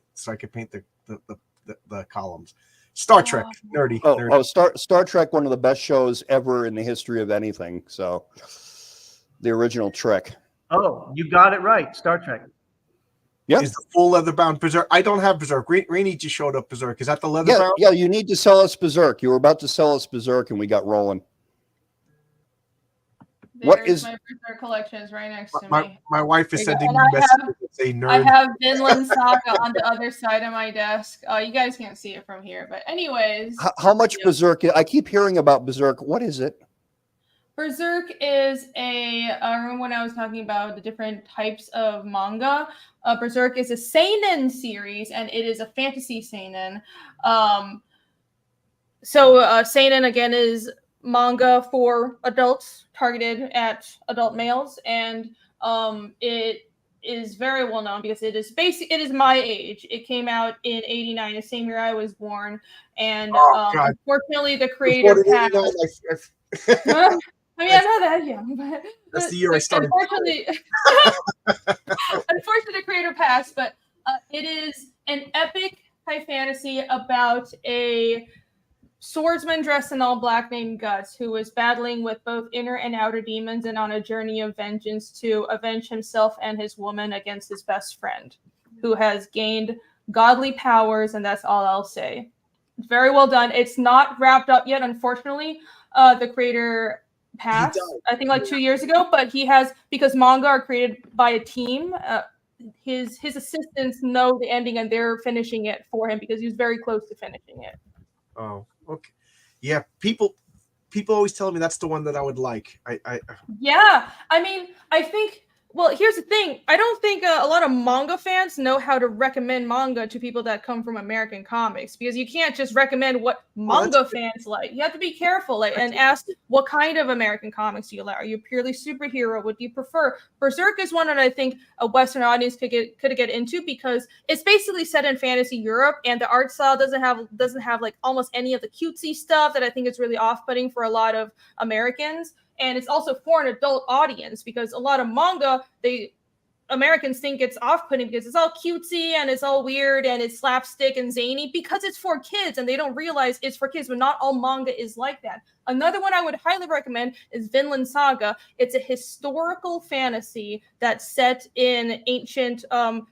the columns. Star Trek, nerdy. Oh, Star Trek, one of the best shows ever in the history of anything. So, the original Trek. Oh, you got it right. Star Trek. Yeah. Is the full leather bound Berserk? I don't have Berserk. Rainey just showed up Berserk. Is that the leather bound? Yeah, you need to sell us Berserk. You were about to sell us Berserk, and we got rolling. What is my Berserk collection is right next to me. My wife is sending me And messages that say nerd. I have Vinland Saga on the other side of my desk. You guys can't see it from here, but anyways. How much Berserk? I keep hearing about Berserk. What is it? Berserk is remember when I was talking about the different types of manga? Berserk is a seinen series, and it is a fantasy seinen. Seinen, again, is manga for adults, targeted at adult males, and it is very well known because it is my age. It came out in '89, the same year I was born, and unfortunately the creator passed. I mean, I'm not that young, but that's the year I started. Unfortunately, the creator passed, but it is an epic high fantasy about a swordsman dressed in all black named Guts, who is battling with both inner and outer demons and on a journey of vengeance to avenge himself and his woman against his best friend, who has gained godly powers, and that's all I'll say. It's very well done. It's not wrapped up yet, unfortunately. The creator passed, I think, like 2 years ago, but he has, because manga are created by a team, his assistants know the ending and they're finishing it for him because he was very close to finishing it. Oh, okay. Yeah, people always tell me that's the one that I would like. Yeah, I mean, I think, well, here's the thing. I don't think a lot of manga fans know how to recommend manga to people that come from American comics, because you can't just recommend what manga fans like. You have to be careful and ask, what kind of American comics do you like? Are you purely superhero? What do you prefer? Berserk is one that I think a Western audience could get into, because it's basically set in fantasy Europe, and the art style doesn't have like almost any of the cutesy stuff that I think is really off-putting for a lot of Americans. And it's also for an adult audience, because a lot of manga, Americans think it's off-putting because it's all cutesy and it's all weird and it's slapstick and zany because it's for kids, and they don't realize it's for kids, but not all manga is like that. Another one I would highly recommend is Vinland Saga. It's a historical fantasy that's set in ancient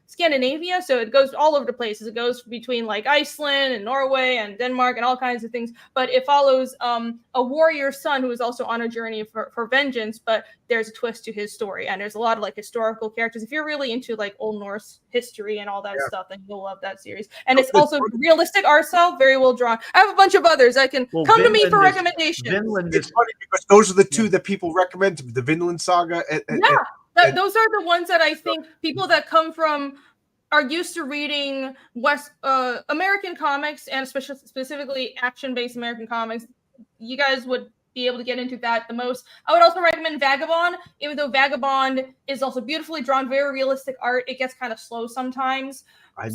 Scandinavia, so it goes all over the places. It goes between like Iceland and Norway and Denmark and all kinds of things, but it follows a warrior's son who is also on a journey for vengeance, but there's a twist to his story, and there's a lot of like historical characters. If you're really into like Old Norse history and all that stuff, then you'll love that series. And it's also realistic art style, very well drawn. I have a bunch of others. I can come to me for recommendations. It's funny because those are the two that people recommend, the Vinland Saga. Those are the ones that I think people that come from are used to reading American comics, and specifically action-based American comics. You guys would be able to get into that the most. I would also recommend Vagabond, even though Vagabond is also beautifully drawn, very realistic art. It gets kind of slow sometimes. I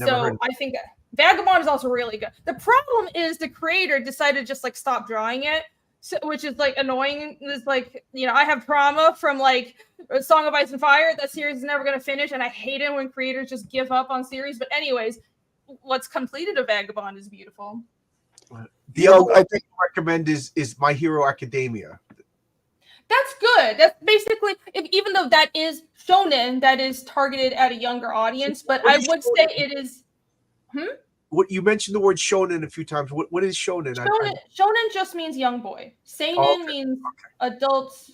think Vagabond is also really good. The problem is the creator decided to just like stop drawing it. So, which is like annoying. It's like, I have trauma from like Song of Ice and Fire. That series is never going to finish, and I hate it when creators just give up on series. But anyways, what's completed of Vagabond is beautiful. The other one I think I recommend is My Hero Academia. That's good. That's basically, even though that is shonen, that is targeted at a younger audience, but I would say it is. What you mentioned the word shonen a few times. What is shonen? Shonen just means young boy. Seinen means adult.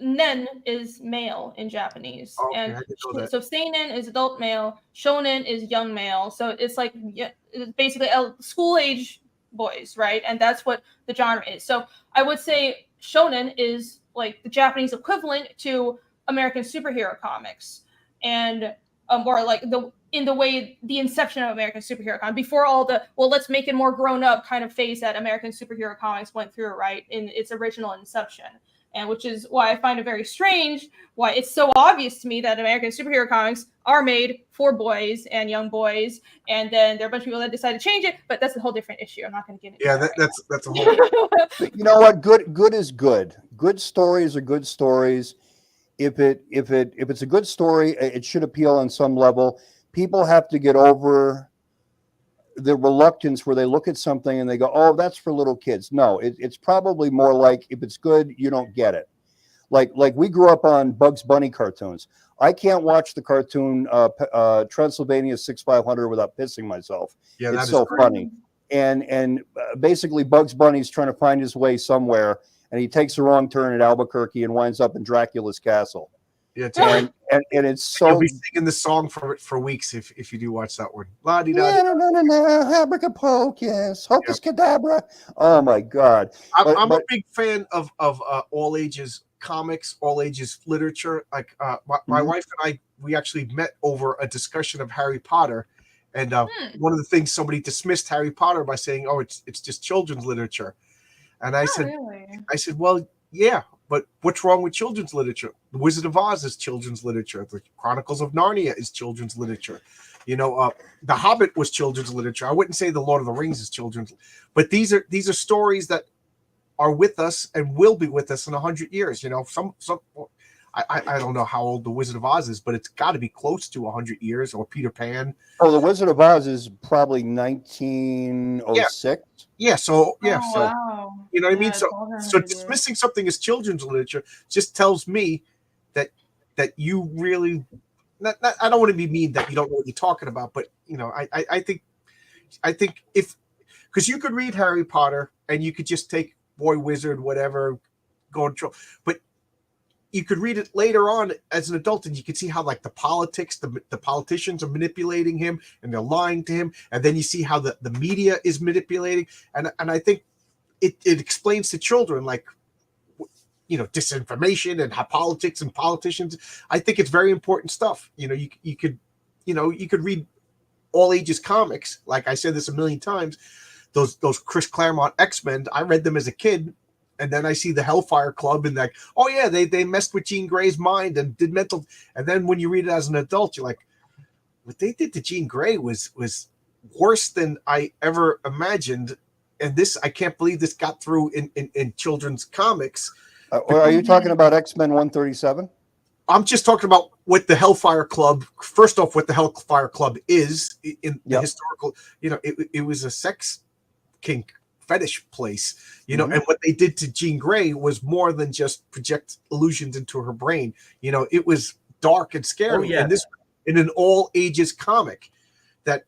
Nen is male in Japanese, and so seinen is adult male. Shonen is young male. So it's like it's basically school age boys, right? And that's what the genre is. So I would say shonen is like the Japanese equivalent to American superhero comics, and or like in the way the inception of American superhero comics, before all the let's make it more grown up kind of phase that American superhero comics went through, right, in its original inception. And which is why I find it very strange why it's so obvious to me that American superhero comics are made for boys and young boys, and then there are a bunch of people that decide to change it, but that's a whole different issue. I'm not going to get into that. That's a whole. You know what? Good is good. Good stories are good stories. If it's a good story, it should appeal on some level. People have to get over the reluctance where they look at something and they go, "Oh, that's for little kids." No, it's probably more like, if it's good, you don't get it. Like we grew up on Bugs Bunny cartoons. I can't watch the cartoon Transylvania 6500 without pissing myself. Yeah, it's so funny. And basically Bugs Bunny's trying to find his way somewhere, and he takes a wrong turn at Albuquerque and winds up in Dracula's castle. Yeah, and it's so. You'll be singing the song for weeks if you do watch that one. La di da. Abracapocus, hocus cadabra. Oh my God! I'm a big fan of all ages comics, all ages literature. Like my wife and I, we actually met over a discussion of Harry Potter, and one of the things, somebody dismissed Harry Potter by saying, "Oh, it's just children's literature," and I said, "Well, yeah. But what's wrong with children's literature? The Wizard of Oz is children's literature. The Chronicles of Narnia is children's literature. The Hobbit was children's literature. I wouldn't say the Lord of the Rings is children's, but these are stories that are with us and will be with us in 100 years. I don't know how old the Wizard of Oz is, but it's got to be close to 100 years, or Peter Pan. Oh, the Wizard of Oz is probably 1906. Yeah. So wow. You know what I mean? So dismissing something as children's literature just tells me that you really not I don't want to be mean that you don't know what you're talking about, but I think if, because you could read Harry Potter and you could just take Boy Wizard, whatever, go and troll, but you could read it later on as an adult, and you could see how, like, the politics, the politicians are manipulating him and they're lying to him, and then you see how the media is manipulating, and I think it explains to children, like, disinformation and how politics and politicians. I think it's very important stuff. You could read all ages comics. Like I said this a million times, those Chris Claremont X-Men, I read them as a kid. And then I see the Hellfire Club, and like, oh yeah, they messed with Jean Grey's mind and did mental. And then when you read it as an adult, you're like, what they did to Jean Grey was worse than I ever imagined. And this, I can't believe this got through in children's comics. Are you talking about X-Men 137? I'm just talking about what the Hellfire Club. First off, what the Hellfire Club is in the historical. It was a sex kink fetish place, and what they did to Jean Grey was more than just project illusions into her brain. It was dark and scary. And this, in an all ages comic, that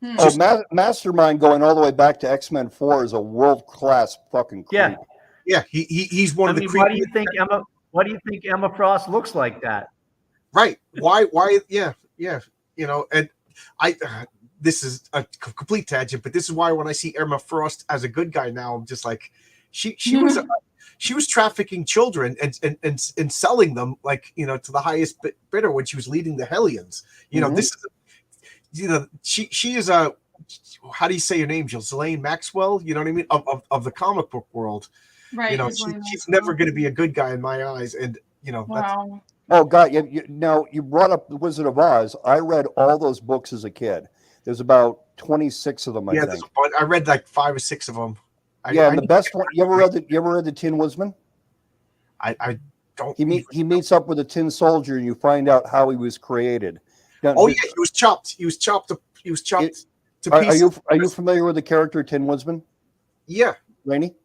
Mastermind, going all the way back to X-Men 4, is a world class fucking creep. Yeah, he's one of the. Why do you think Emma Frost looks like that? Right? Why? Yeah. And I. This is a complete tangent, but this is why when I see Emma Frost as a good guy now, I'm just like, she was trafficking children and selling them, like, to the highest bidder when she was leading the Hellions. This is, she is a, how do you say your name, Ghislaine Maxwell? You know what I mean? Of the comic book world, right? She's never going to be a good guy in my eyes, and wow. Oh God! Now you brought up the Wizard of Oz. I read all those books as a kid. There's about 26 of them, I think. I read like 5 or 6 of them. The best one. You ever read the Tin Woodman? I don't. He meets up with a tin soldier, and you find out how he was created. Now, he was chopped. He was chopped to pieces. Are you familiar with the character Tin Woodsman? Yeah, Rainey.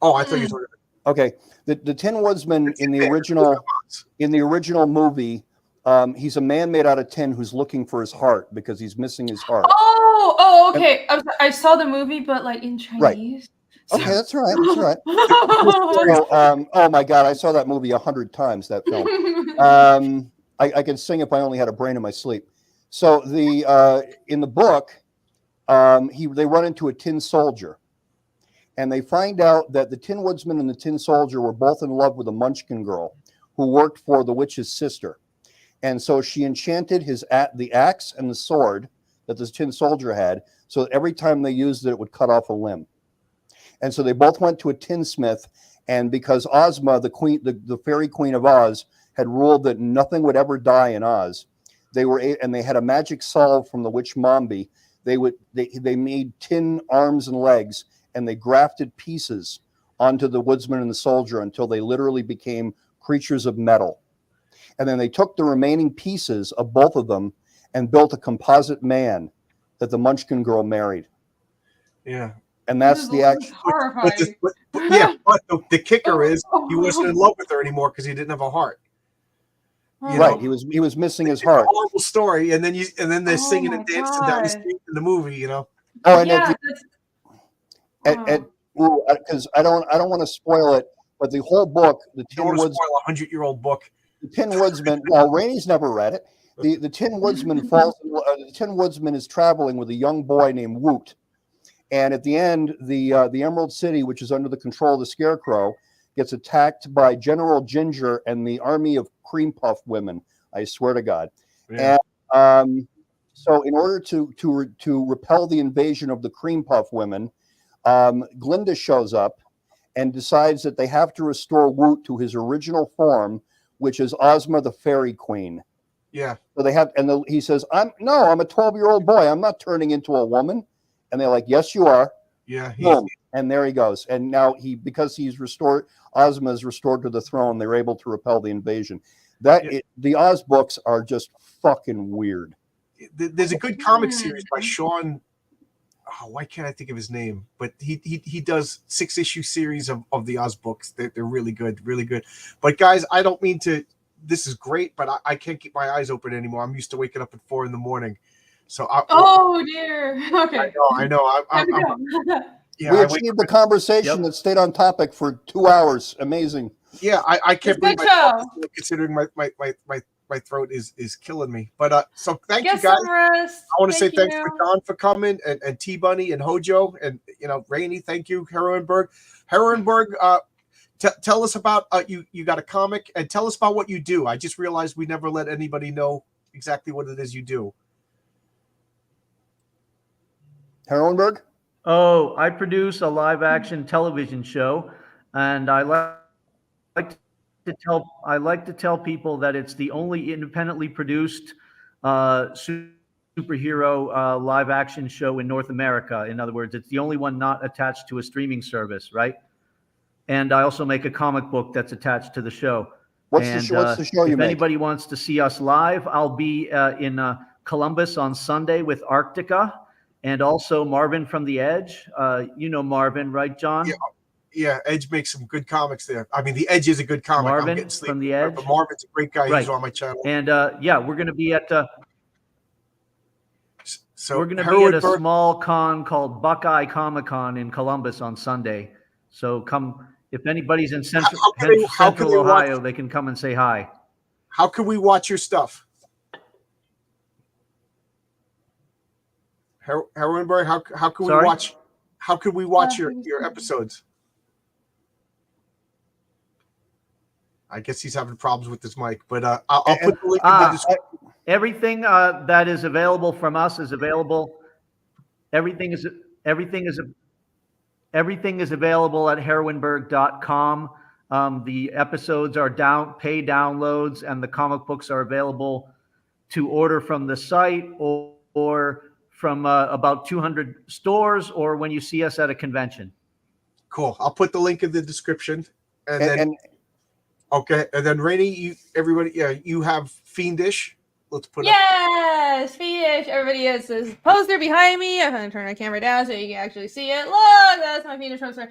Oh, I thought you were. Okay, the Tin Woodsman in the original movie. He's a man made out of tin who's looking for his heart because he's missing his heart. Oh, okay. I saw the movie, but like in Chinese. Right. Okay, that's all right. That's all right. Oh my God, I saw that movie 100 times. That film. I could sing if I only had a brain in my sleep. So in the book, they run into a tin soldier, and they find out that the Tin Woodsman and the tin soldier were both in love with a Munchkin girl who worked for the witch's sister. And so she enchanted the axe and the sword that this tin soldier had, so that every time they used it, it would cut off a limb. And so they both went to a tinsmith, and because Ozma, the queen, the fairy queen of Oz, had ruled that nothing would ever die in Oz, and they had a magic salve from the witch Mombi. They made tin arms and legs, and they grafted pieces onto the woodsman and the soldier until they literally became creatures of metal. And then they took the remaining pieces of both of them and built a composite man that the Munchkin girl married. Yeah. And that's the actual. Horrifying. But the kicker is he wasn't in love with her anymore because he didn't have a heart. Right, he was missing his heart. It's a horrible story, and then they're singing and dancing down the street in the movie, you know. Oh, and because I don't want to spoil it, but the whole book, the Tin Woodsman, spoil a 100-year-old book. The Tin Woodsman. Well, Rainey's never read it. The Tin Woodsman the Tin Woodsman is traveling with a young boy named Woot, and at the end, the Emerald City, which is under the control of the Scarecrow, gets attacked by General Ginger and the army of cream puff women. I swear to God. Yeah. And so, in order to repel the invasion of the cream puff women, Glinda shows up and decides that they have to restore Woot to his original form, which is Ozma the Fairy Queen. Yeah. So they have, and he says, "I'm a 12-year-old boy. I'm not turning into a woman." And they're like, "Yes, you are." Yeah. Boom. And there he goes. And now because he's restored, Ozma is restored to the throne. They're able to repel the invasion. The Oz books are just fucking weird. There's a good comic series by Sean. Oh, why can't I think of his name? But he does 6-issue series of the Oz books. They're really good, really good. But guys, I don't mean to. This is great, but I can't keep my eyes open anymore. I'm used to waking up at 4 a.m. So oh dear. Okay. I know. We achieved the conversation that stayed on topic for 2 hours. Amazing. Yeah, I can't believe myself considering my throat is killing me. But so thank you guys. I want to say thanks for John for coming and T Bunny and Hojo and Rainey. Thank you, Heroenberg. Tell us about you got a comic and tell us about what you do. I just realized we never let anybody know exactly what it is you do. Heroenberg? Oh, I produce a live action television show, and I like to tell people that it's the only independently produced superhero live action show in North America. In other words, it's the only one not attached to a streaming service, right? And I also make a comic book that's attached to the show. What's the show you make? If anybody wants to see us live, I'll be in Columbus on Sunday with Arctica. And also Marvin from The Edge. You know Marvin, right, John? Yeah, Edge makes some good comics there. I mean, The Edge is a good comic. Marvin from The Edge. But Marvin's a great guy. Right. He's on my channel. And we're going to be at we're going to be at a small con called Buckeye Comic Con in Columbus on Sunday. So come, if anybody's in Central Ohio, they can come and say hi. How can we watch your stuff? Heroenberg, how can we watch? How could we watch your episodes? I guess he's having problems with his mic, but I'll put the link in the description. Everything that is available from us is available. Everything is available at heroenberg.com. The episodes are pay downloads, and the comic books are available to order from the site or from about 200 stores, or when you see us at a convention. Cool. I'll put the link in the description. And then Rainey, you have Fiendish. Let's put Fiendish. Everybody has this poster behind me. I'm going to turn my camera down so you can actually see it. Look, that's my Fiendish poster.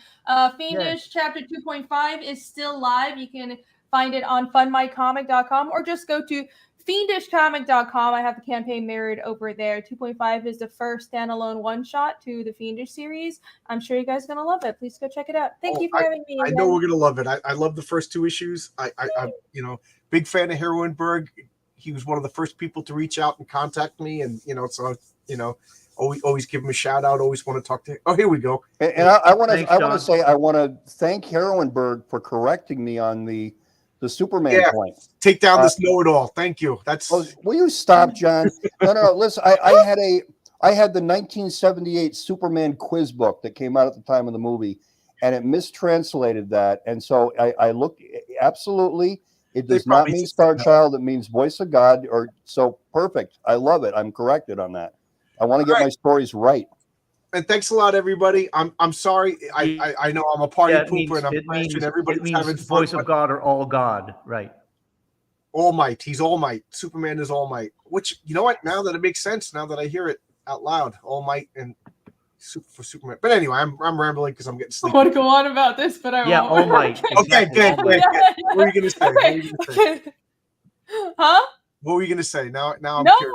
Fiendish Chapter 2.5 is still live. You can find it on funmycomic.com or just go to fiendishcomic.com. I have the campaign mirrored over there. 2.5 is the first standalone one-shot to the Fiendish series. I'm sure you guys are going to love it. Please go check it out. Thank you for having me. I know we're going to love it. I love the first 2 issues. I'm big fan of Heroenberg. He was one of the first people to reach out and contact me. And, always give him a shout out. Always want to talk to him. Oh, here we go. And I want to thank Heroenberg for correcting me on the the Superman point. Take down this know-it-all. Thank you. That's. Oh, will you stop, John? No. Listen, I had the 1978 Superman quiz book that came out at the time of the movie, and it mistranslated that. And so I looked. Absolutely, it does not mean Star Child. It means voice of God. Or so perfect. I love it. I'm corrected on that. I want to get my stories right. And thanks a lot, everybody. I'm sorry. I know I'm a party pooper, and I'm crashing. Everybody's having fun. Voice of God or all God, right? All Might. He's All Might. Superman is All Might. Which, you know what? Now that it makes sense, now that I hear it out loud, All Might and for Superman. But anyway, I'm rambling because I'm getting sleepy. I want to go on about this, but I won't. All Might. Okay, good. What were you going to say? Huh? What were you going to say? Now I'm no, curious.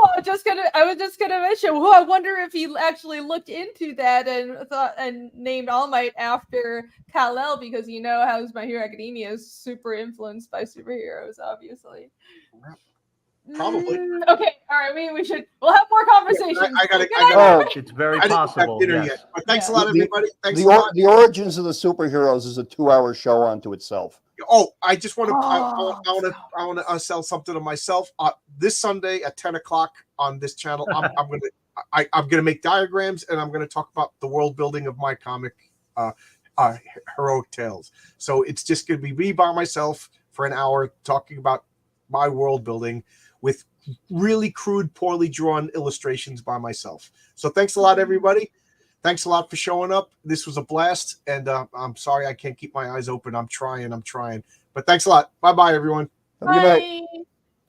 I was just gonna mention. Well, I wonder if he actually looked into that and thought and named All Might after Kal-El, because you know how My Hero Academia is super influenced by superheroes, obviously. Probably. Okay. All right. We'll have more conversations. I got it's very possible. Yes. But thanks a lot, everybody. Thanks a lot. The origins of the superheroes is a 2-hour show unto itself. Oh, I just want to. I want to sell something to myself. This Sunday at 10 o'clock on this channel, I'm gonna make diagrams, and I'm gonna talk about the world building of my comic, Heroic Tales. So it's just gonna be me by myself for an hour talking about my world building with really crude, poorly drawn illustrations by myself. So thanks a lot, everybody. Thanks a lot for showing up. This was a blast, and I'm sorry I can't keep my eyes open. I'm trying. But thanks a lot. Bye-bye, everyone. Have a good night.